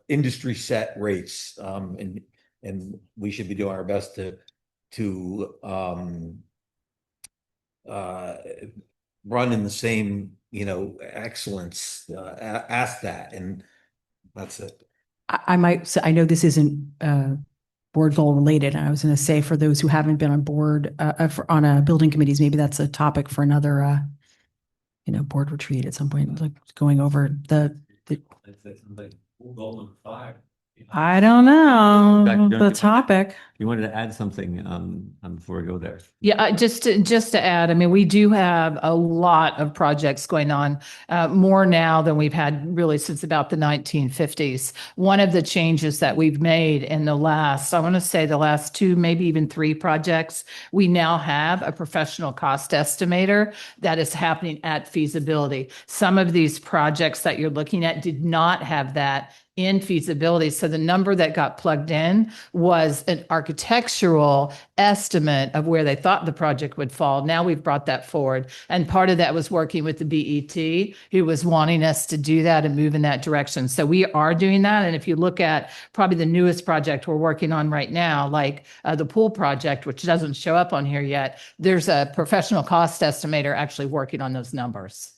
industry set rates, and we should be doing our best to run in the same excellence as that, and that's it. I might say, I know this isn't board goal related. And I was going to say, for those who haven't been on board on a building committees, maybe that's a topic for another, board retreat at some point, like going over the Goal number 5. I don't know Dr. the Jones, topic. You wanted to add something before we go there. Yeah, just to add, I mean, we do have a lot of projects going on, more now than we've had really since about the 1950s. One of the changes that we've made in the last, I want to say the last 2, maybe even 3 projects, we now have a professional cost estimator that is happening at feasibility. Some of these projects that you're looking at did not have that in feasibility. So the number that got plugged in was an architectural estimate of where they thought the project would fall. Now we've brought that forward. And part of that was working with the BET, who was wanting us to do that and move in that direction. So we are doing that. And if you look at probably the newest project we're working on right now, like the pool project, which doesn't show up on here yet, there's a professional cost estimator actually working on those numbers.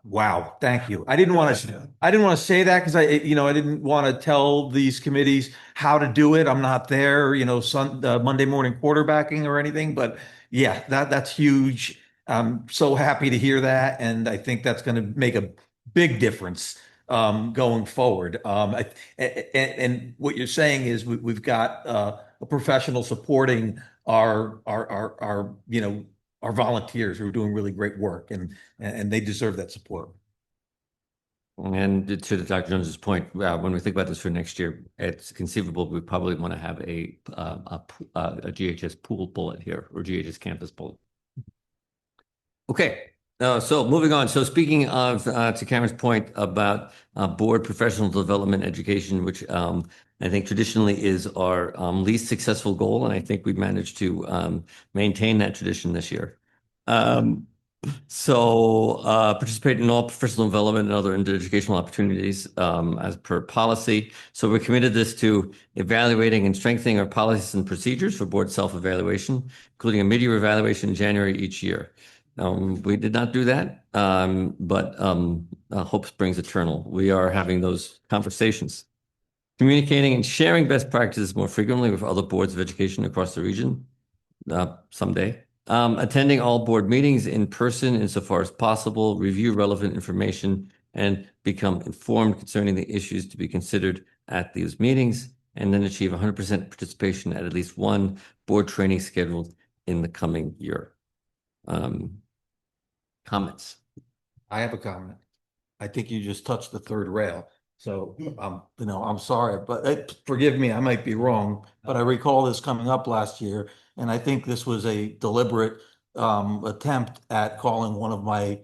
Wow, thank you. I didn't want to say that because I didn't want to tell these committees how to do it. I'm not there, Monday morning quarterbacking or anything, but yeah, that's huge. I'm so happy to hear that. And I think that's going to make a big difference going forward. And what you're saying is we've got a professional supporting our volunteers who are doing really great work, and they deserve that support. And to Dr. Jones's point, when we think about this for next year, it's conceivable we probably want to have a GHS pool bullet here, or GHS campus bullet. Okay, so moving on. So speaking of, to Cameron's point about board professional development education, which I think traditionally is our least successful goal, and I think we've managed to maintain that tradition this year. Participate in all professional development and other educational opportunities as per policy. So we're committed to evaluating and strengthening our policies and procedures for board self-evaluation, including a mid-year evaluation in January each year. We did not do that, but hope springs eternal. We are having those conversations. Communicating and sharing best practices more frequently with other boards of education across the region someday. Attending all board meetings in person insofar as possible, review relevant information, and become informed concerning the issues to be considered at these meetings, and then achieve 100% participation at least one board training scheduled in the coming year. Comments? I have a comment. I think you just touched the third rail. So, I'm sorry, but forgive me, I might be wrong, but I recall this coming up last year, and I think this was a deliberate attempt at calling one of my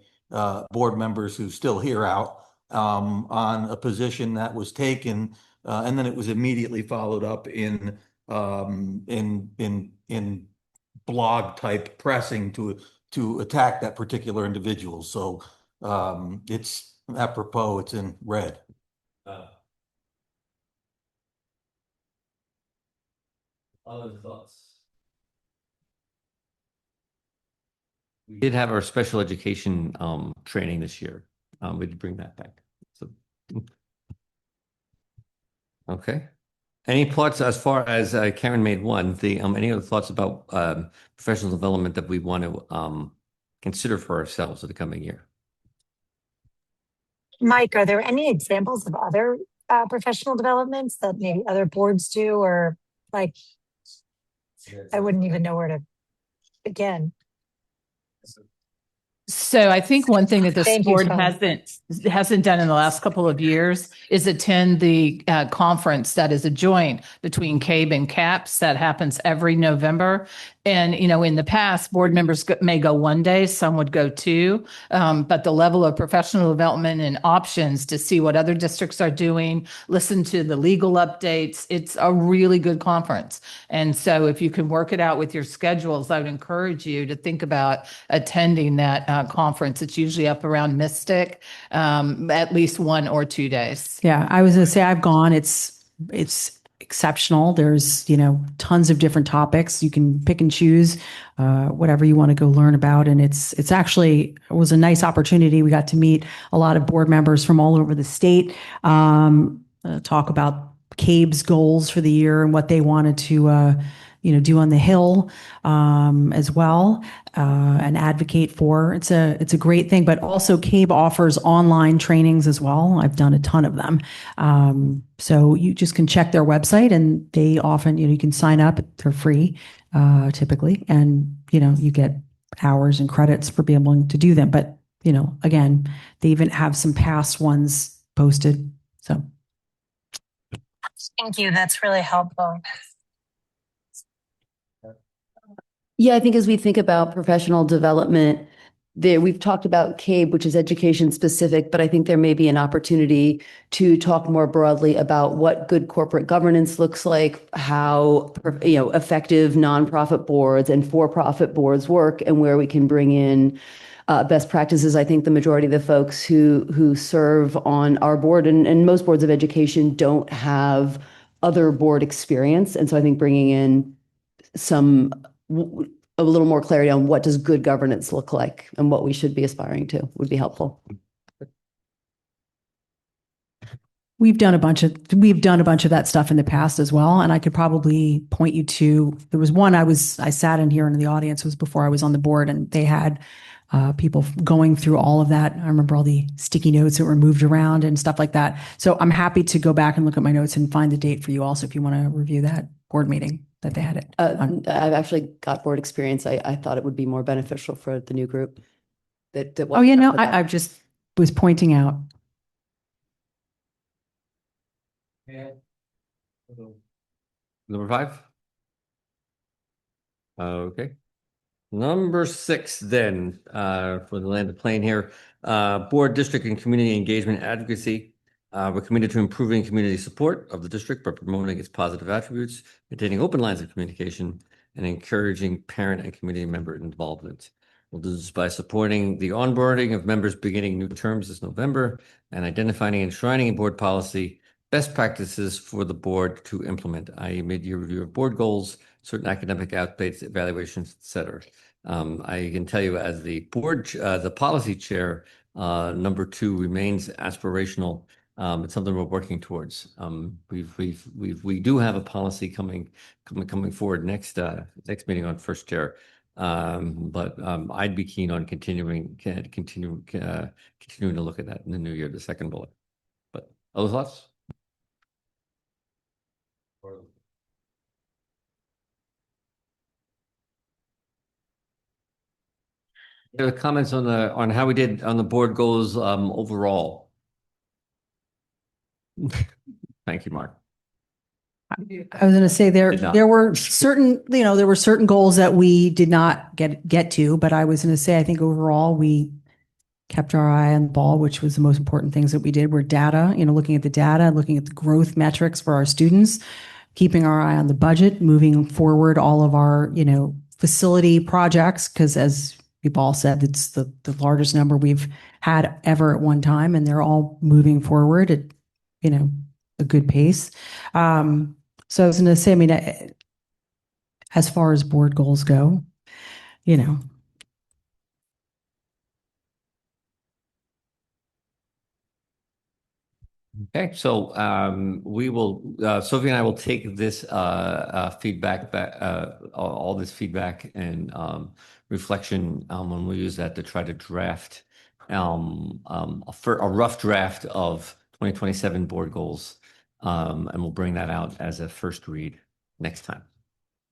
board members who's still here out on a position that was taken, and then it was immediately followed up in blog type pressing to attack that particular individual. So it's apropos, it's in red. Other thoughts? We did have our special education training this year. We did bring that back. So, okay. Any thoughts as far as Karen made one? Any other thoughts about professional development that we want to consider for ourselves for the coming year? Mike, are there any examples of other professional developments that maybe other boards do, or like, I wouldn't even know where to begin. So I think one thing that this Thank you, board Tony. hasn't done in the last couple of years is attend the conference that is a joint between CABE and CAPS that happens every November. And, in the past, board members may go one day, some would go two, but the level of professional development and options to see what other districts are doing, listen to the legal updates, it's a really good conference. And so if you can work it out with your schedules, I would encourage you to think about attending that conference. It's usually up around Mystic, at least 1 or 2 days. Yeah, I was going to say I've gone. It's exceptional. There's, tons of different topics. You can pick and choose whatever you want to go learn about. And it was a nice opportunity. We got to meet a lot of board members from all over the state, talk about CABE's goals for the year and what they wanted to do on the Hill as well and advocate for. It's a great thing, but also CABE offers online trainings as well. I've done a ton of them. So you just can check their website, and they often, you can sign up. They're free typically, and you get hours and credits for being able to do them. But again, they even have some past ones posted. So Thank you. That's really helpful. Yeah, I think as we think about professional development, we've talked about CABE, which is education specific, but I think there may be an opportunity to talk more broadly about what good corporate governance looks like, how effective nonprofit boards and for-profit boards work, and where we can bring in best practices. I think the majority of the folks who serve on our board and most boards of education don't have other board experience, and so I think bringing in a little more clarity on what does good governance look like and what we should be aspiring to would be helpful. We've done a bunch of that stuff in the past as well. And I could probably point you to, there was one I sat in here in the audience, it was before I was on the board, and they had people going through all of that. I remember all the sticky notes that were moved around and stuff like that. So I'm happy to go back and look at my notes and find the date for you also, if you want to review that board meeting that they had it. I've actually got board experience. I thought it would be more beneficial for the new group. I just was pointing out. Number 5. Okay. Number 6 then, for the land of Plain here, board, district, and community engagement advocacy. We're committed to improving community support of the district by promoting its positive attributes, maintaining open lines of communication, and encouraging parent and community member involvement. We'll do this by supporting the onboarding of members beginning new terms this November and identifying and enshrining in board policy best practices for the board to implement, i.e. mid-year review of board goals, certain academic updates, evaluations, etc. I can tell you as the board, the policy chair, number 2 remains aspirational. It's something we're working towards. We do have a policy coming forward next meeting on first chair. But I'd be keen on continuing to look at that in the new year, the second bullet. But other thoughts? There are comments on how we did on the board goals overall. Thank you, Mark. I was going to say there were certain goals that we did not get to, but I was going to say I think overall we kept our eye on the ball, which was the most important things that we did were data, looking at the data, looking at the growth metrics for our students, keeping our eye on the budget, moving forward all of our, facility projects, because as we've all said, it's the largest number we've had ever at one time, and they're all moving forward at, a good pace. So I was going to say, as far as board goals go, Okay, so we will, Sophie and I will take this feedback back, all this feedback and reflection, when we use that to try to draft a rough draft of 2027 board goals, and we'll bring that out as a first read next time.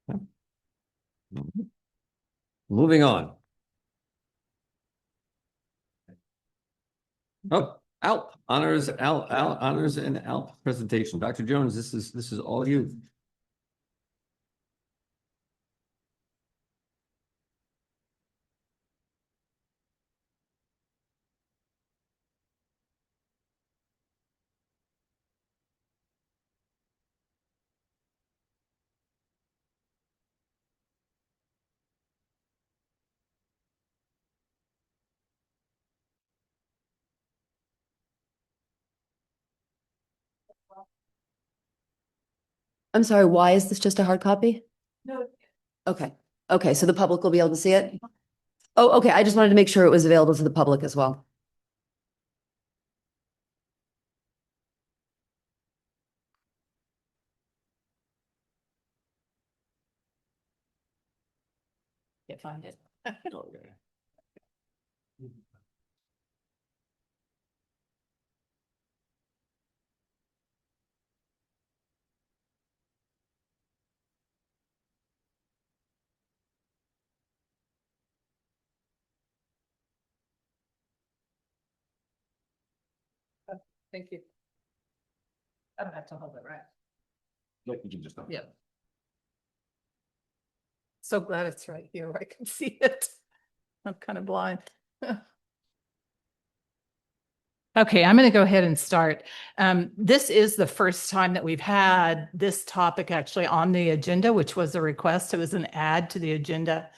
Okay. Moving on. Oh. ALP honors, honors and ALP presentation. Dr. Jones, this is all you. I'm sorry, why is this just a hard copy? No. Okay. Okay, so the public will be able to see it? Oh, okay. I just wanted to make sure it was available to the public as well. can't find it. Thank you. I don't have to hold it, right? Like you can just. Yeah. So glad it's right here. I can see it. I'm kind of blind. Okay, I'm going to go ahead and start. This is the first time that we've had this topic actually on the agenda, which was a request. It was an add to the agenda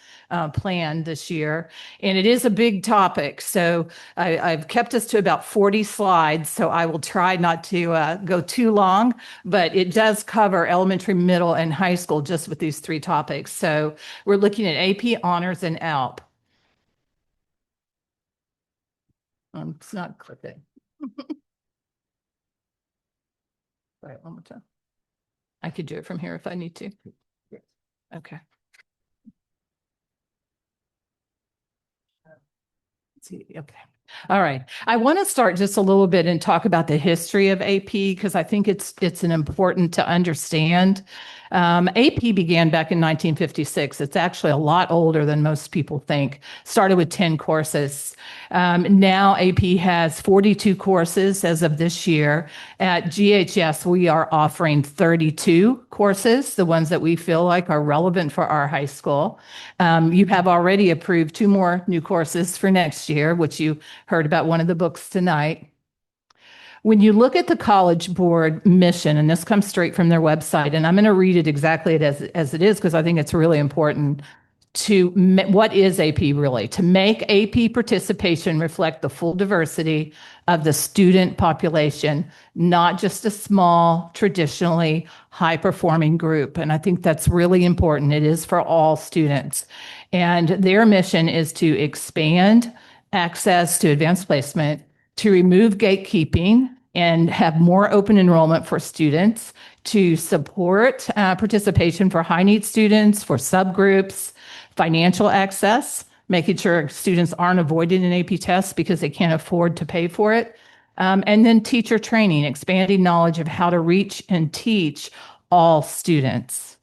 plan this year. And it is a big topic. So I've kept us to about 40 slides. So I will try not to go too long, but it does cover elementary, middle, and high school just with these three topics. So we're looking at AP, honors, and ALP. It's not clipping. Right, one more time. I could do it from here if I need to. Okay. Let's see, okay. All right. I want to start just a little bit and talk about the history of AP because I think it's an important to understand. AP began back in 1956. It's actually a lot older than most people think. Started with 10 courses. Now AP has 42 courses as of this year. At GHS, we are offering 32 courses, the ones that we feel like are relevant for our high school. You have already approved 2 more new courses for next year, which you heard about one of the books tonight. When you look at the College Board mission, and this comes straight from their website, and I'm going to read it exactly as it is because I think it's really important to what is AP really? To make AP participation reflect the full diversity of the student population, not just a small, traditionally high-performing group. And I think that's really important. It is for all students. And their mission is to expand access to advanced placement, to remove gatekeeping and have more open enrollment for students, to support participation for high need students, for subgroups, financial access, making sure students aren't avoiding an AP test because they can't afford to pay for it, and then teacher training, expanding knowledge of how to reach and teach all students.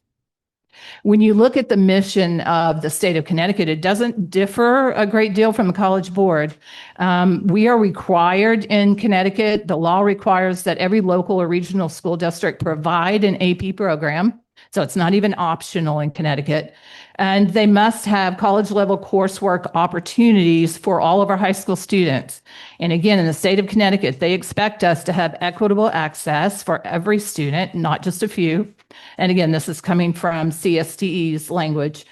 When you look at the mission of the state of Connecticut, it doesn't differ a great deal from the College Board. We are required in Connecticut, the law requires that every local or regional school district provide an AP program. So it's not even optional in Connecticut. And they must have college level coursework opportunities for all of our high school students. And again, in the state of Connecticut, they expect us to have equitable access for every student, not just a few. And again, this is coming from CSTE's language.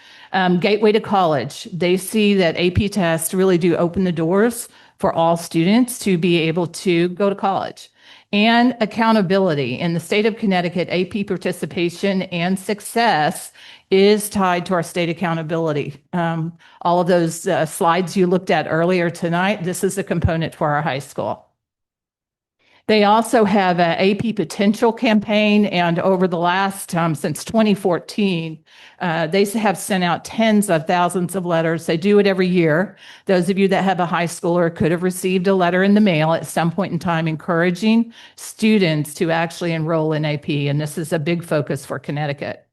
Gateway to college. They see that AP tests really do open the doors for all students to be able to go to college. And accountability. In the state of Connecticut, AP participation and success is tied to our state accountability. All of those slides you looked at earlier tonight, this is a component for our high school. They also have an AP Potential campaign, and over the last, since 2014, they have sent out tens of thousands of letters. They do it every year. Those of you that have a high schooler could have received a letter in the mail at some point in time encouraging students to actually enroll in AP, and this is a big focus for Connecticut.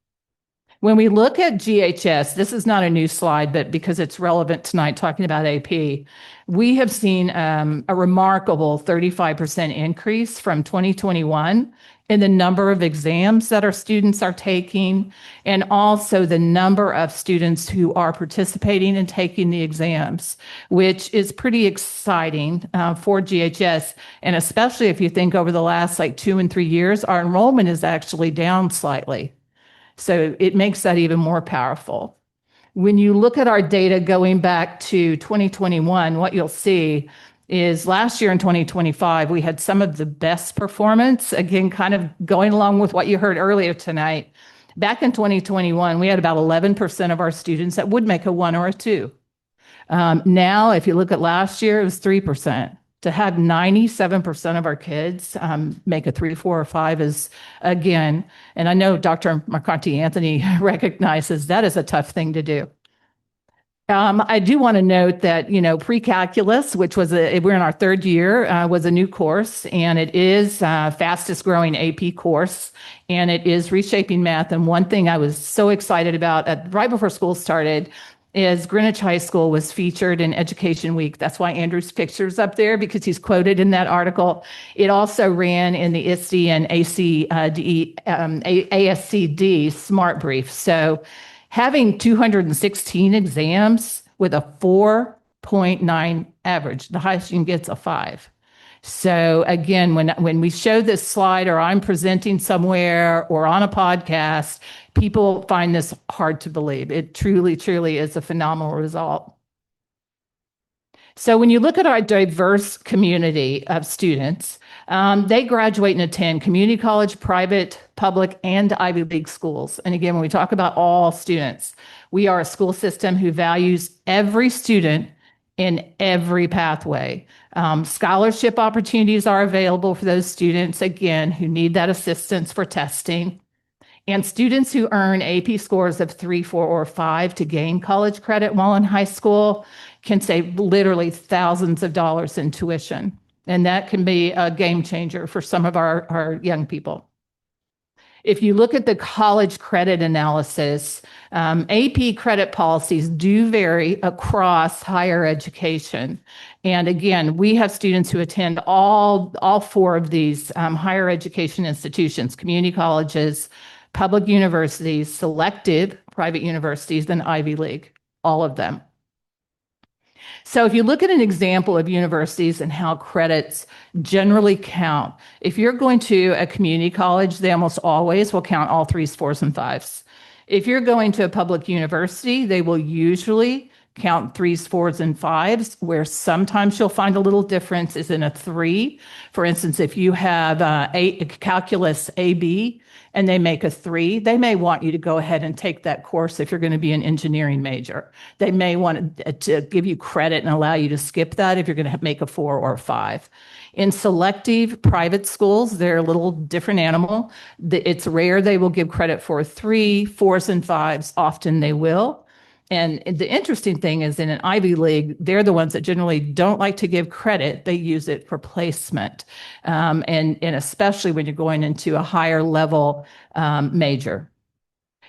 When we look at GHS, this is not a new slide, but because it's relevant tonight talking about AP, we have seen a remarkable 35% increase from 2021 in the number of exams that our students are taking, and also the number of students who are participating and taking the exams, which is pretty exciting for GHS. And especially if you think over the last 2 and 3 years, our enrollment is actually down slightly. So it makes that even more powerful. When you look at our data going back to 2021, what you'll see is last year in 2025, we had some of the best performance, again, kind of going along with what you heard earlier tonight. Back in 2021, we had about 11% of our students that would make a 1 or a 2. Now, if you look at last year, it was 3%. To have 97% of our kids make a 3, 4, or 5 is, again, and I know Dr. Marcanti Anthony recognizes that is a tough thing to do. I do want to note that, pre-calculus, which we're in our third year, was a new course, and it is fastest growing AP course, and it is reshaping math. And one thing I was so excited about right before school started is Greenwich High School was featured in Education Week. That's why Andrew's picture's up there, because he's quoted in that article. It also ran in the ISTE and ASCD Smart Brief. So having 216 exams with a 4.9 average, the highest you can get is a 5. So again, when we show this slide, or I'm presenting somewhere or on a podcast, people find this hard to believe. It truly, truly is a phenomenal result. So when you look at our diverse community of students, they graduate and attend community college, private, public, and Ivy League schools. And again, when we talk about all students, we are a school system who values every student in every pathway. Scholarship opportunities are available for those students, again, who need that assistance for testing. And students who earn AP scores of 3, 4, or 5 to gain college credit while in high school can save literally thousands of dollars in tuition. And that can be a game changer for some of our young people. If you look at the college credit analysis, AP credit policies do vary across higher education. And again, we have students who attend all 4 of these higher education institutions: community colleges, public universities, selective private universities, and Ivy League, all of them. So if you look at an example of universities and how credits generally count, if you're going to a community college, they almost always will count all 3s, 4s, and 5s. If you're going to a public university, they will usually count 3s, 4s, and 5s, where sometimes you'll find a little difference is in a 3. For instance, if you have a calculus AB and they make a 3, they may want you to go ahead and take that course if you're going to be an engineering major. They may want to give you credit and allow you to skip that if you're going to make a 4 or a 5. In selective private schools, they're a little different animal. It's rare they will give credit for 3, 4s, and 5s. Often they will. And the interesting thing is, in an Ivy League, they're the ones that generally don't like to give credit. They use it for placement, and especially when you're going into a higher level major.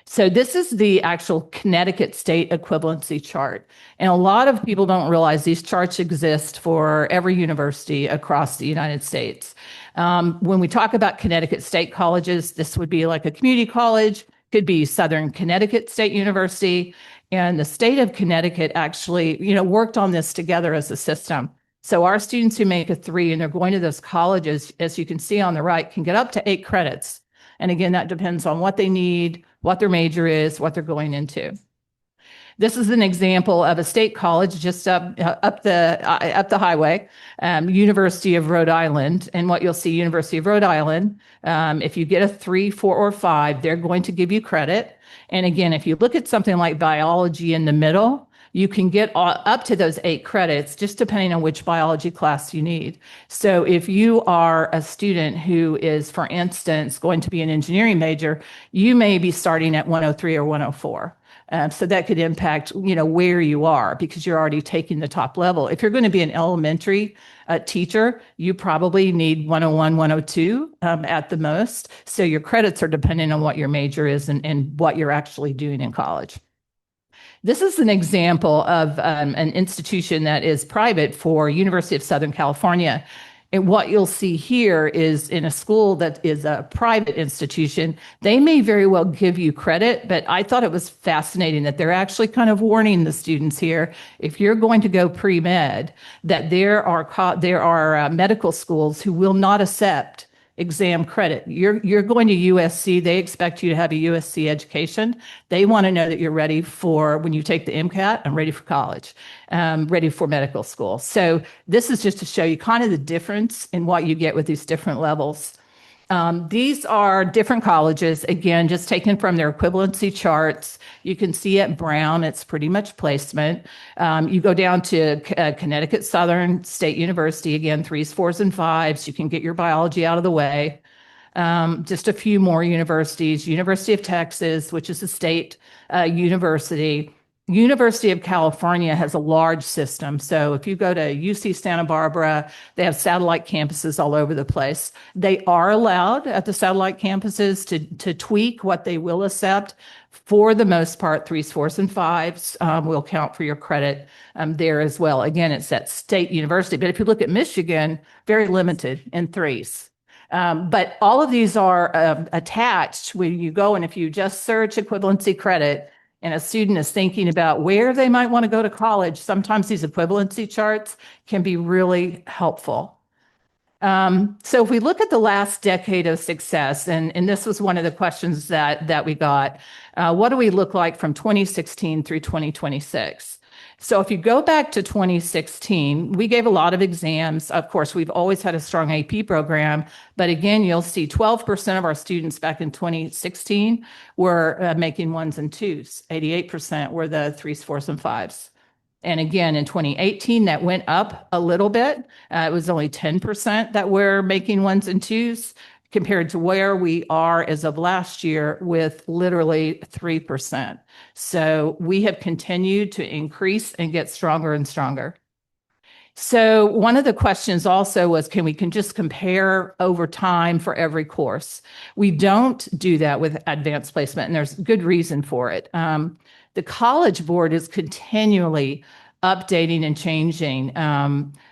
So this is the actual Connecticut state equivalency chart. And a lot of people don't realize these charts exist for every university across the United States. When we talk about Connecticut state colleges, this would be like a community college, could be Southern Connecticut State University. And the state of Connecticut actually, worked on this together as a system. So our students who make a 3 and they're going to those colleges, as you can see on the right, can get up to 8 credits. And again, that depends on what they need, what their major is, what they're going into. This is an example of a state college just up the highway, University of Rhode Island. And what you'll see, University of Rhode Island, if you get a 3, 4, or 5, they're going to give you credit. And again, if you look at something like biology in the middle, you can get up to those 8 credits, just depending on which biology class you need. So if you are a student who is, for instance, going to be an engineering major, you may be starting at 103 or 104. So that could impact, where you are, because you're already taking the top level. If you're going to be an elementary teacher, you probably need 101, 102 at the most. So your credits are dependent on what your major is and what you're actually doing in college. This is an example of an institution that is private for University of Southern California. And what you'll see here is, in a school that is a private institution, they may very well give you credit, but I thought it was fascinating that they're actually kind of warning the students here, if you're going to go pre-med, that there are medical schools who will not accept exam credit. You're going to USC, they expect you to have a USC education. They want to know that you're ready for, when you take the MCAT, I'm ready for college, ready for medical school. So this is just to show you kind of the difference in what you get with these different levels. These are different colleges, again, just taken from their equivalency charts. You can see at Brown, it's pretty much placement. You go down to Connecticut Southern State University, again, 3s, 4s, and 5s. You can get your biology out of the way. Just a few more universities, University of Texas, which is a state university. University of California has a large system. So if you go to UC Santa Barbara, they have satellite campuses all over the place. They are allowed at the satellite campuses to tweak what they will accept. For the most part, 3s, 4s, and 5s will count for your credit there as well. Again, it's at State University. But if you look at Michigan, very limited in 3s. But all of these are attached when you go, and if you just search equivalency credit, and a student is thinking about where they might want to go to college, sometimes these equivalency charts can be really helpful. So if we look at the last decade of success, and this was one of the questions that we got, what do we look like from 2016 through 2026? So if you go back to 2016, we gave a lot of exams. Of course, we've always had a strong AP program, but again, you'll see 12% of our students back in 2016 were making 1s and 2s. 88% were the 3s, 4s, and 5s. And again, in 2018, that went up a little bit. It was only 10% that were making 1s and 2s, compared to where we are as of last year with literally 3%. So we have continued to increase and get stronger and stronger. So one of the questions also was, can we just compare over time for every course? We don't do that with advanced placement, and there's good reason for it. The College Board is continually updating and changing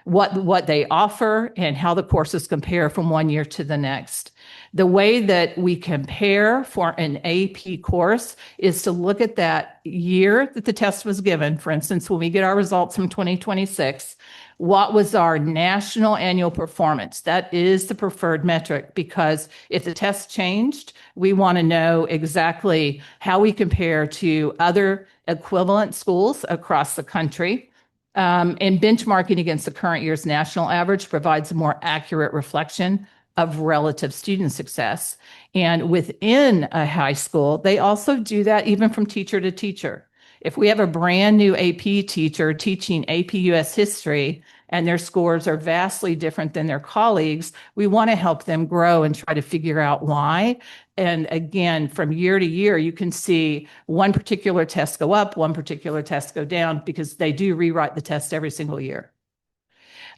what they offer and how the courses compare from one year to the next. The way that we compare for an AP course is to look at that year that the test was given. For instance, when we get our results from 2026, what was our national annual performance? That is the preferred metric, because if the test changed, we want to know exactly how we compare to other equivalent schools across the country. And benchmarking against the current year's national average provides a more accurate reflection of relative student success. And within a high school, they also do that even from teacher to teacher. If we have a brand new AP teacher teaching AP US history and their scores are vastly different than their colleagues, we want to help them grow and try to figure out why. And again, from year to year, you can see one particular test go up, one particular test go down, because they do rewrite the test every single year.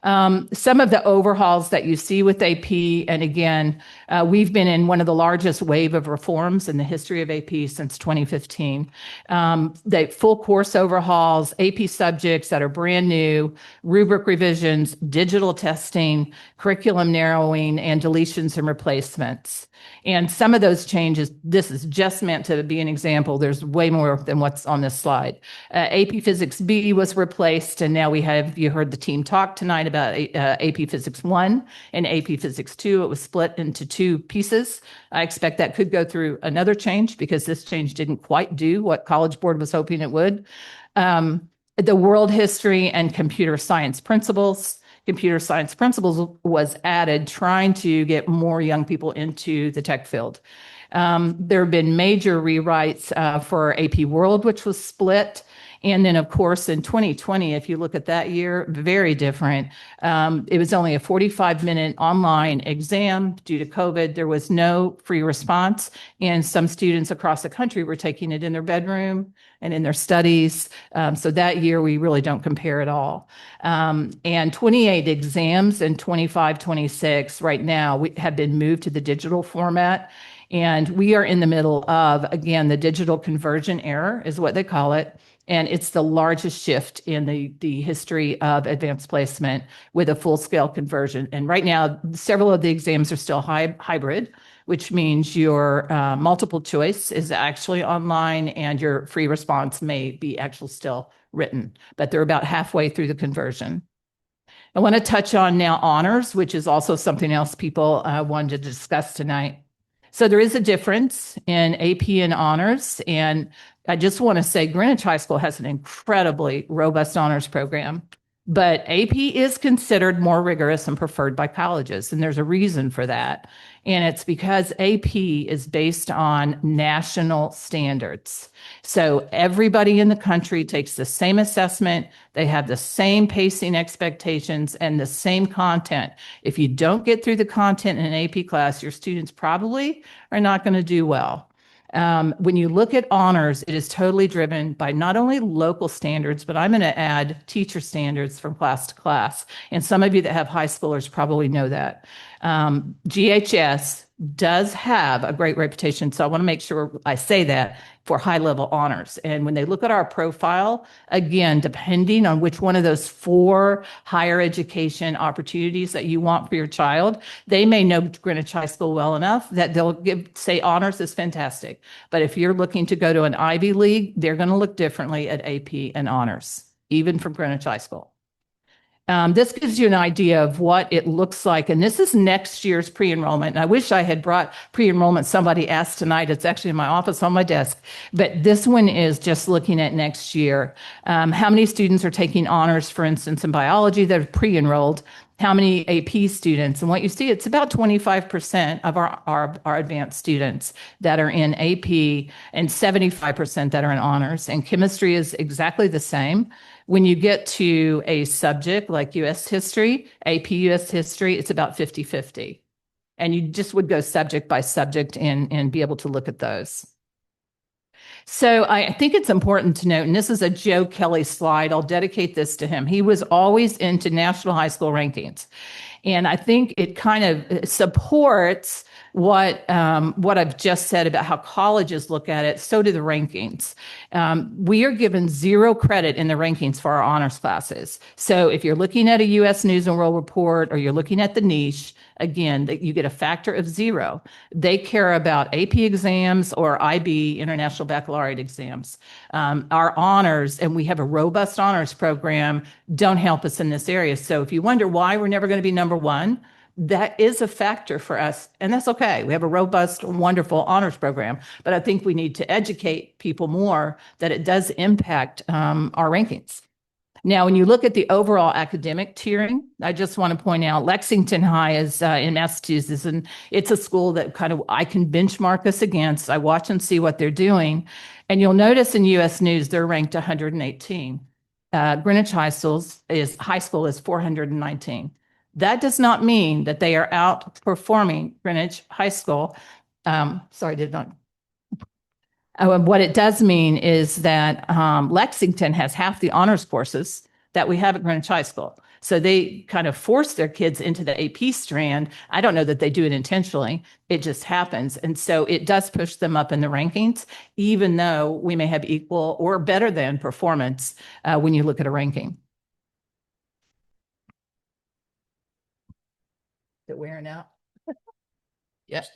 Some of the overhauls that you see with AP, and again, we've been in one of the largest wave of reforms in the history of AP since 2015. The full course overhauls, AP subjects that are brand new, rubric revisions, digital testing, curriculum narrowing, and deletions and replacements. And some of those changes, this is just meant to be an example. There's way more than what's on this slide. AP Physics B was replaced, and now you heard the team talk tonight about AP Physics 1 and AP Physics 2. It was split into 2 pieces. I expect that could go through another change, because this change didn't quite do what College Board was hoping it would. The World History and Computer Science Principles. Computer Science Principles was added, trying to get more young people into the tech field. There have been major rewrites for AP World, which was split. And then, of course, in 2020, if you look at that year, very different. It was only a 45-minute online exam due to COVID. There was no free response. And some students across the country were taking it in their bedroom and in their studies. So that year, we really don't compare at all. And 28 exams in 25, 26 right now have been moved to the digital format. And we are in the middle of, again, the digital conversion era is what they call it. And it's the largest shift in the history of advanced placement with a full-scale conversion. And right now, several of the exams are still hybrid, which means your multiple choice is actually online and your free response may be actually still written, but they're about halfway through the conversion. I want to touch on now honors, which is also something else people wanted to discuss tonight. So there is a difference in AP and honors, and I just want to say Greenwich High School has an incredibly robust honors program, but AP is considered more rigorous and preferred by colleges, and there's a reason for that. And it's because AP is based on national standards. So everybody in the country takes the same assessment, they have the same pacing expectations and the same content. If you don't get through the content in an AP class, your students probably are not going to do well. When you look at honors, it is totally driven by not only local standards, but I'm going to add teacher standards from class to class. And some of you that have high schoolers probably know that. GHS does have a great reputation. So I want to make sure I say that for high level honors. And when they look at our profile, again, depending on which one of those 4 higher education opportunities that you want for your child, they may know Greenwich High School well enough that they'll say honors is fantastic. But if you're looking to go to an Ivy League, they're going to look differently at AP and honors, even from Greenwich High School. This gives you an idea of what it looks like. And this is next year's pre-enrollment. And I wish I had brought pre-enrollment. Somebody asked tonight. It's actually in my office on my desk. But this one is just looking at next year. How many students are taking honors, for instance, in biology that are pre-enrolled? How many AP students? And what you see, it's about 25% of our advanced students that are in AP and 75% that are in honors. And chemistry is exactly the same. When you get to a subject like US history, AP US history, it's about 50-50. And you just would go subject by subject and be able to look at those. So I think it's important to note, and this is a Joe Kelly slide, I'll dedicate this to him. He was always into national high school rankings. And I think it kind of supports what I've just said about how colleges look at it. So do the rankings. We are given 0 credit in the rankings for our honors classes. So if you're looking at a U.S. News and World Report or you're looking at the niche, again, that you get a factor of 0. They care about AP exams or IB, International Baccalaureate exams. Our honors, and we have a robust honors program, don't help us in this area. So if you wonder why we're never going to be number 1, that is a factor for us, and that's okay. We have a robust, wonderful honors program, but I think we need to educate people more that it does impact our rankings. Now, when you look at the overall academic tiering, I just want to point out Lexington High is in Massachusetts, and it's a school that kind of I can benchmark us against. I watch and see what they're doing, and you'll notice in U.S. News they're ranked 118. Greenwich High School is 419. That does not mean that they are outperforming Greenwich High School. What it does mean is that Lexington has half the honors courses that we have at Greenwich High School. So they kind of force their kids into the AP strand. I don't know that they do it intentionally. It just happens. And so it does push them up in the rankings, even though we may have equal or better than performance when you look at a ranking. Is it wearing out? Yes.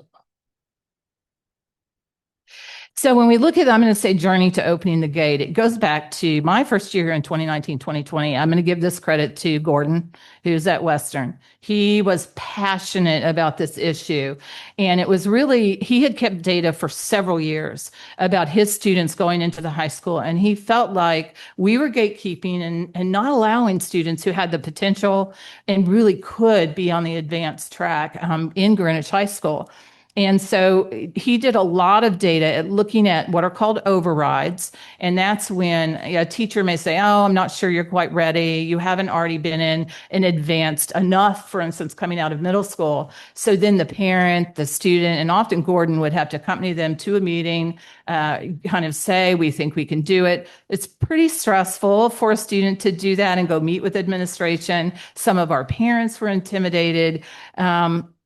So when we look at, I'm going to say journey to opening the gate, it goes back to my first year in 2019, 2020. I'm going to give this credit to Gordon, who's at Western. He was passionate about this issue. And it was really, he had kept data for several years about his students going into the high school. And he felt like we were gatekeeping and not allowing students who had the potential and really could be on the advanced track in Greenwich High School. And so he did a lot of data at looking at what are called overrides. And that's when a teacher may say, oh, I'm not sure you're quite ready. You haven't already been in advanced enough, for instance, coming out of middle school. So then the parent, the student, and often Gordon would have to accompany them to a meeting, kind of say, we think we can do it. It's pretty stressful for a student to do that and go meet with administration. Some of our parents were intimidated.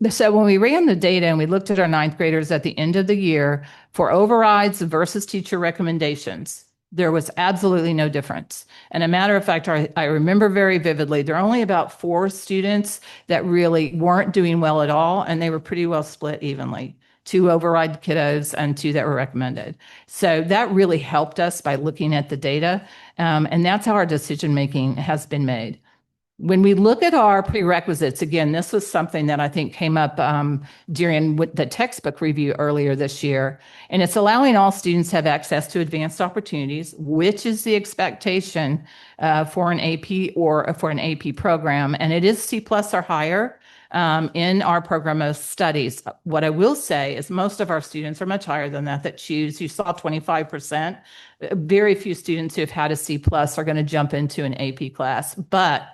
So when we ran the data and we looked at our 9th graders at the end of the year for overrides versus teacher recommendations, there was absolutely no difference. And a matter of fact, I remember very vividly, there are only about 4 students that really weren't doing well at all, and they were pretty well split evenly. 2 override kiddos and 2 that were recommended. So that really helped us by looking at the data. And that's how our decision-making has been made. When we look at our prerequisites, again, this was something that I think came up during the textbook review earlier this year, and it's allowing all students to have access to advanced opportunities, which is the expectation for an AP or for an AP program, and it is C+ or higher in our program of studies. What I will say is most of our students are much higher than that choose. You saw 25%. Very few students who have had a C+ are going to jump into an AP class, but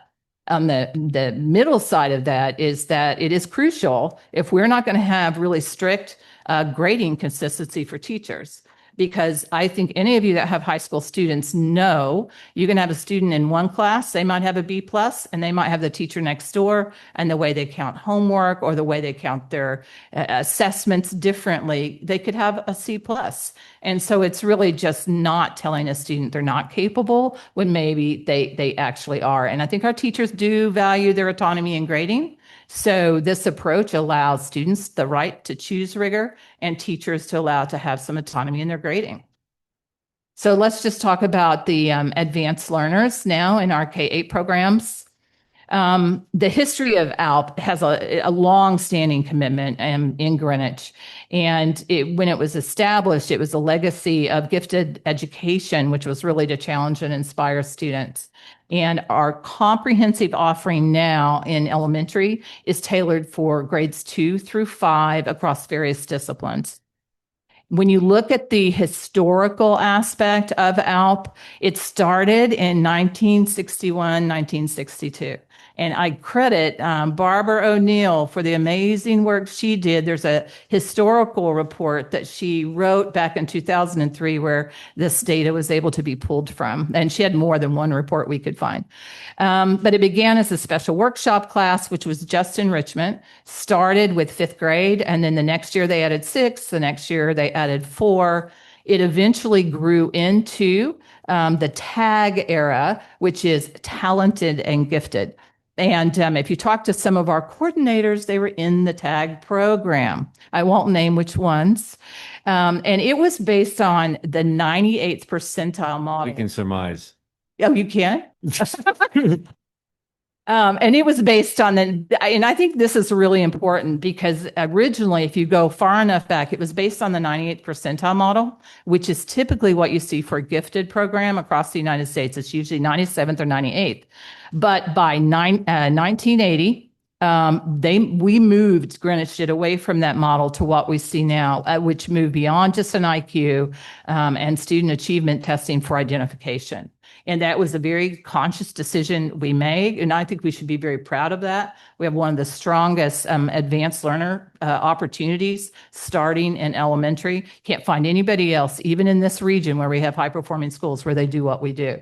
On the middle side of that is that it is crucial if we're not going to have really strict grading consistency for teachers. Because I think any of you that have high school students know you can have a student in one class, they might have a B+, and they might have the teacher next door, and the way they count homework or the way they count their assessments differently, they could have a C+. And so it's really just not telling a student they're not capable when maybe they actually are. And I think our teachers do value their autonomy in grading. So this approach allows students the right to choose rigor and teachers to allow to have some autonomy in their grading. So let's just talk about the advanced learners now in our K-8 programs. The history of ALP has a long-standing commitment in Greenwich. And when it was established, it was a legacy of gifted education, which was really to challenge and inspire students. And our comprehensive offering now in elementary is tailored for grades 2 through 5 across various disciplines. When you look at the historical aspect of ALP, it started in 1961, 1962. And I credit Barbara O'Neill for the amazing work she did. There's a historical report that she wrote back in 2003 where this data was able to be pulled from. And she had more than one report we could find. But it began as a special workshop class, which was just enrichment, started with 5th grade. And then the next year they added 6, the next year they added 4. It eventually grew into the TAG era, which is talented and gifted. And if you talk to some of our coordinators, they were in the TAG program. I won't name which ones. And it was based on the 98th percentile model. We can surmise. Oh, you can? And it was based on and I think this is really important because originally, if you go far enough back, it was based on the 98th percentile model, which is typically what you see for a gifted program across the United States. It's usually 97th or 98th. But by 1980, we moved, Greenwich did, away from that model to what we see now, which moved beyond just an IQ and student achievement testing for identification. And that was a very conscious decision we made. And I think we should be very proud of that. We have one of the strongest advanced learner opportunities starting in elementary. Can't find anybody else, even in this region where we have high performing schools, where they do what we do.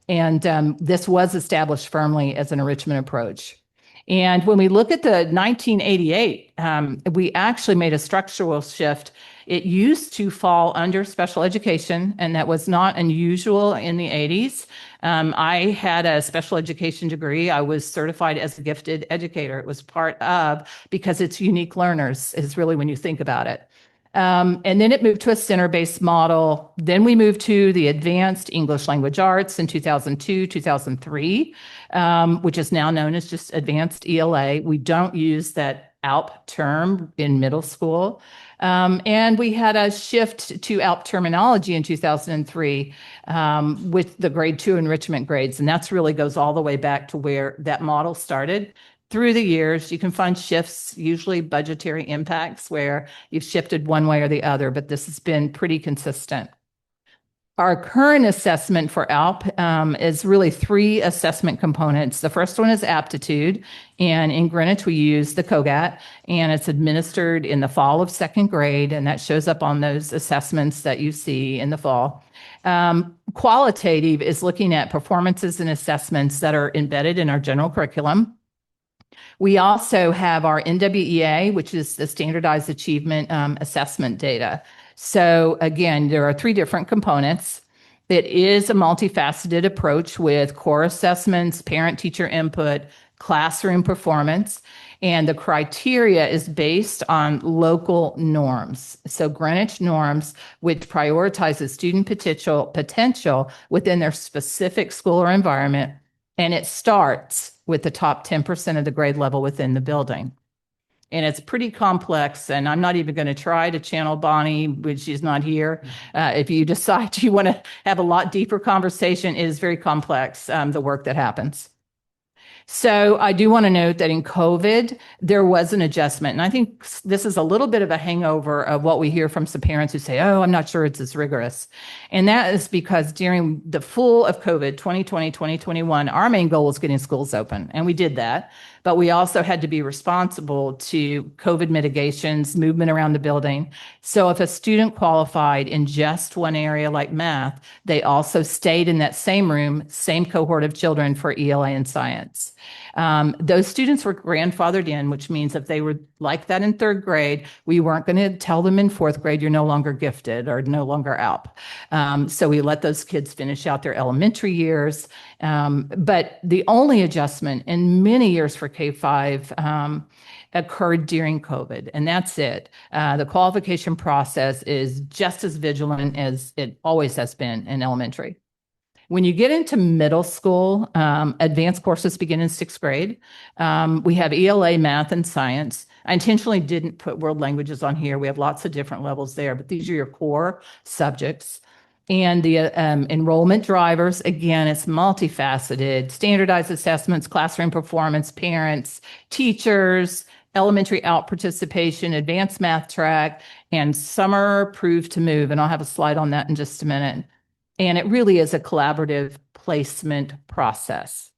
And this was established firmly as an enrichment approach. And when we look at the 1988, we actually made a structural shift. It used to fall under special education, and that was not unusual in the 80s. I had a special education degree. I was certified as a gifted educator. It was part of, because it's unique learners is really when you think about it. And then it moved to a center-based model. Then we moved to the advanced English language arts in 2002, 2003, which is now known as just advanced ELA. We don't use that ALP term in middle school. And we had a shift to ALP terminology in 2003 with the grade 2 enrichment grades. And that's really goes all the way back to where that model started. Through the years, you can find shifts, usually budgetary impacts, where you've shifted one way or the other, but this has been pretty consistent. Our current assessment for ALP is really 3 assessment components. The first one is aptitude, and in Greenwich we use the COGAT, and it's administered in the fall of 2nd grade, and that shows up on those assessments that you see in the fall. Qualitative is looking at performances and assessments that are embedded in our general curriculum. We also have our NWEA, which is the standardized achievement assessment data. So again, there are 3 different components. It is a multifaceted approach with core assessments, parent-teacher input, classroom performance, and the criteria is based on local norms. So Greenwich norms, which prioritizes student potential within their specific school or environment, and it starts with the top 10% of the grade level within the building. And it's pretty complex, and I'm not even going to try to channel Bonnie when she's not here. If you decide you want to have a lot deeper conversation, it is very complex, the work that happens. So I do want to note that in COVID, there was an adjustment. And I think this is a little bit of a hangover of what we hear from some parents who say, oh, I'm not sure it's as rigorous. And that is because during the full of COVID, 2020, 2021, our main goal was getting schools open. And we did that. But we also had to be responsible to COVID mitigations, movement around the building. So if a student qualified in just one area like math, they also stayed in that same room, same cohort of children for ELA and science. Those students were grandfathered in, which means if they were like that in third grade, we weren't going to tell them in fourth grade, you're no longer gifted or no longer ALP. So we let those kids finish out their elementary years. But the only adjustment in many years for K-5 occurred during COVID, and that's it. The qualification process is just as vigilant as it always has been in elementary. When you get into middle school, advanced courses begin in sixth grade. We have ELA, math, and science. I intentionally didn't put world languages on here. We have lots of different levels there, but these are your core subjects. And the enrollment drivers, again, it's multifaceted, standardized assessments, classroom performance, parents, teachers, elementary out participation, advanced math track, and summer prove to move. And I'll have a slide on that in just a minute. And it really is a collaborative placement process.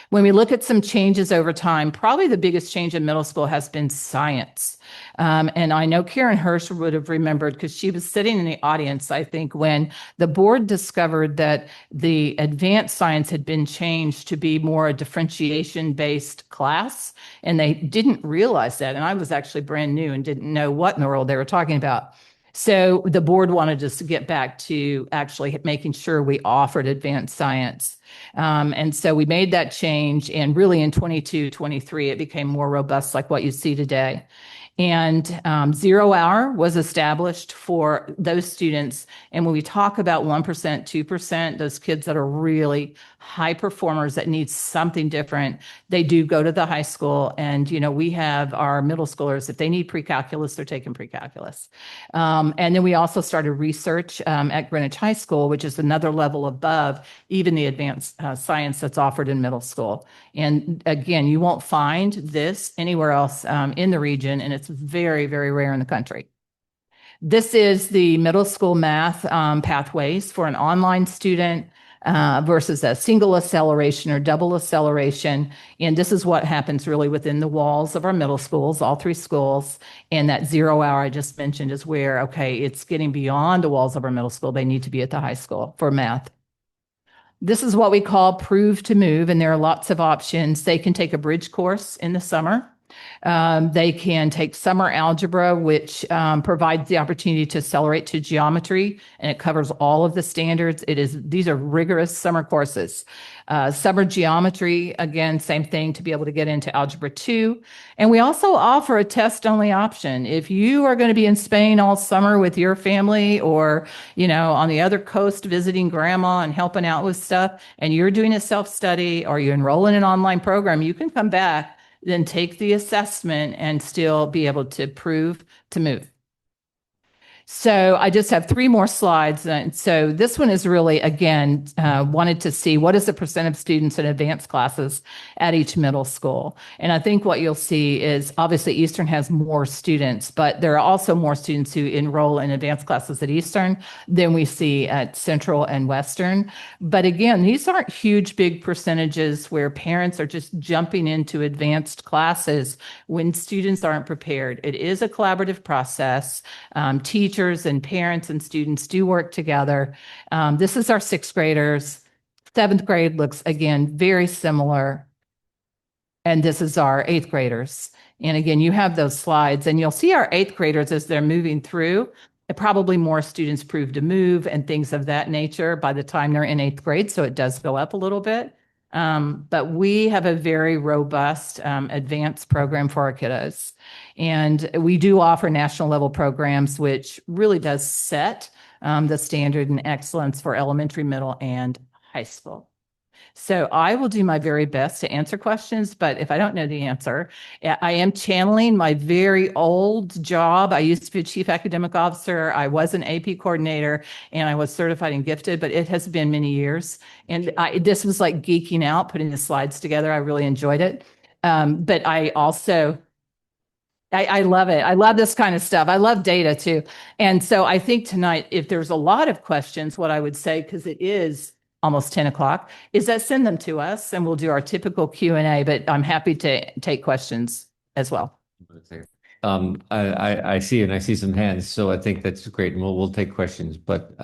When we look at some changes over time, probably the biggest change in middle school has been science. And I know Karen Hirsch would have remembered because she was sitting in the audience, I think, when the board discovered that the advanced science had been changed to be more a differentiation-based class. And they didn't realize that. And I was actually brand new and didn't know what in the world they were talking about. So the board wanted us to get back to actually making sure we offered advanced science. And so we made that change. And really in 22, 23, it became more robust like what you see today. And 0 hour was established for those students. And when we talk about 1%, 2%, those kids that are really high performers that need something different, they do go to the high school. And, you know, we have our middle schoolers, if they need pre-calculus, they're taking pre-calculus. And then we also started research at Greenwich High School, which is another level above even the advanced science that's offered in middle school. And again, you won't find this anywhere else in the region, and it's very, very rare in the country. This is the middle school math pathways for an online student versus a single acceleration or double acceleration. And this is what happens really within the walls of our middle schools, all three schools. And that 0 hour I just mentioned is where, okay, it's getting beyond the walls of our middle school. They need to be at the high school for math. This is what we call Prove to Move, and there are lots of options. They can take a bridge course in the summer. They can take summer algebra, which provides the opportunity to accelerate to geometry, and it covers all of the standards. These are rigorous summer courses. Summer geometry, again, same thing to be able to get into Algebra 2. And we also offer a test-only option. If you are going to be in Spain all summer with your family or, you know, on the other coast visiting grandma and helping out with stuff, and you're doing a self-study or you enroll in an online program, you can come back, then take the assessment and still be able to prove to move. So I just have 3 more slides. And so this one is really, again, wanted to see what is the percent of students in advanced classes at each middle school. And I think what you'll see is obviously Eastern has more students, but there are also more students who enroll in advanced classes at Eastern than we see at Central and Western. But again, these aren't huge, big percentages where parents are just jumping into advanced classes when students aren't prepared. It is a collaborative process. Teachers and parents and students do work together. This is our 6th graders. 7th grade looks, again, very similar. And this is our 8th graders. And again, you have those slides and you'll see our 8th graders as they're moving through. Probably more students prove to move and things of that nature by the time they're in 8th grade. So it does go up a little bit. But we have a very robust advanced program for our kiddos. And we do offer national level programs, which really does set the standard and excellence for elementary, middle, and high school. So I will do my very best to answer questions, but if I don't know the answer, I am channeling my very old job. I used to be a chief academic officer. I was an AP coordinator and I was certified and gifted, but it has been many years. And this was like geeking out, putting the slides together. I really enjoyed it. But I also, I love it. I love this kind of stuff. I love data too. And so I think tonight, if there's a lot of questions, what I would say, because it is almost 10 o'clock, is that send them to us and we'll do our typical Q&A, but I'm happy to take questions as well. I see, and I see some hands, so I think that's great, and we'll take questions. But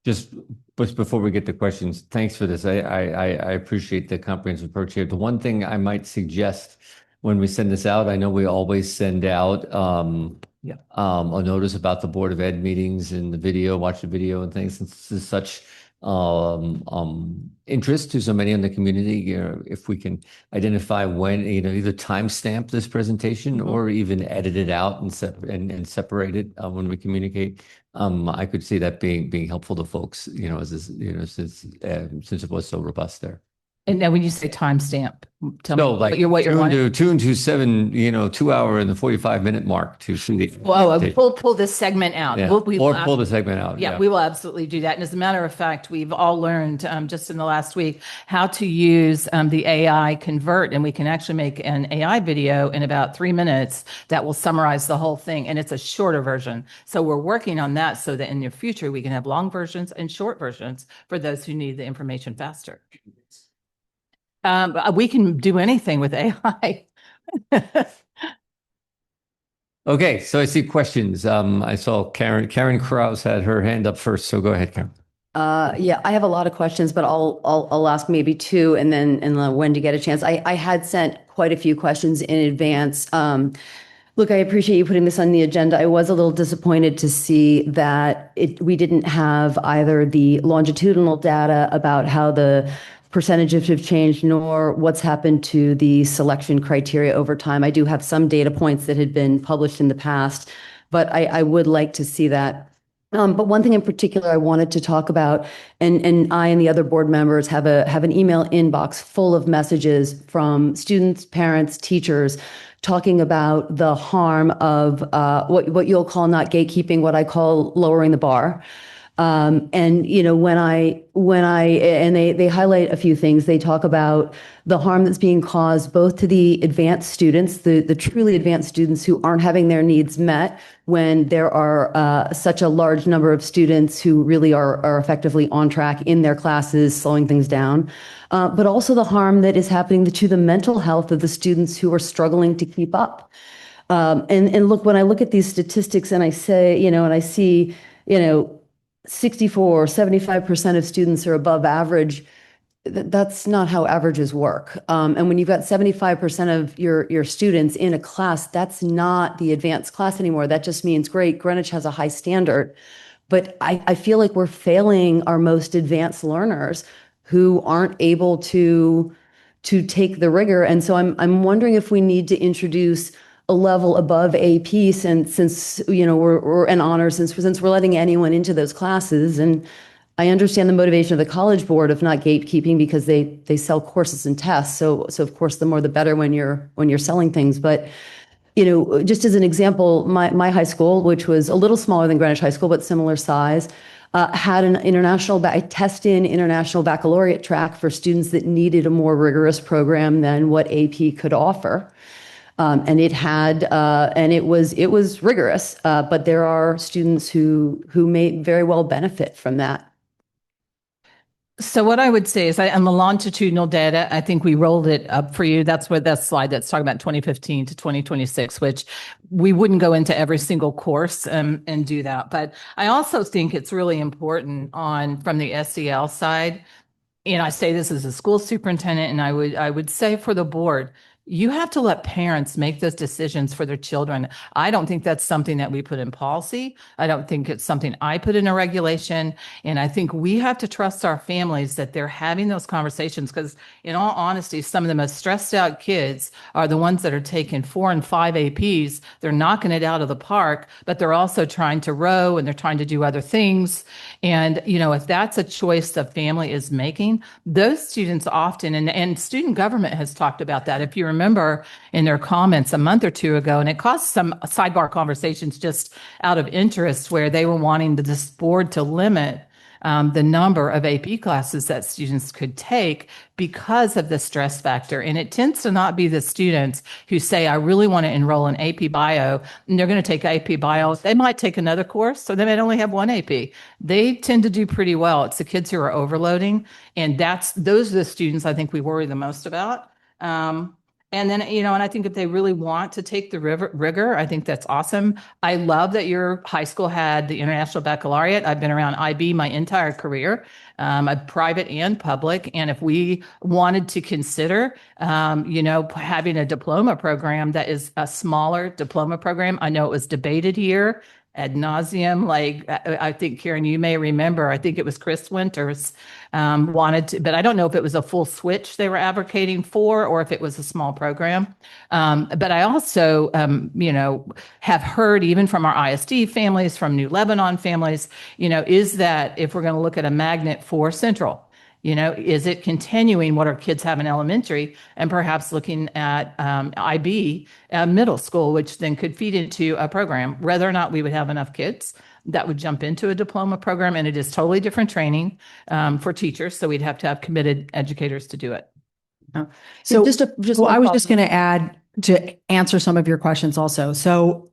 just before we get to questions, thanks for this. I appreciate the comprehensive approach here. The one thing I might suggest when we send this out, I know we always send out a notice about the Board of Ed meetings and the video, watch the video and things. Since this is such interest to so many in the community, if we can identify when, either timestamp this presentation or even edit it out and separate it when we communicate, I could see that being helpful to folks, since it was so robust there. And now when you say timestamp, tell No, me like what you're wanting. tune to 2 hour and the 45-minute mark to see the. Well, we'll pull this segment out. Yeah. We'll Or pull the segment out. Yeah, we will absolutely do that. And as a matter of fact, we've all learned just in the last week how to use the AI Convert, and we can actually make an AI video in about 3 minutes that will summarize the whole thing. And it's a shorter version. So we're working on that so that in the future we can have long versions and short versions for those who need the information faster. We can do anything with AI. Okay, so I see questions. I saw Karen Krause had her hand up first, so go ahead, Karen. Yeah, I have a lot of questions, but I'll ask maybe two and then when to get a chance. I had sent quite a few questions in advance. Look, I appreciate you putting this on the agenda. I was a little disappointed to see that we didn't have either the longitudinal data about how the percentages have changed, nor what's happened to the selection criteria over time. I do have some data points that had been published in the past, but I would like to see that. But one thing in particular I wanted to talk about, and I and the other board members have an email inbox full of messages from students, parents, teachers, talking about the harm of what you'll call not gatekeeping, what I call lowering the bar. And they highlight a few things. They talk about the harm that's being caused both to the advanced students, the truly advanced students who aren't having their needs met when there are such a large number of students who really are effectively on track in their classes, slowing things down, but also the harm that is happening to the mental health of the students who are struggling to keep up. And look, when I look at these statistics and I say, and I see, 64, 75% of students are above average. That's not how averages work. And when you've got 75% of your students in a class, that's not the advanced class anymore. That just means, great, Greenwich has a high standard. But I feel like we're failing our most advanced learners who aren't able to take the rigor. And so I'm wondering if we need to introduce a level above AP since we're an honor, since we're letting anyone into those classes. And I understand the motivation of the College Board of not gatekeeping because they sell courses and tests. So of course, the more the better when you're selling things. But just as an example, my high school, which was a little smaller than Greenwich High School but similar size, had an international baccalaureate track for students that needed a more rigorous program than what AP could offer. And it had, and it was rigorous, but there are students who may very well benefit from that. So what I would say is on the longitudinal data, I think we rolled it up for you. That's what that slide that's talking about 2015 to 2026, which we wouldn't go into every single course and do that. But I also think it's really important from the SEL side. I say this as a school superintendent, and I would say for the board, You have to let parents make those decisions for their children. I don't think that's something that we put in policy. I don't think it's something I put in a regulation. And I think we have to trust our families that they're having those conversations, because in all honesty, some of the most stressed out kids are the ones that are taking 4 and 5 APs. They're knocking it out of the park, but they're also trying to row and they're trying to do other things. And, if that's a choice the family is making, those students often, and student government has talked about that. If you remember in their comments a month or two ago, and it caused some sidebar conversations just out of interest, where they were wanting this board to limit the number of AP classes that students could take because of the stress factor. And it tends to not be the students who say, I really want to enroll in AP Bio, and they're going to take AP Bio. They might take another course, so they might only have one AP. They tend to do pretty well. It's the kids who are overloading. And those are the students I think we worry the most about. And then, and I think if they really want to take the rigor, I think that's awesome. I love that your high school had the International Baccalaureate. I've been around IB my entire career, private and public. And if we wanted to consider, having a diploma program that is a smaller diploma program, I know it was debated here ad nauseum. Like, I think, Karen, you may remember, I think it was Chris Winters wanted to, but I don't know if it was a full switch they were advocating for, or if it was a small program. But I also, have heard even from our ISD families, from New Lebanon families, is that if we're going to look at a magnet for Central, is it continuing what our kids have in elementary, and perhaps looking at IB middle school, which then could feed into a program, whether or not we would have enough kids that would jump into a diploma program. And it is totally different training for teachers. So we'd have to have committed educators to do it. So I was just going to add to answer some of your questions also. So,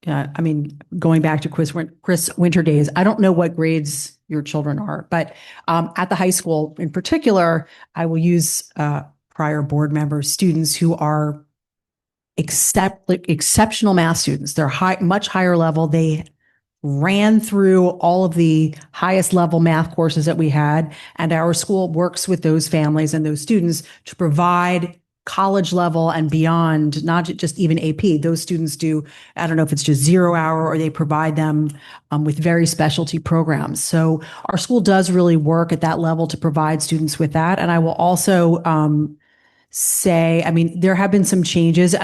going back to Chris Winter days, I don't know what grades your children are, but at the high school in particular, I will use prior board members, students who are exceptional math students. They're much higher level. They ran through all of the highest level math courses that we had, and our school works with those families and those students to provide college level and beyond, not just even AP. Those students do, I don't know if it's just 0 hour or they provide them with very specialty programs. So our school does really work at that level to provide students with that. And I will also say, there have been some changes,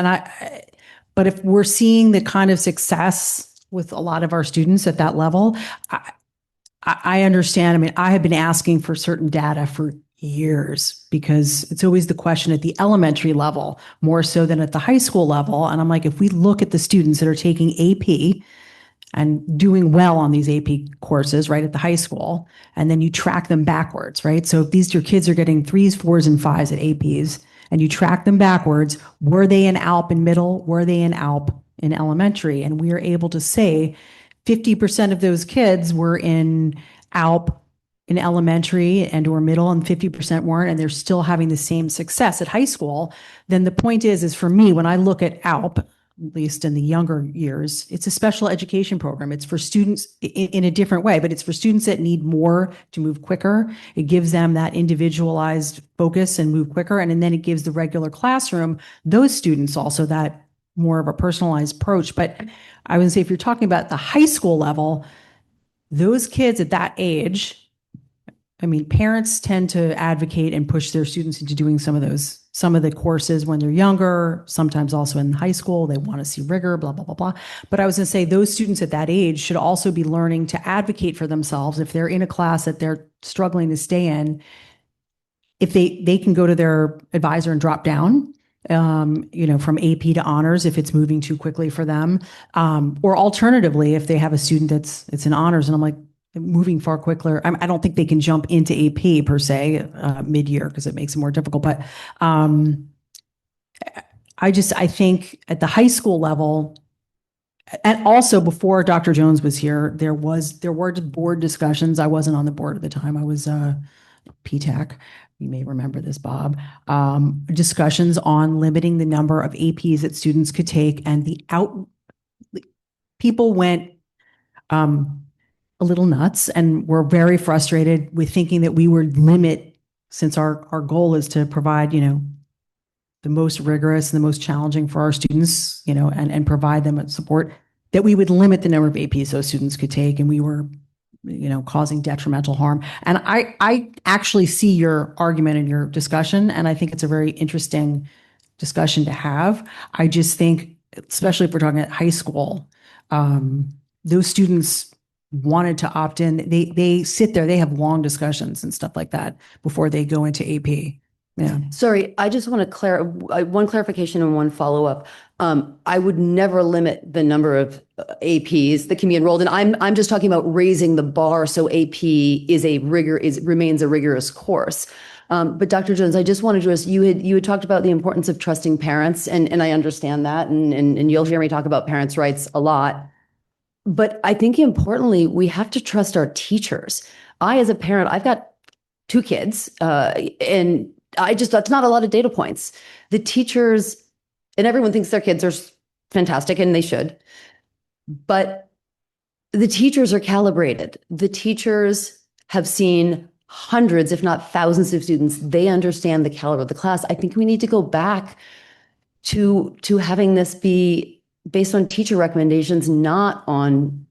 but if we're seeing the kind of success with a lot of our students at that level, I understand. I have been asking for certain data for years, because it's always the question at the elementary level, more so than at the high school level. And I'm like, if we look at the students that are taking AP and doing well on these AP courses right at the high school, and then you track them backwards, right? So if your kids are getting 3s, 4s, and 5s at APs, and you track them backwards, were they in ALP in middle? Were they in ALP in elementary? And we are able to say 50% of those kids were in ALP in elementary and or middle, and 50% weren't, and they're still having the same success at high school. Then the point is for me, when I look at ALP, at least in the younger years, it's a special education program. It's for students in a different way, but it's for students that need more to move quicker. It gives them that individualized focus and move quicker. And then it gives the regular classroom, those students also, that more of a personalized approach. But I would say, if you're talking about the high school level, those kids at that age, parents tend to advocate and push their students into doing some of the courses when they're younger, sometimes also in high school. They want to see rigor, blah, blah, blah, blah. But I was going to say, those students at that age should also be learning to advocate for themselves. If they're in a class that they're struggling to stay in, if they can go to their advisor and drop down, from AP to honors if it's moving too quickly for them. Or alternatively, if they have a student it's in honors, and I'm like, moving far quicker. I don't think they can jump into AP per se mid-year, because it makes it more difficult. But I think at the high school level, and also before Dr. Jones was here, there were board discussions. I wasn't on the board at the time. I was PTAC. You may remember this, Bob. Discussions on limiting the number of APs that students could take, and people went a little nuts and were very frustrated with thinking that we would limit, since our goal is to provide, the most rigorous and the most challenging for our students, you know, and provide them with support, that we would limit the number of APs those students could take, and we were, you know, causing detrimental harm. And I actually see your argument and your discussion, and I think it's a very interesting discussion to have. I just think, especially if we're talking at high school, those students wanted to opt in. They sit there, they have long discussions and stuff like that before they go into AP. Yeah. Sorry, I just want to one clarification and one follow-up. I would never limit the number of APs that can be enrolled, and I'm just talking about raising the bar so AP remains a rigorous course. But Dr. Jones, I just wanted to ask, you had talked about the importance of trusting parents, and I understand that, and you'll hear me talk about parents' rights a lot. But I think importantly, we have to trust our teachers. I, as a parent, I've got 2 kids, and that's not a lot of data points. The teachers, and everyone thinks their kids are fantastic, and they should, but the teachers are calibrated. The teachers have seen hundreds, if not thousands of students. They understand the caliber of the class. I think we need to go back to having this be based on teacher recommendations, not on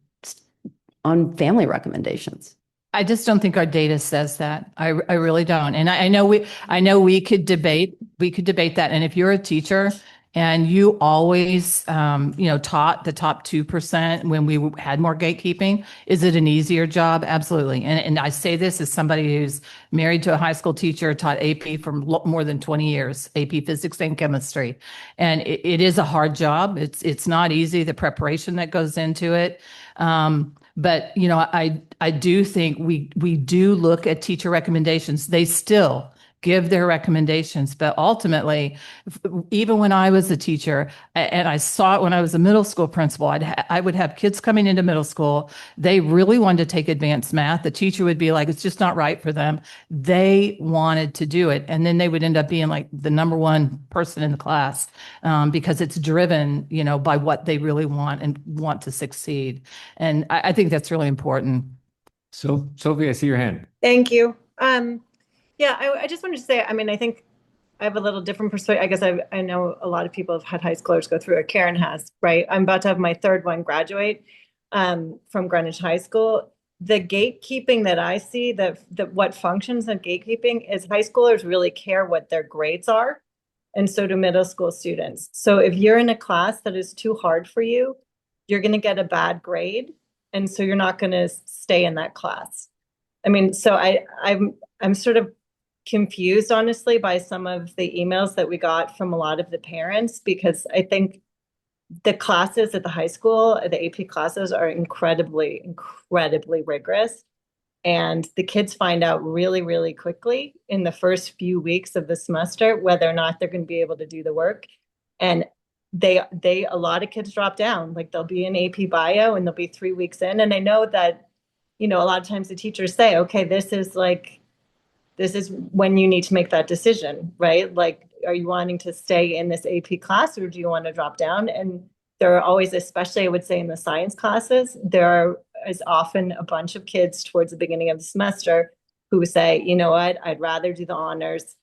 family recommendations. I just don't think our data says that. I really don't. And I know we could debate that. And if you're a teacher and you always, taught the top 2% when we had more gatekeeping, is it an easier job? Absolutely. And I say this as somebody who's married to a high school teacher, taught AP for more than 20 years, AP physics and chemistry. And it is a hard job. It's not easy, the preparation that goes into it. But, I do think we do look at teacher recommendations. They still give their recommendations, but ultimately, even when I was a teacher, and I saw it when I was a middle school principal, I would have kids coming into middle school. They really wanted to take advanced math. The teacher would be like, it's just not right for them. They wanted to do it. And then they would end up being like the number one person in the class, because it's driven, by what they really want and want to succeed. And I think that's really important. So, Sophie, I see your hand. Thank you. Yeah, I just wanted to say, I think I have a little different perspective. I guess I know a lot of people have had high schoolers go through it. Karen has, right? I'm about to have my third one graduate from Greenwich High School. The gatekeeping that I see, what functions of gatekeeping is high schoolers really care what their grades are. And so do middle school students. So if you're in a class that is too hard for you, you're going to get a bad grade. And so you're not going to stay in that class. So I'm sort of confused, honestly, by some of the emails that we got from a lot of the parents, because I think the classes at the high school, the AP classes, are incredibly, incredibly rigorous. And the kids find out really, really quickly in the first few weeks of the semester whether or not they're going to be able to do the work. And a lot of kids drop down. Like, they'll be in AP bio and they'll be 3 weeks in. And I know that, a lot of times the teachers say, okay, this is when you need to make that decision, right? Like, are you wanting to stay in this AP class, or do you want to drop down? And there are always, especially I would say in the science classes, there is often a bunch of kids towards the beginning of the semester who say, you know what, I'd rather do the honors,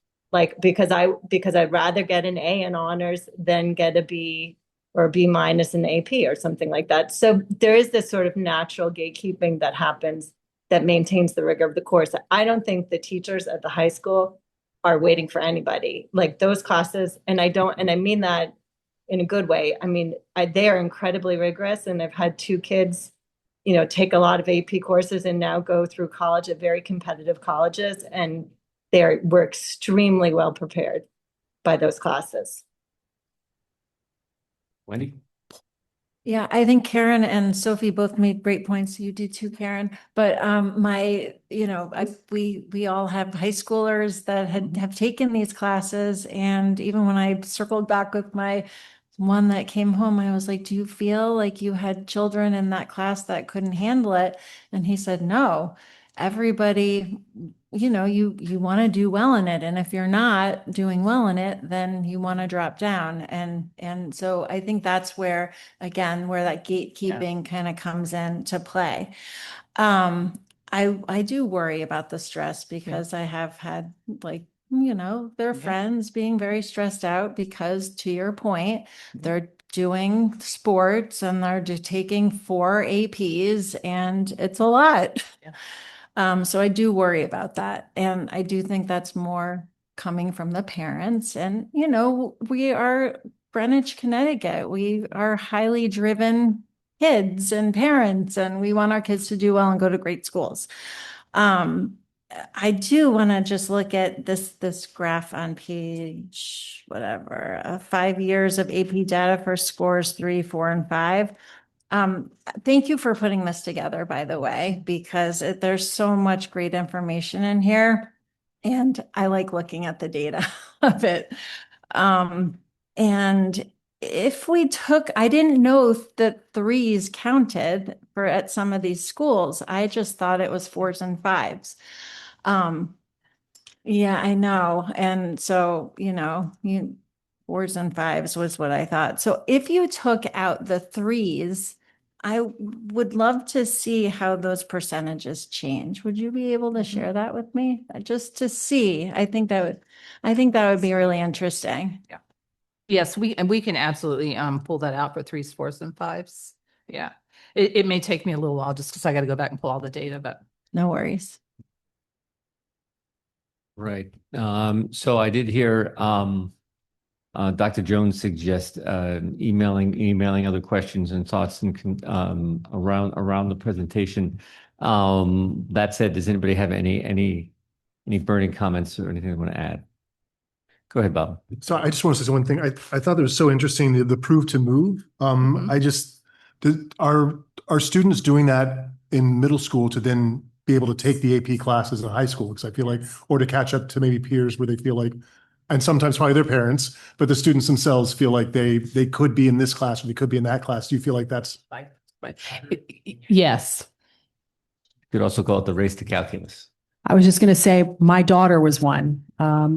because I'd rather get an A in honors than get a B or a B- in AP or something like that. So there is this sort of natural gatekeeping that happens that maintains the rigor of the course. I don't think the teachers at the high school are waiting for anybody. Like, those classes, and I mean that in a good way. They are incredibly rigorous, and I've had 2 kids, take a lot of AP courses and now go through college at very competitive colleges, and we're extremely well prepared by those classes. Wendy? Yeah, I think Karen and Sophie both made great points. You did too, Karen. But we all have high schoolers that have taken these classes. And even when I circled back with my one that came home, I was like, do you feel like you had children in that class that couldn't handle it? And he said, no, everybody, you want to do well in it. And if you're not doing well in it, then you want to drop down. And so I think that's where that gatekeeping kind of comes into play. I do worry about the stress, because I have had their friends being very stressed out because, to your point, they're doing sports and they're taking 4 APs and it's a lot. So I do worry about that. And I do think that's more coming from the parents. And, we are Greenwich, Connecticut. We are highly driven kids and parents, and we want our kids to do well and go to great schools. I do want to just look at this graph on page, 5 years of AP data for scores 3, 4, and 5. Thank you for putting this together, by the way, because there's so much great information in here, and I like looking at the data of it. And if we took, I didn't know that 3s counted at some of these schools. I just thought it was 4s and 5s. Yeah, I know. And so, 4s and 5s was what I thought. So if you took out the 3s, I would love to see how those percentages change. Would you be able to share that with me? Just to see. I think that would be really interesting. Yeah. Yes, we can absolutely pull that out for 3s, 4s, and 5s. Yeah. It may take me a little while just because I got to go back and pull all the data, but no worries. Right. So I did hear Dr. Jones suggest emailing other questions and thoughts and around the presentation. That said, does anybody have any burning comments or anything they want to add? Go ahead, Bob. So I just want to say one thing. I thought that was so interesting, the prove to move. Are students doing that in middle school to then be able to take the AP classes in high school? Because I feel like, or to catch up to maybe peers where they feel like, and sometimes probably their parents, but the students themselves feel like they could be in this class or they could be in that class. Do you feel like that's? Yes. You could also call it the race to calculus. I was just going to say my daughter was one.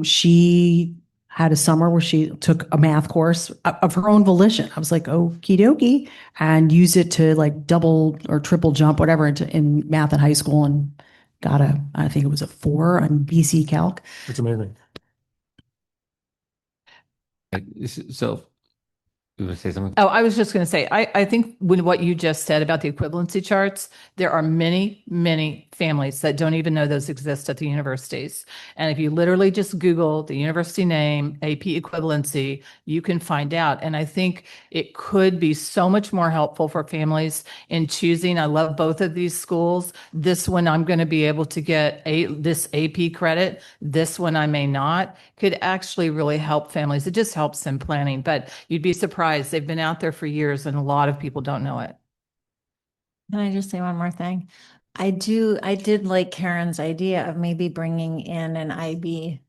She had a summer where she took a math course of her own volition. I was like, okie dokie, and use it to like double or triple jump, whatever, in math in high school, and got I think it was a 4 on BC Calc. That's amazing. So, you want to say something? Oh, I was just going to say, I think what you just said about the equivalency charts, there are many, many families that don't even know those exist at the universities. And if you literally just Google the university name, AP equivalency, you can find out. And I think it could be so much more helpful for families in choosing. I love both of these schools. This one, I'm going to be able to get this AP credit. This one, I may not. Could actually really help families. It just helps in planning, but you'd be surprised. They've been out there for years and a lot of people don't know it. Can I just say one more thing? I did like Karen's idea of maybe bringing in an IB,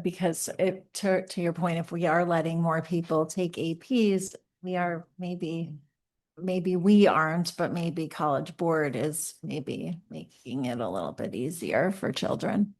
because to your point, if we are letting more people take APs, we are maybe we aren't, but maybe College Board is maybe making it a little bit easier for children.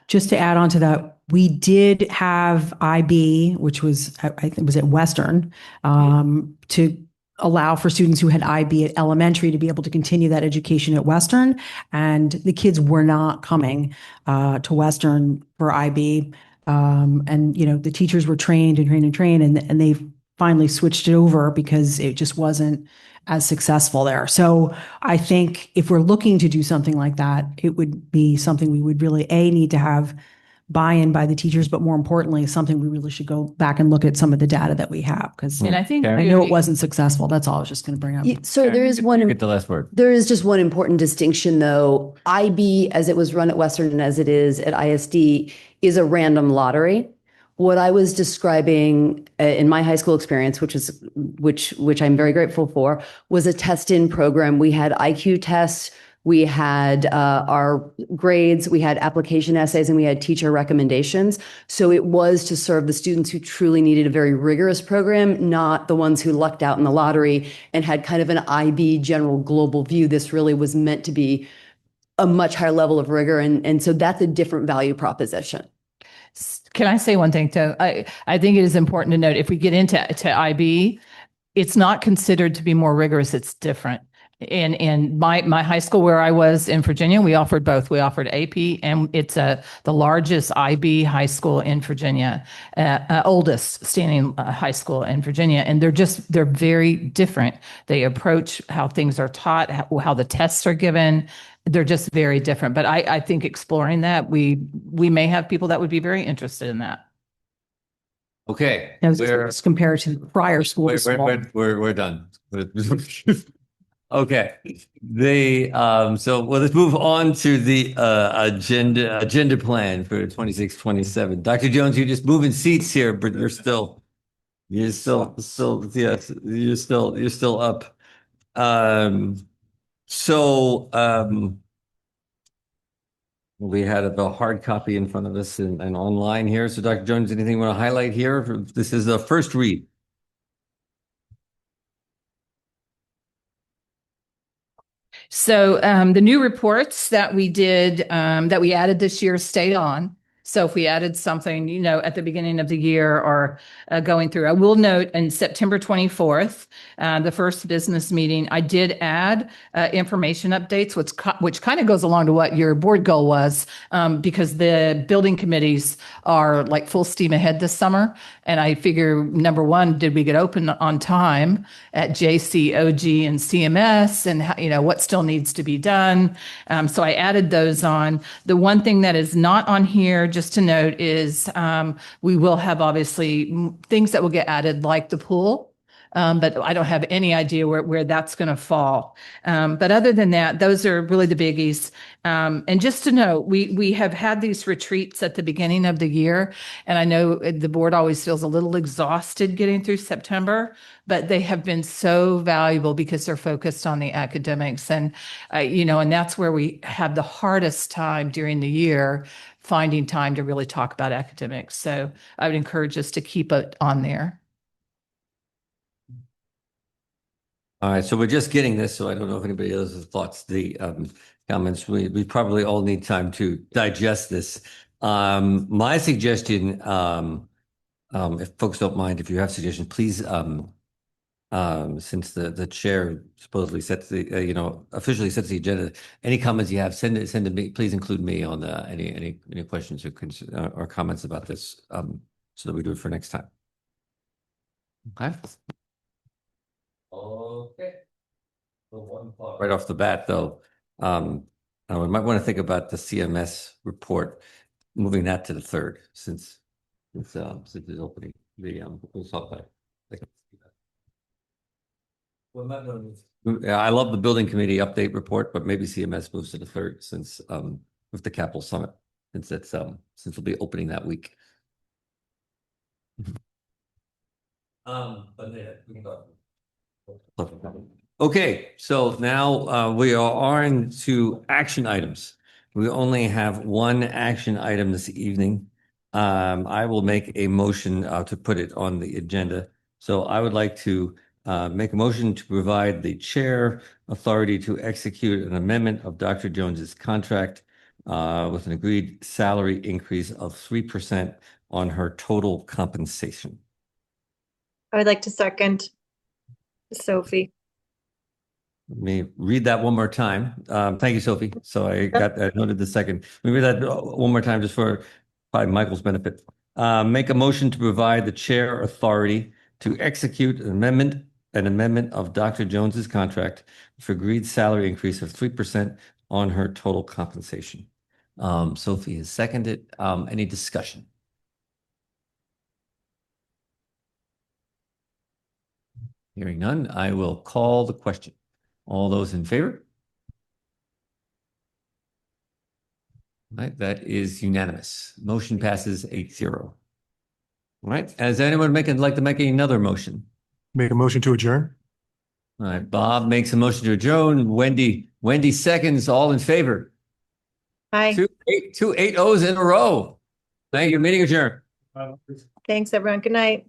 Just to add on to that, we did have IB, which was, I think it was at Western, to allow for students who had IB at elementary to be able to continue that education at Western. And the kids were not coming to Western for IB. And, the teachers were trained, and they finally switched it over because it just wasn't as successful there. So I think if we're looking to do something like that, it would be something we would really, need to have buy-in by the teachers, but more importantly, something we really should go back and look at some of the data that we have, because And I think I know it wasn't successful. That's all I was just going to bring up. So there is one. Get the last word. There is just one important distinction, though. IB, as it was run at Western and as it is at ISD, is a random lottery. What I was describing in my high school experience, which I'm very grateful for, was a test-in program. We had IQ tests, we had our grades, we had application essays, and we had teacher recommendations. So it was to serve the students who truly needed a very rigorous program, not the ones who lucked out in the lottery and had kind of an IB general global view. This really was meant to be a much higher level of rigor. And so that's a different value proposition. Can I say one thing too? I think it is important to note, if we get into IB, it's not considered to be more rigorous. It's different. In my high school where I was in Virginia, we offered both. We offered AP, and it's the largest IB high school in Virginia, oldest standing high school in Virginia. And they're very different. They approach how things are taught, how the tests are given. They're just very different. But I think exploring that, we may have people that would be very interested in that. Okay. As compared to the prior schools. We're done. Okay. So let's move on to the agenda plan for 26-27. Dr. Jones, you're just moving seats here, but you're still up. We had a hard copy in front of us and online here. So Dr. Jones, anything you want to highlight here? This is the first read. So the new reports that we did, that we added this year stayed on. So if we added something, at the beginning of the year or going through, I will note in September 24th, the first business meeting, I did add information updates, which kind of goes along to what your board goal was, because the building committees are like full steam ahead this summer. And I figure, number one, did we get open on time at JC, OG, and CMS, and what still needs to be done? So I added those on. The one thing that is not on here, just to note, is we will have obviously things that will get added, like the pool. But I don't have any idea where that's going to fall. But other than that, those are really the biggies. And just to note, we have had these retreats at the beginning of the year, and I know the board always feels a little exhausted getting through September, but they have been so valuable because they're focused on the academics, and and that's where we have the hardest time during the year finding time to really talk about academics. So I would encourage us to keep it on there. All right, so we're just getting this, so I don't know if anybody else has thoughts. The comments, we probably all need time to digest this. My suggestion, if folks don't mind, if you have suggestions, please, since the chair supposedly sets the, officially sets the agenda, any comments you have, send it to me. Please include me on any questions or comments about this, so that we do it for next time. Okay. Okay. Right off the bat, though, we might want to think about the CMS report, moving that to the 3rd, since it's opening. We'll talk about it. I love the building committee update report, but maybe CMS moves to the 3rd, since with the Capital Summit, since we'll be opening that week. But yeah, we can talk. Okay, so now we are on to action items. We only have one action item this evening. I will make a motion to put it on the agenda. So I would like to make a motion to provide the chair authority to execute an amendment of Dr. Jones's contract with an agreed salary increase of 3% on her total compensation. I would like to second Sophie. Let me read that one more time. Thank you, Sophie. So I noted the second. Let me read that one more time just for probably Michael's benefit. Make a motion to provide the chair authority to execute an amendment of Dr. Jones's contract for agreed salary increase of 3% on her total compensation. Sophie has seconded. Any discussion? Hearing none, I will call the question. All those in favor? All right, that is unanimous. Motion passes 8-0. All right, is anyone like to make another motion? Make a motion to adjourn. All right, Bob makes a motion to adjourn. Wendy seconds. All in favor? Aye. Two 8-0s in a row. Thank you. Meeting adjourned. Thanks, everyone. Good night.